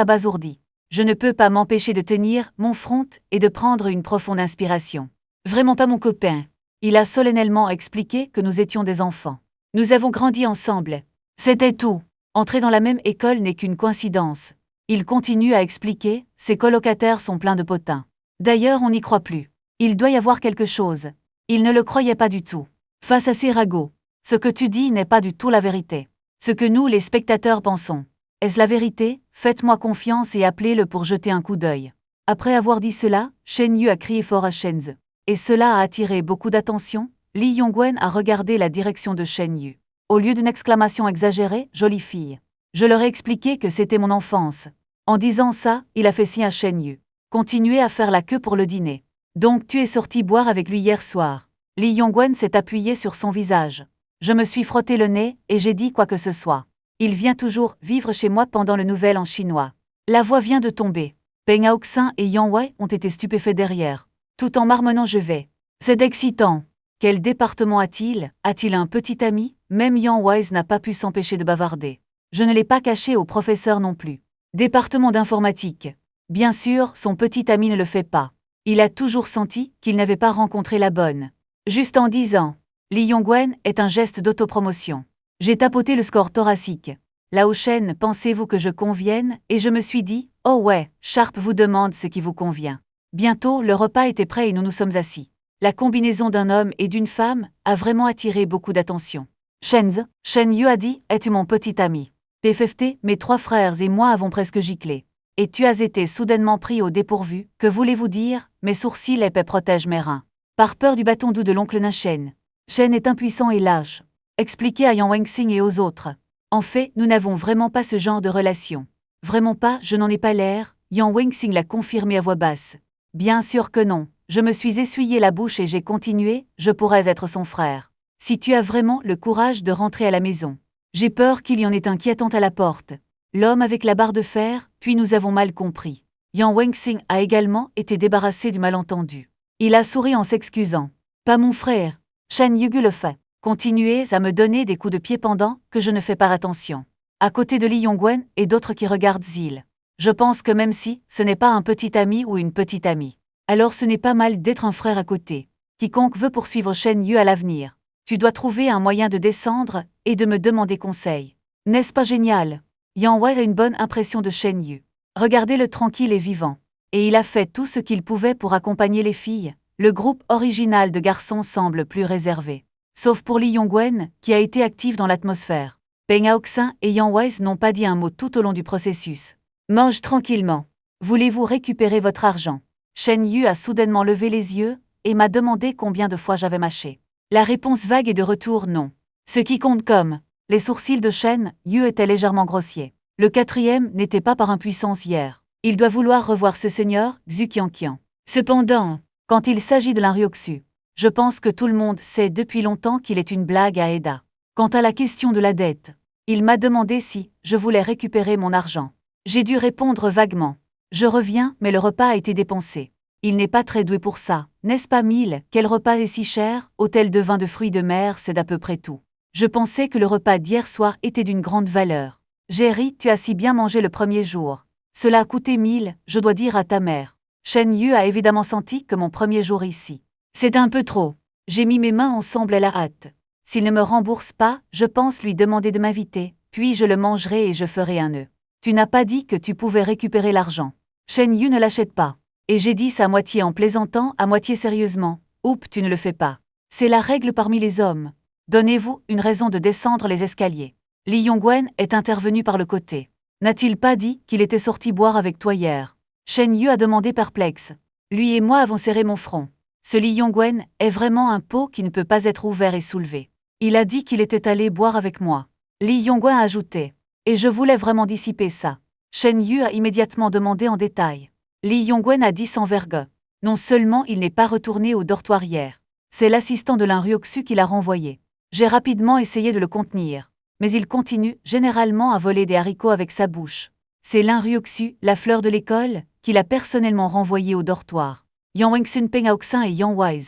abasourdi. Je ne peux pas m'empêcher de tenir mon front et de prendre une profonde inspiration. Vraiment pas mon copain. Il a solennellement expliqué que nous étions des enfants. Nous avons grandi ensemble. C'était tout. Entrer dans la même école n'est qu'une coïncidence. Il continue à expliquer, ses colocataires sont pleins de potins. D'ailleurs, on n'y croit plus. Il doit y avoir quelque chose. Il ne le croyait pas du tout. Face à ces ragots, ce que tu dis n'est pas du tout la vérité. Ce que nous, les spectateurs, pensons. Est-ce la vérité? Faites-moi confiance et appelez-le pour jeter un coup d'œil. Après avoir dit cela, Shen Yu a crié fort à Shen Ze. Et cela a attiré beaucoup d'attention. Li Yongwen a regardé la direction de Shen Yu. Au lieu d'une exclamation exagérée, jolie fille. Je leur ai expliqué que c'était mon enfance. En disant ça, il a fait signe à Shen Yu. Continuez à faire la queue pour le dîner. Donc tu es sorti boire avec lui hier soir. Li Yongwen s'est appuyé sur son visage. Je me suis frotté le nez et j'ai dit quoi que ce soit. Il vient toujours vivre chez moi pendant le nouvel an chinois. La voix vient de tomber. Peng Aoxin et Yang Wei ont été stupéfaits derrière. Tout en marmonnant je vais. C'est excitant. Quel département a-t-il? A-t-il un petit ami? Même Yang Wei n'a pas pu s'empêcher de bavarder. Je ne l'ai pas caché au professeur non plus. Département d'informatique. Bien sûr, son petit ami ne le fait pas. Il a toujours senti qu'il n'avait pas rencontré la bonne. Juste en disant Li Yongwen est un geste d'autopromotion. J'ai tapoté le score thoracique. Lao Shen, pensez-vous que je convienne? Et je me suis dit, oh ouais, Sharp vous demande ce qui vous convient. Bientôt, le repas était prêt et nous nous sommes assis. La combinaison d'un homme et d'une femme a vraiment attiré beaucoup d'attention. Shen Yu a dit, es-tu mon petit ami? PFFT, mes 3 frères et moi avons presque giclé. Et tu as été soudainement pris au dépourvu, que voulez-vous dire? Mes sourcils épais protègent mes reins. Par peur du bâton doux de l'oncle nain Shen. Shen est impuissant et lâche. Expliquez à Yang Wenxing et aux autres. En fait, nous n'avons vraiment pas ce genre de relation. Vraiment pas, je n'en ai pas l'air, Yang Wenxing l'a confirmé à voix basse. Bien sûr que non, je me suis essuyé la bouche et j'ai continué, je pourrais être son frère. Si tu as vraiment le courage de rentrer à la maison. J'ai peur qu'il y en ait un qui attend à la porte. L'homme avec la barre de fer, puis nous avons mal compris. Yang Wenxing a également été débarrassé du malentendu. Il a souri en s'excusant. Pas mon frère. Shen Yu le fait. Continuez à me donner des coups de pied pendant que je ne fais pas attention. À côté de Li Yongwen et d'autres qui regardent Zil. Je pense que même si ce n'est pas un petit ami ou une petite amie, alors ce n'est pas mal d'être un frère à côté. Quiconque veut poursuivre Shen Yu à l'avenir, tu dois trouver un moyen de descendre et de me demander conseil. N'est-ce pas génial? Yang Wei a une bonne impression de Shen Yu. Regardez-le tranquille et vivant. Et il a fait tout ce qu'il pouvait pour accompagner les filles. Le groupe original de garçons semble plus réservé. Sauf pour Li Yongwen, qui a été active dans l'atmosphère. Peng Aoxin et Yang Wei n'ont pas dit un mot tout au long du processus. Mange tranquillement. Voulez-vous récupérer votre argent? Shen Yu a soudainement levé les yeux et m'a demandé combien de fois j'avais mâché. La réponse vague est de retour non. Ce qui compte comme. Les sourcils de Shen Yu étaient légèrement grossiers. Le 4e n'était pas par impuissance hier. Il doit vouloir revoir ce seigneur, Xu Qianqian. Cependant, quand il s'agit de l'Inryoxu, je pense que tout le monde sait depuis longtemps qu'il est une blague à Eda. Quant à la question de la dette, il m'a demandé si je voulais récupérer mon argent. J'ai dû répondre vaguement. Je reviens, mais le repas a été dépensé. Il n'est pas très doué pour ça, n'est-ce pas Mille? Quel repas est si cher? Hôtel de vin de fruits de mer, c'est d'à peu près tout. Je pensais que le repas d'hier soir était d'une grande valeur. Jerry, tu as si bien mangé le premier jour. Cela a coûté 1000, je dois dire à ta mère. Shen Yu a évidemment senti que mon premier jour ici. C'est un peu trop. J'ai mis mes mains ensemble à la hâte. S'il ne me rembourse pas, je pense lui demander de m'inviter, puis je le mangerai et je ferai un nœud. Tu n'as pas dit que tu pouvais récupérer l'argent. Shen Yu ne l'achète pas. Et j'ai dit ça à moitié en plaisantant, à moitié sérieusement. Oups, tu ne le fais pas. C'est la règle parmi les hommes. Donnez-vous une raison de descendre les escaliers. Li Yongwen est intervenu par le côté. N'a-t-il pas dit qu'il était sorti boire avec toi hier? Shen Yu a demandé perplexe. Lui et moi avons serré mon front. Ce Li Yongwen est vraiment un pot qui ne peut pas être ouvert et soulevé. Il a dit qu'il était allé boire avec moi. Li Yongwen a ajouté. Et je voulais vraiment dissiper ça. Shen Yu a immédiatement demandé en détail. Li Yongwen a dit sans vergogne. Non seulement il n'est pas retourné au dortoir hier. C'est l'assistant de l'Inryoxu qui l'a renvoyé. J'ai rapidement essayé de le contenir. Mais il continue généralement à voler des haricots avec sa bouche. C'est l'Inryoxu, la fleur de l'école, qui l'a personnellement renvoyé au dortoir. Yang Wenxin, Peng Aoxin et Yang Wei.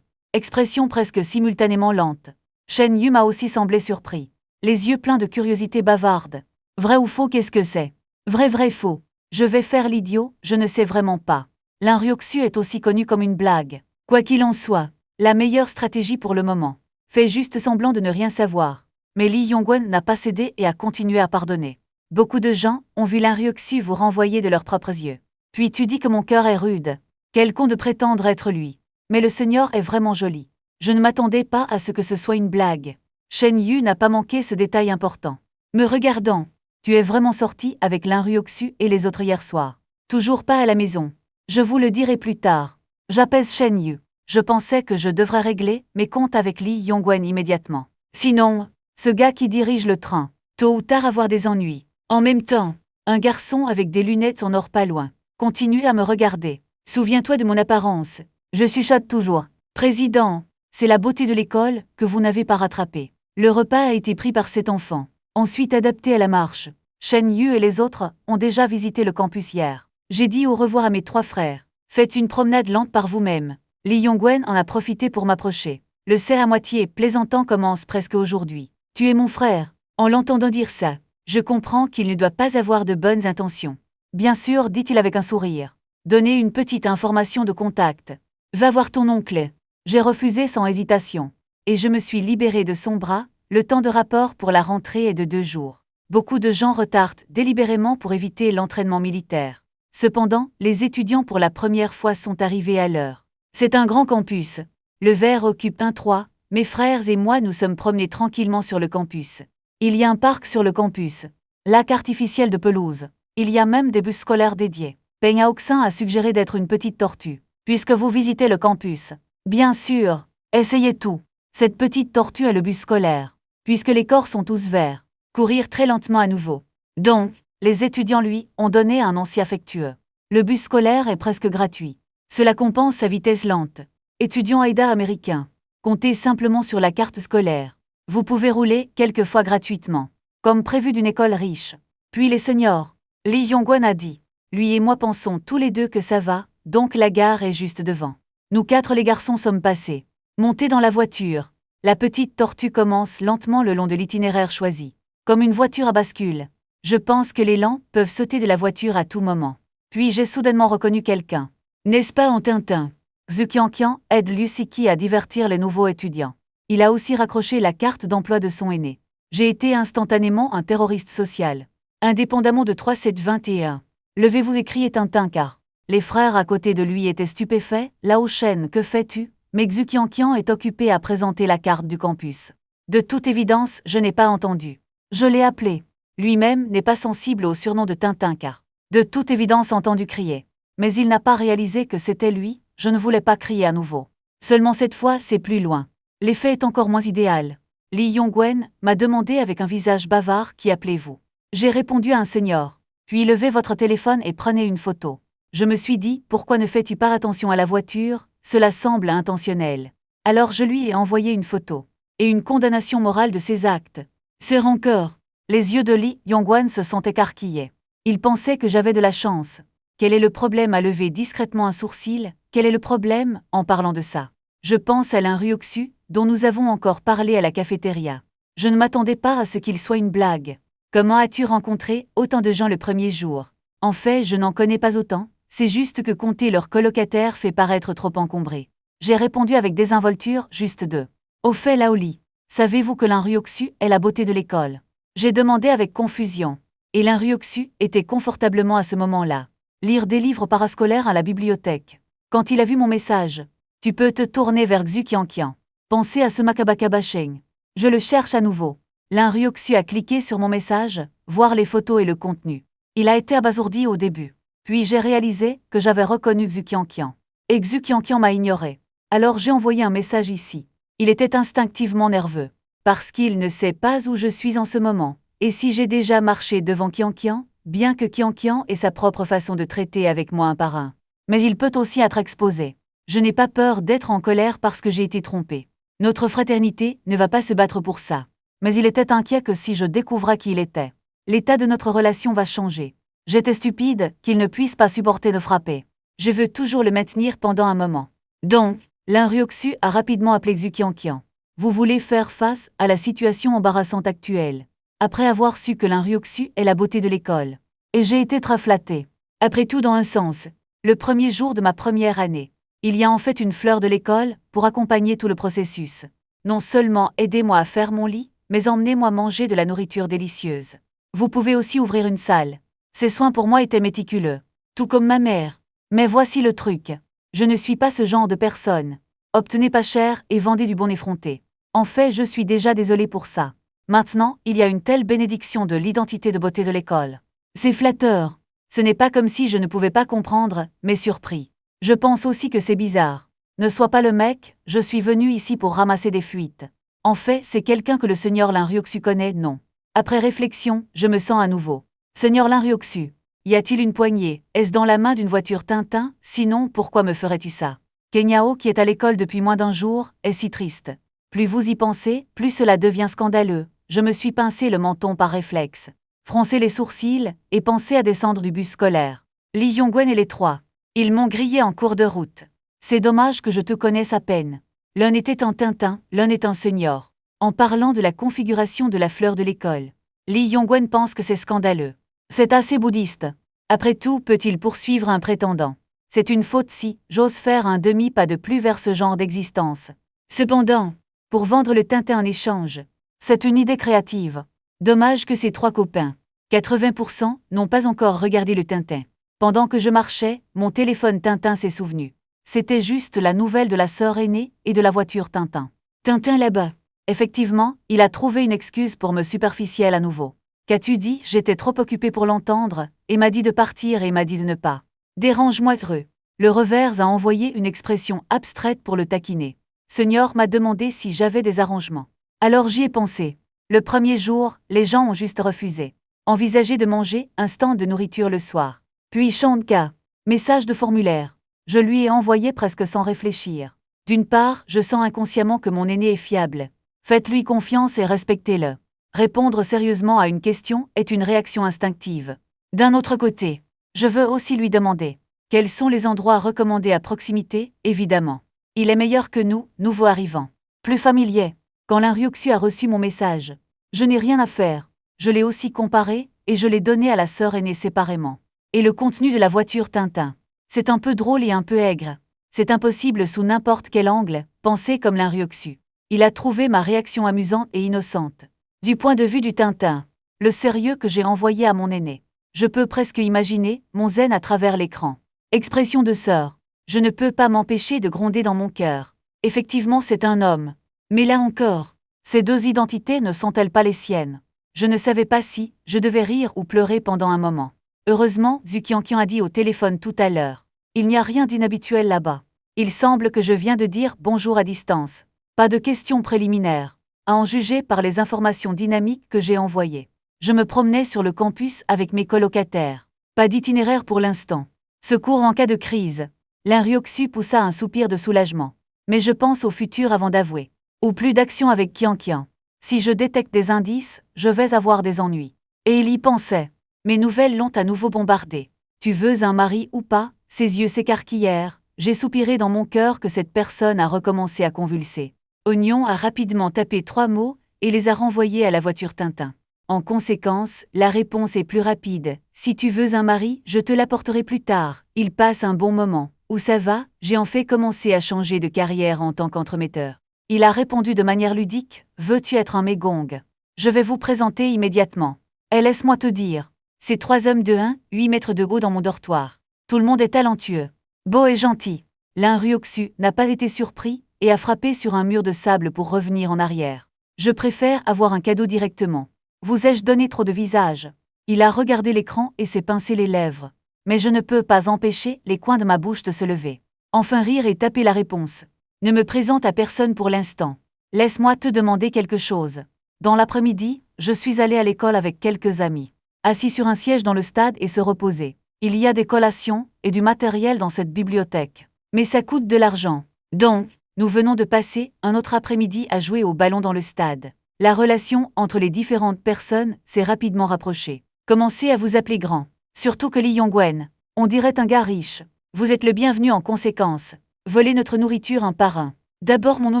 Expression presque simultanément lente. Shen Yu m'a aussi semblé surpris. Les yeux pleins de curiosité bavarde. Vrai ou faux, qu'est-ce que c'est? Vrai faux. Je vais faire l'idiot, je ne sais vraiment pas. L'Inryoxu est aussi connu comme une blague. Quoi qu'il en soit, la meilleure stratégie pour le moment. Fais juste semblant de ne rien savoir. Mais Li Yongwen n'a pas cédé et a continué à pardonner. Beaucoup de gens ont vu l'Inryoxu vous renvoyer de leurs propres yeux. Puis tu dis que mon cœur est rude. Quel con de prétendre être lui. Mais le seigneur est vraiment joli. Je ne m'attendais pas à ce que ce soit une blague. Shen Yu n'a pas manqué ce détail important. Me regardant, tu es vraiment sorti avec l'Inryoxu et les autres hier soir. Toujours pas à la maison. Je vous le dirai plus tard. J'apaise Shen Yu. Je pensais que je devrais régler mes comptes avec Li Yongwen immédiatement. Sinon, ce gars qui dirige le train, tôt ou tard avoir des ennuis. En même temps, Un garçon avec des lunettes en or pas loin. Continue à me regarder. Souviens-toi de mon apparence. Je chuchote toujours. Président, c'est la beauté de l'école que vous n'avez pas rattrapée. Le repas a été pris par cet enfant. Ensuite adapté à la marche. Shen Yu et les autres ont déjà visité le campus hier. J'ai dit au revoir à mes 3 frères. Faites une promenade lente par vous-même. Li Yongwen en a profité pour m'approcher. Le cerf à moitié plaisantant commence presque aujourd'hui. Tu es mon frère. En l'entendant dire ça, je comprends qu'il ne doit pas avoir de bonnes intentions. Bien sûr, dit-il avec un sourire. Donnez une petite information de contact. Va voir ton oncle. J'ai refusé sans hésitation. Et je me suis libéré de son bras. Le temps de rapport pour la rentrée est de 2 jours. Beaucoup de gens retardent délibérément pour éviter l'entraînement militaire. Cependant, les étudiants pour la première fois sont arrivés à l'heure. C'est un grand campus. Le vert occupe un 3. Mes frères et moi nous sommes promenés tranquillement sur le campus. Il y a un parc sur le campus. Lac artificiel de pelouse. Il y a même des bus scolaires dédiés. Peng Aoxin a suggéré d'être une petite tortue. Puisque vous visitez le campus. Bien sûr, essayez tout. Cette petite tortue a le bus scolaire. Puisque les corps sont tous verts. Courir très lentement à nouveau. Donc, les étudiants lui ont donné un nom si affectueux. Le bus scolaire est presque gratuit. Cela compense sa vitesse lente. Étudiant AIDA américain. Comptez simplement sur la carte scolaire. Vous pouvez rouler quelquefois gratuitement. Comme prévu d'une école riche. Puis les seniors. Li Yongwen a dit. Lui et moi pensons tous les deux que ça va, donc la gare est juste devant. Nous 4 les garçons sommes passés. Montés dans la voiture. La petite tortue commence lentement le long de l'itinéraire choisi. Comme une voiture à bascule. Je pense que les lents peuvent sauter de la voiture à tout moment. Puis j'ai soudainement reconnu quelqu'un. N'est-ce pas en Tintin? Xu Qianqian aide Liu Siki à divertir les nouveaux étudiants. Il a aussi raccroché la carte d'emploi de son aîné. J'ai été instantanément un terroriste social. Indépendamment de 3721. Levez-vous et criez Tintin car. Les frères à côté de lui étaient stupéfaits. Lao Shen, que fais-tu? Mais Xu Qianqian est occupé à présenter la carte du campus. De toute évidence, je n'ai pas entendu. Je l'ai appelé. Lui-même n'est pas sensible au surnom de Tintin car. De toute évidence entendu crier. Mais il n'a pas réalisé que c'était lui, je ne voulais pas crier à nouveau. Seulement cette fois, c'est plus loin. L'effet est encore moins idéal. Li Yongwen m'a demandé avec un visage bavard qui appelez-vous. J'ai répondu à un senior. Puis levez votre téléphone et prenez une photo. Je me suis dit, pourquoi ne fais-tu pas attention à la voiture? Cela semble intentionnel. Alors je lui ai envoyé une photo. Et une condamnation morale de ses actes. Ce rancœur. Les yeux de Li Yongwen se sont écarquillés. Il pensait que j'avais de la chance. Quel est le problème à lever discrètement un sourcil? Quel est le problème en parlant de ça? Je pense à l'un Ryoksu, dont nous avons encore parlé à la cafétéria. Je ne m'attendais pas à ce qu'il soit une blague. Comment as-tu rencontré autant de gens le premier jour? En fait, je n'en connais pas autant, c'est juste que compter leurs colocataires fait paraître trop encombré. J'ai répondu avec désinvolture, juste deux. Au fait, Laoli, savez-vous que l'un Ryoksu est la beauté de l'école? J'ai demandé avec confusion. Et l'un Ryoksu était confortablement à ce moment-là. Lire des livres parascolaires à la bibliothèque. Quand il a vu mon message, tu peux te tourner vers Xu Qianqian. Pensez à ce Makabakabasheng. Je le cherche à nouveau. L'un Ryoksu a cliqué sur mon message, voir les photos et le contenu. Il a été abasourdi au début. Puis j'ai réalisé que j'avais reconnu Xu Qianqian. Et Xu Qianqian m'a ignoré. Alors j'ai envoyé un message ici. Il était instinctivement nerveux. Parce qu'il ne sait pas où je suis en ce moment. Et si j'ai déjà marché devant Qianqian, bien que Qianqian ait sa propre façon de traiter avec moi un par un. Mais il peut aussi être exposé. Je n'ai pas peur d'être en colère parce que j'ai été trompé. Notre fraternité ne va pas se battre pour ça. Mais il était inquiet que si je découvrais qui il était, l'état de notre relation va changer. J'étais stupide qu'il ne puisse pas supporter de frapper. Je veux toujours le maintenir pendant un moment. Donc, l'un Ryoksu a rapidement appelé Xu Qianqian. Vous voulez faire face à la situation embarrassante actuelle. Après avoir su que l'un Ryoksu est la beauté de l'école. Et j'ai été très flattée. Après tout dans un sens, le premier jour de ma première année, il y a en fait une fleur de l'école pour accompagner tout le processus. Non seulement aidez-moi à faire mon lit, mais emmenez-moi manger de la nourriture délicieuse. Vous pouvez aussi ouvrir une salle. Ces soins pour moi étaient méticuleux. Tout comme ma mère. Mais voici le truc. Je ne suis pas ce genre de personne. Obtenez pas cher et vendez du bon effronté. En fait, je suis déjà désolée pour ça. Maintenant, il y a une telle bénédiction de l'identité de beauté de l'école. C'est flatteur. Ce n'est pas comme si je ne pouvais pas comprendre, mais surpris. Je pense aussi que c'est bizarre. Ne sois pas le mec, je suis venu ici pour ramasser des fuites. En fait, c'est quelqu'un que le seigneur Lin Ryoksu connaît, non. Après réflexion, je me sens à nouveau. Seigneur Linryoxu, y a-t-il une poignée? Est-ce dans la main d'une voiture Tintin? Sinon, pourquoi me ferais-tu ça? Kenyao, qui est à l'école depuis moins d'un jour, est si triste. Plus vous y pensez, plus cela devient scandaleux. Je me suis pincé le menton par réflexe, froncé les sourcils, et pensé à descendre du bus scolaire. Lee Yong-wen et les trois. Ils m'ont grillé en cours de route. C'est dommage que je te connaisse à peine. L'un était un Tintin, l'un est un senior. En parlant de la configuration de la fleur de l'école, Lee Yong-wen pense que c'est scandaleux. C'est assez bouddhiste. Après tout, peut-il poursuivre un prétendant? C'est une faute si j'ose faire un demi-pas de plus vers ce genre d'existence. Cependant, pour vendre le Tintin en échange, c'est une idée créative. Dommage que ces trois copains, 80%, n'ont pas encore regardé le Tintin. Pendant que je marchais, mon téléphone Tintin s'est souvenu. C'était juste la nouvelle de la sœur aînée et de la voiture Tintin. Tintin là-bas. Effectivement, il a trouvé une excuse pour me superficiel à nouveau. Qu'as-tu dit? J'étais trop occupé pour l'entendre, et m'a dit de partir et m'a dit de ne pas. Dérange-moi heureux. Le revers a envoyé une expression abstraite pour le taquiner. Senior m'a demandé si j'avais des arrangements. Alors j'y ai pensé. Le premier jour, les gens ont juste refusé. Envisagé de manger un stand de nourriture le soir. Puis Chandka. Message de formulaire. Je lui ai envoyé presque sans réfléchir. D'une part, je sens inconsciemment que mon aîné est fiable. Faites-lui confiance et respectez-le. Répondre sérieusement à une question est une réaction instinctive. D'un autre côté, je veux aussi lui demander quels sont les endroits recommandés à proximité, évidemment. Il est meilleur que nous, nouveaux arrivants. Plus familier. Quand Linryoxu a reçu mon message, je n'ai rien à faire. Je l'ai aussi comparé, et je l'ai donné à la sœur aînée séparément. Et le contenu de la voiture Tintin. C'est un peu drôle et un peu aigre. C'est impossible sous n'importe quel angle, penser comme Linryoxu. Il a trouvé ma réaction amusante et innocente. Du point de vue du Tintin, le sérieux que j'ai envoyé à mon aîné. Je peux presque imaginer mon zen à travers l'écran. Expression de sœur. Je ne peux pas m'empêcher de gronder dans mon cœur. Effectivement, c'est un homme. Mais là encore, ces deux identités ne sont-elles pas les siennes? Je ne savais pas si je devais rire ou pleurer pendant un moment. Heureusement, Zhu Qianqian a dit au téléphone tout à l'heure. Il n'y a rien d'inhabituel là-bas. Il semble que je viens de dire bonjour à distance. Pas de questions préliminaires. À en juger par les informations dynamiques que j'ai envoyées. Je me promenais sur le campus avec mes colocataires. Pas d'itinéraire pour l'instant. Secours en cas de crise. Linryoxu poussa un soupir de soulagement. Mais je pense au futur avant d'avouer. Ou plus d'action avec Qianqian. Si je détecte des indices, je vais avoir des ennuis. Et il y pensait. Mes nouvelles l'ont à nouveau bombardé. Tu veux un mari ou pas? Ses yeux s'écarquillèrent. J'ai soupiré dans mon cœur que cette personne a recommencé à convulser. Oignon a rapidement tapé 3 mots et les a renvoyés à la voiture Tintin. En conséquence, la réponse est plus rapide. Si tu veux un mari, je te l'apporterai plus tard. Il passe un bon moment. Où ça va? J'ai en fait commencé à changer de carrière en tant qu'entremetteur. Il a répondu de manière ludique. Veux-tu être un mégong? Je vais vous présenter immédiatement. Et laisse-moi te dire. Ces 3 hommes de 8 mètres de haut dans mon dortoir. Tout le monde est talentueux. Beau et gentil. Linryoxu n'a pas été surpris et a frappé sur un mur de sable pour revenir en arrière. Je préfère avoir un cadeau directement. Vous ai-je donné trop de visage? Il a regardé l'écran et s'est pincé les lèvres. Mais je ne peux pas empêcher les coins de ma bouche de se lever. Enfin rire et taper la réponse. Ne me présente à personne pour l'instant. Laisse-moi te demander quelque chose. Dans l'après-midi, je suis allé à l'école avec quelques amis. Assis sur un siège dans le stade et se reposer. Il y a des collations et du matériel dans cette bibliothèque. Mais ça coûte de l'argent. Donc, nous venons de passer un autre après-midi à jouer au ballon dans le stade. La relation entre les différentes personnes s'est rapidement rapprochée. Commencez à vous appeler grand. Surtout que Lee Yong-wen. On dirait un gars riche. Vous êtes le bienvenu en conséquence. Volez notre nourriture un par un. D'abord mon eau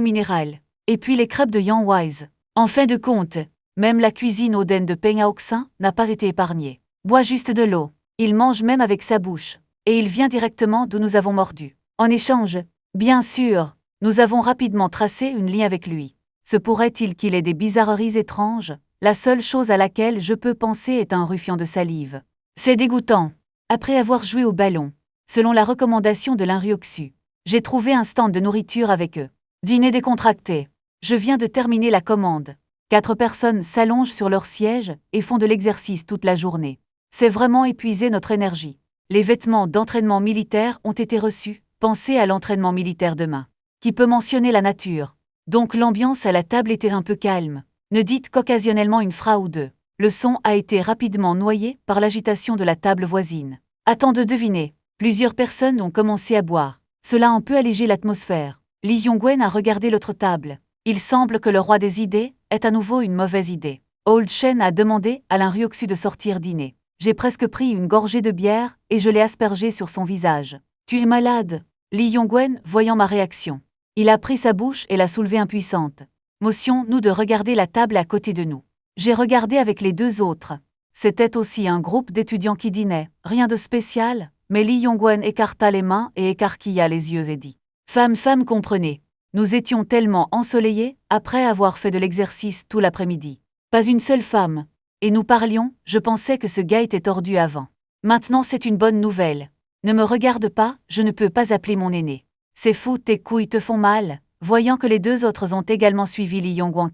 minérale. Et puis les crêpes de Yang Wise. En fin de compte, même la cuisine Oden de Peng Aoxin n'a pas été épargnée. Bois juste de l'eau. Il mange même avec sa bouche. Et il vient directement d'où nous avons mordu. En échange, bien sûr, nous avons rapidement tracé une ligne avec lui. Se pourrait-il qu'il ait des bizarreries étranges? La seule chose à laquelle je peux penser est un ruffian de salive. C'est dégoûtant. Après avoir joué au ballon, selon la recommandation de Linryoxu, j'ai trouvé un stand de nourriture avec eux. Dîner décontracté. Je viens de terminer la commande. 4 personnes s'allongent sur leur siège et font de l'exercice toute la journée. C'est vraiment épuiser notre énergie. Les vêtements d'entraînement militaire ont été reçus. Pensez à l'entraînement militaire demain. Qui peut mentionner la nature. Donc l'ambiance à la table était un peu calme. Ne dites qu'occasionnellement une phrase ou deux. Le son a été rapidement noyé par l'agitation de la table voisine. Attends de deviner. Plusieurs personnes ont commencé à boire. Cela a un peu allégé l'atmosphère. Lee Yong-wen a regardé l'autre table. Il semble que le roi des idées est à nouveau une mauvaise idée. Old Shen a demandé à Lin Ryoksu de sortir dîner. J'ai presque pris une gorgée de bière et je l'ai aspergée sur son visage. Tu es malade. Lee Yong-wen, voyant ma réaction. Il a pris sa bouche et l'a soulevée impuissante. Motion-nous de regarder la table à côté de nous. J'ai regardé avec les deux autres. C'était aussi un groupe d'étudiants qui dînaient, rien de spécial, mais Lee Yong-wen écarta les mains et écarquilla les yeux et dit « Femme, comprenez. Nous étions tellement ensoleillés après avoir fait de l'exercice tout l'après-midi. Pas une seule femme. Et nous parlions, je pensais que ce gars était tordu avant. Maintenant c'est une bonne nouvelle. Ne me regarde pas, je ne peux pas appeler mon aîné. C'est fou, tes couilles te font mal ?» Voyant que les deux autres ont également suivi Lee Yong-wan.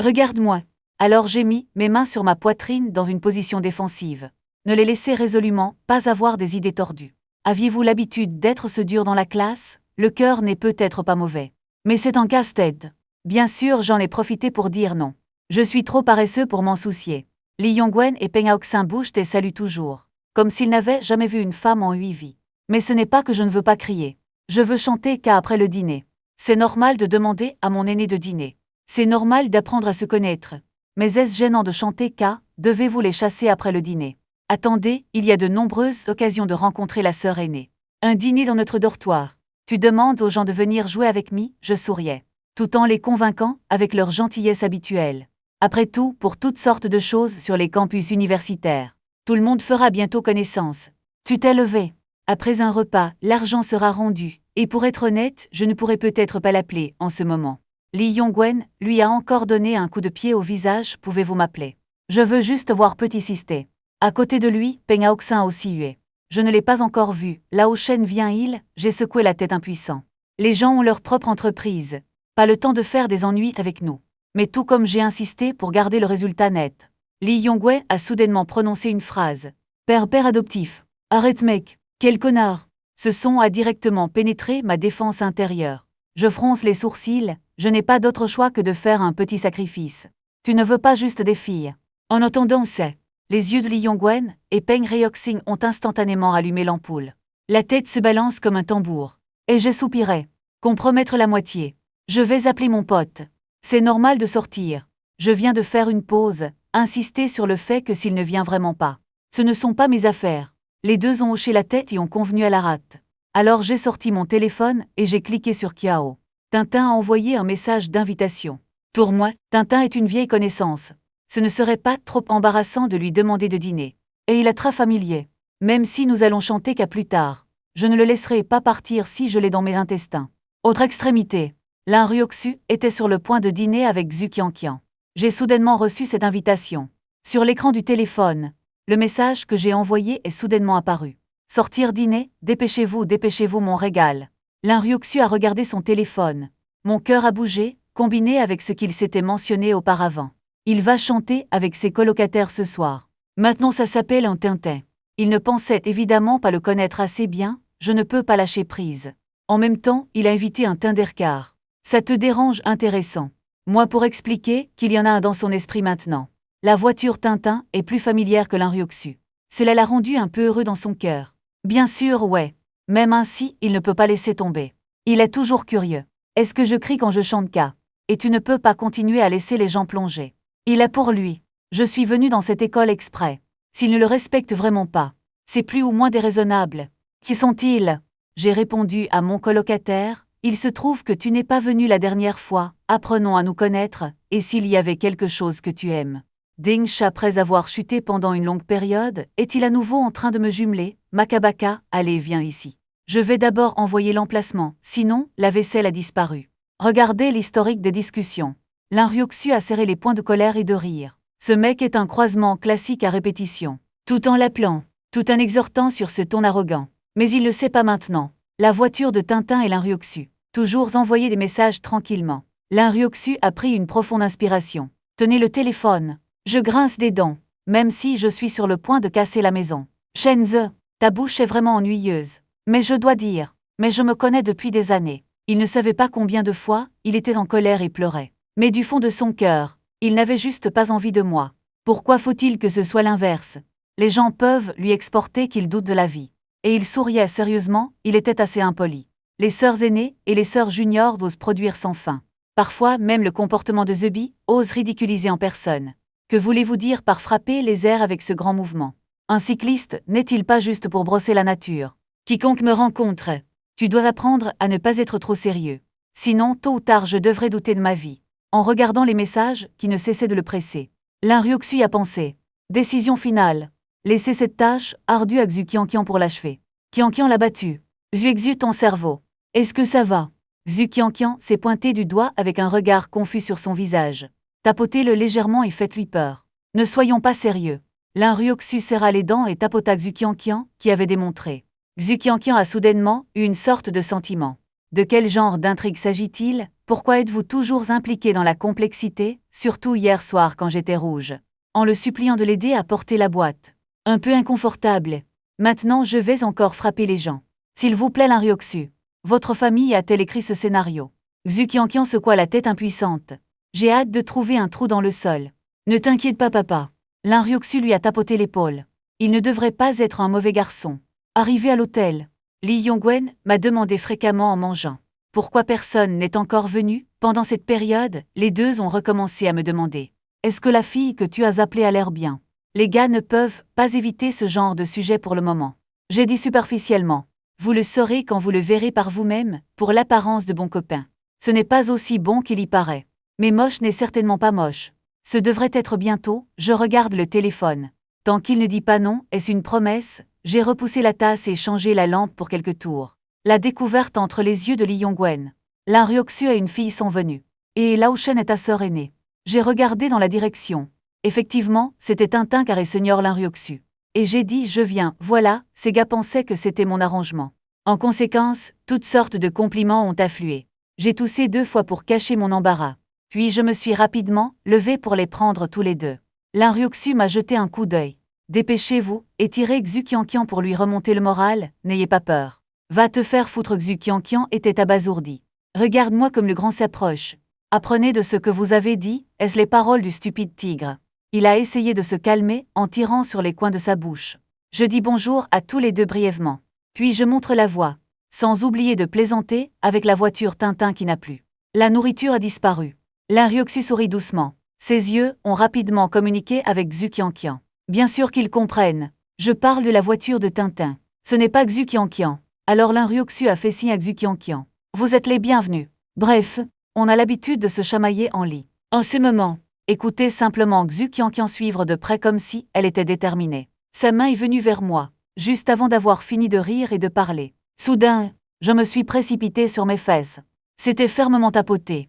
Regarde-moi. Alors j'ai mis mes mains sur ma poitrine dans une position défensive. Ne les laissez résolument pas avoir des idées tordues. Aviez-vous l'habitude d'être ce dur dans la classe? Le cœur n'est peut-être pas mauvais. Mais c'est un casse-tête. Bien sûr, j'en ai profité pour dire non. Je suis trop paresseux pour m'en soucier. Lee Yong-wen et Peng Aoxin bougent et saluent toujours. Comme s'ils n'avaient jamais vu une femme en 8 vies. Mais ce n'est pas que je ne veux pas crier. Je veux chanter qu'après le dîner. C'est normal de demander à mon aîné de dîner. C'est normal d'apprendre à se connaître. Mais est-ce gênant de chanter qu'à devez-vous les chasser après le dîner? Attendez, il y a de nombreuses occasions de rencontrer la sœur aînée. Un dîner dans notre dortoir. Tu demandes aux gens de venir jouer avec moi, je souriais. Tout en les convainquant avec leur gentillesse habituelle. Après tout, pour toutes sortes de choses sur les campus universitaires. Tout le monde fera bientôt connaissance. Tu t'es levé. Après un repas, l'argent sera rendu, et pour être honnête, je ne pourrais peut-être pas l'appeler en ce moment. Lee Yong-wen lui a encore donné un coup de pied au visage. Pouvez-vous m'appeler? Je veux juste voir Petit Sisté. À côté de lui, Peng Aoxin a aussi hué. Je ne l'ai pas encore vu. Lao Shen vient-il? J'ai secoué la tête impuissant. Les gens ont leur propre entreprise. Pas le temps de faire des ennuis avec nous. Mais tout comme j'ai insisté pour garder le résultat net. Lee Yong-wen a soudainement prononcé une phrase. Père adoptif. Arrête mec. Quel connard. Ce son a directement pénétré ma défense intérieure. Je fronce les sourcils. Je n'ai pas d'autre choix que de faire un petit sacrifice. Tu ne veux pas juste des filles. En entendant ça, les yeux de Lee Yong-wen et Peng Ryoxing ont instantanément allumé l'ampoule. La tête se balance comme un tambour. Et je soupirais. Compromettre la moitié. Je vais appeler mon pote. C'est normal de sortir. Je viens de faire une pause, insister sur le fait que s'il ne vient vraiment pas. Ce ne sont pas mes affaires. Les deux ont hoché la tête et ont convenu à la rate. Alors j'ai sorti mon téléphone et j'ai cliqué sur Kiao. Tintin a envoyé un message d'invitation. Pour moi, Tintin est une vieille connaissance. Ce ne serait pas trop embarrassant de lui demander de dîner. Et il est très familier. Même si nous allons chanter qu'à plus tard. Je ne le laisserai pas partir si je l'ai dans mes intestins. Autre extrémité. Lin Ryoksu était sur le point de dîner avec Xu Qianqian. J'ai soudainement reçu cette invitation. Sur l'écran du téléphone, le message que j'ai envoyé est soudainement apparu. Sortir dîner, dépêchez-vous mon régal. Lin Ryoksu a regardé son téléphone. Mon cœur a bougé, combiné avec ce qu'il s'était mentionné auparavant. Il va chanter avec ses colocataires ce soir. Maintenant ça s'appelle un Tintin. Il ne pensait évidemment pas le connaître assez bien, je ne peux pas lâcher prise. En même temps, il a invité un Tindercar. Ça te dérange? Intéressant. Moi pour expliquer qu'il y en a un dans son esprit maintenant. La voiture Tintin est plus familière que Lin Ryoksu. Cela l'a rendu un peu heureux dans son cœur. Bien sûr, ouais. Même ainsi, il ne peut pas laisser tomber. Il est toujours curieux. Est-ce que je crie quand je chante K? Et tu ne peux pas continuer à laisser les gens plonger. Il est pour lui. Je suis venu dans cette école exprès. S'il ne le respecte vraiment pas, c'est plus ou moins déraisonnable. Qui sont-ils? J'ai répondu à mon colocataire. Il se trouve que tu n'es pas venu la dernière fois. Apprenons à nous connaître, et s'il y avait quelque chose que tu aimes. Dingsh, après avoir chuté pendant une longue période, est-il à nouveau en train de me jumeler? Makabaka, allez, viens ici. Je vais d'abord envoyer l'emplacement, sinon, la vaisselle a disparu. Regardez l'historique des discussions. Lin Ryoksu a serré les poings de colère et de rire. Ce mec est un croisement classique à répétition. Tout en l'appelant, tout en exhortant sur ce ton arrogant. Mais il ne sait pas maintenant. La voiture de Tintin et Lin Ryoksu. Toujours envoyer des messages tranquillement. Lin Ryoksu a pris une profonde inspiration. Tenez le téléphone. Je grince des dents, même si je suis sur le point de casser la maison. Shenze, ta bouche est vraiment ennuyeuse. Mais je dois dire, mais je me connais depuis des années. Il ne savait pas combien de fois il était en colère et pleurait. Mais du fond de son cœur, il n'avait juste pas envie de moi. Pourquoi faut-il que ce soit l'inverse? Les gens peuvent lui exporter qu'ils doutent de la vie. Et il souriait sérieusement, il était assez impoli. Les sœurs aînées et les sœurs juniors osent produire sans fin. Parfois, même le comportement de Zebby ose ridiculiser en personne. Que voulez-vous dire par frapper les airs avec ce grand mouvement? Un cycliste n'est-il pas juste pour brosser la nature? Quiconque me rencontre, tu dois apprendre à ne pas être trop sérieux. Sinon, tôt ou tard, je devrais douter de ma vie. En regardant les messages qui ne cessaient de le presser, Lin Ryuxu a pensé. Décision finale. Laissez cette tâche ardue à Xu Qianqian pour l'achever. Qianqian l'a battu. Xu ton cerveau. Est-ce que ça va? Xu Qianqian s'est pointé du doigt avec un regard confus sur son visage. Tapotez-le légèrement et faites-lui peur. Ne soyons pas sérieux. Lin Ryuxu serra les dents et tapota Xu Qianqian, qui avait démontré. Xu Qianqian a soudainement eu une sorte de sentiment. De quel genre d'intrigue s'agit-il? Pourquoi êtes-vous toujours impliqué dans la complexité, surtout hier soir quand j'étais rouge? En le suppliant de l'aider à porter la boîte. Un peu inconfortable. Maintenant je vais encore frapper les gens. S'il vous plaît Lin Ryuxu. Votre famille a-t-elle écrit ce scénario? Xu Qianqian secoua la tête impuissante. J'ai hâte de trouver un trou dans le sol. Ne t'inquiète pas papa. Lin Ryuxu lui a tapoté l'épaule. Il ne devrait pas être un mauvais garçon. Arrivé à l'hôtel, Li Yongwen m'a demandé fréquemment en mangeant. Pourquoi personne n'est encore venu? Pendant cette période, les deux ont recommencé à me demander. Est-ce que la fille que tu as appelée a l'air bien? Les gars ne peuvent pas éviter ce genre de sujet pour le moment. J'ai dit superficiellement. Vous le saurez quand vous le verrez par vous-même, pour l'apparence de bon copain. Ce n'est pas aussi bon qu'il y paraît. Mais moche n'est certainement pas moche. Ce devrait être bientôt, je regarde le téléphone. Tant qu'il ne dit pas non, est-ce une promesse? J'ai repoussé la tasse et changé la lampe pour quelques tours. La découverte entre les yeux de Li Yongwen. Lin Ryuxu et une fille sont venus. Et Lao Shen est ta sœur aînée. J'ai regardé dans la direction. Effectivement, c'était Tintin car est Seigneur Lin Ryuxu. Et j'ai dit je viens, voilà, ces gars pensaient que c'était mon arrangement. En conséquence, toutes sortes de compliments ont afflué. J'ai toussé 2 fois pour cacher mon embarras. Puis je me suis rapidement levé pour les prendre tous les deux. Lin Ryuxu m'a jeté un coup d'œil. Dépêchez-vous, et tirez Xu Qianqian pour lui remonter le moral, n'ayez pas peur. Va te faire foutre. Xu Qianqian était abasourdi. Regarde-moi comme le grand s'approche. Apprenez de ce que vous avez dit, est-ce les paroles du stupide tigre? Il a essayé de se calmer en tirant sur les coins de sa bouche. Je dis bonjour à tous les deux brièvement. Puis je montre la voie. Sans oublier de plaisanter avec la voiture Tintin qui n'a plus. La nourriture a disparu. Lin Ryuxu sourit doucement. Ses yeux ont rapidement communiqué avec Xu Qianqian. Bien sûr qu'ils comprennent. Je parle de la voiture de Tintin. Ce n'est pas Xu Qianqian. Alors Lin Ryuxu a fait signe à Xu Qianqian. Vous êtes les bienvenus. Bref, on a l'habitude de se chamailler en lit. En ce moment, écoutez simplement Xu Qianqian suivre de près comme si elle était déterminée. Sa main est venue vers moi, juste avant d'avoir fini de rire et de parler. Soudain, je me suis précipité sur mes fesses. C'était fermement tapoté.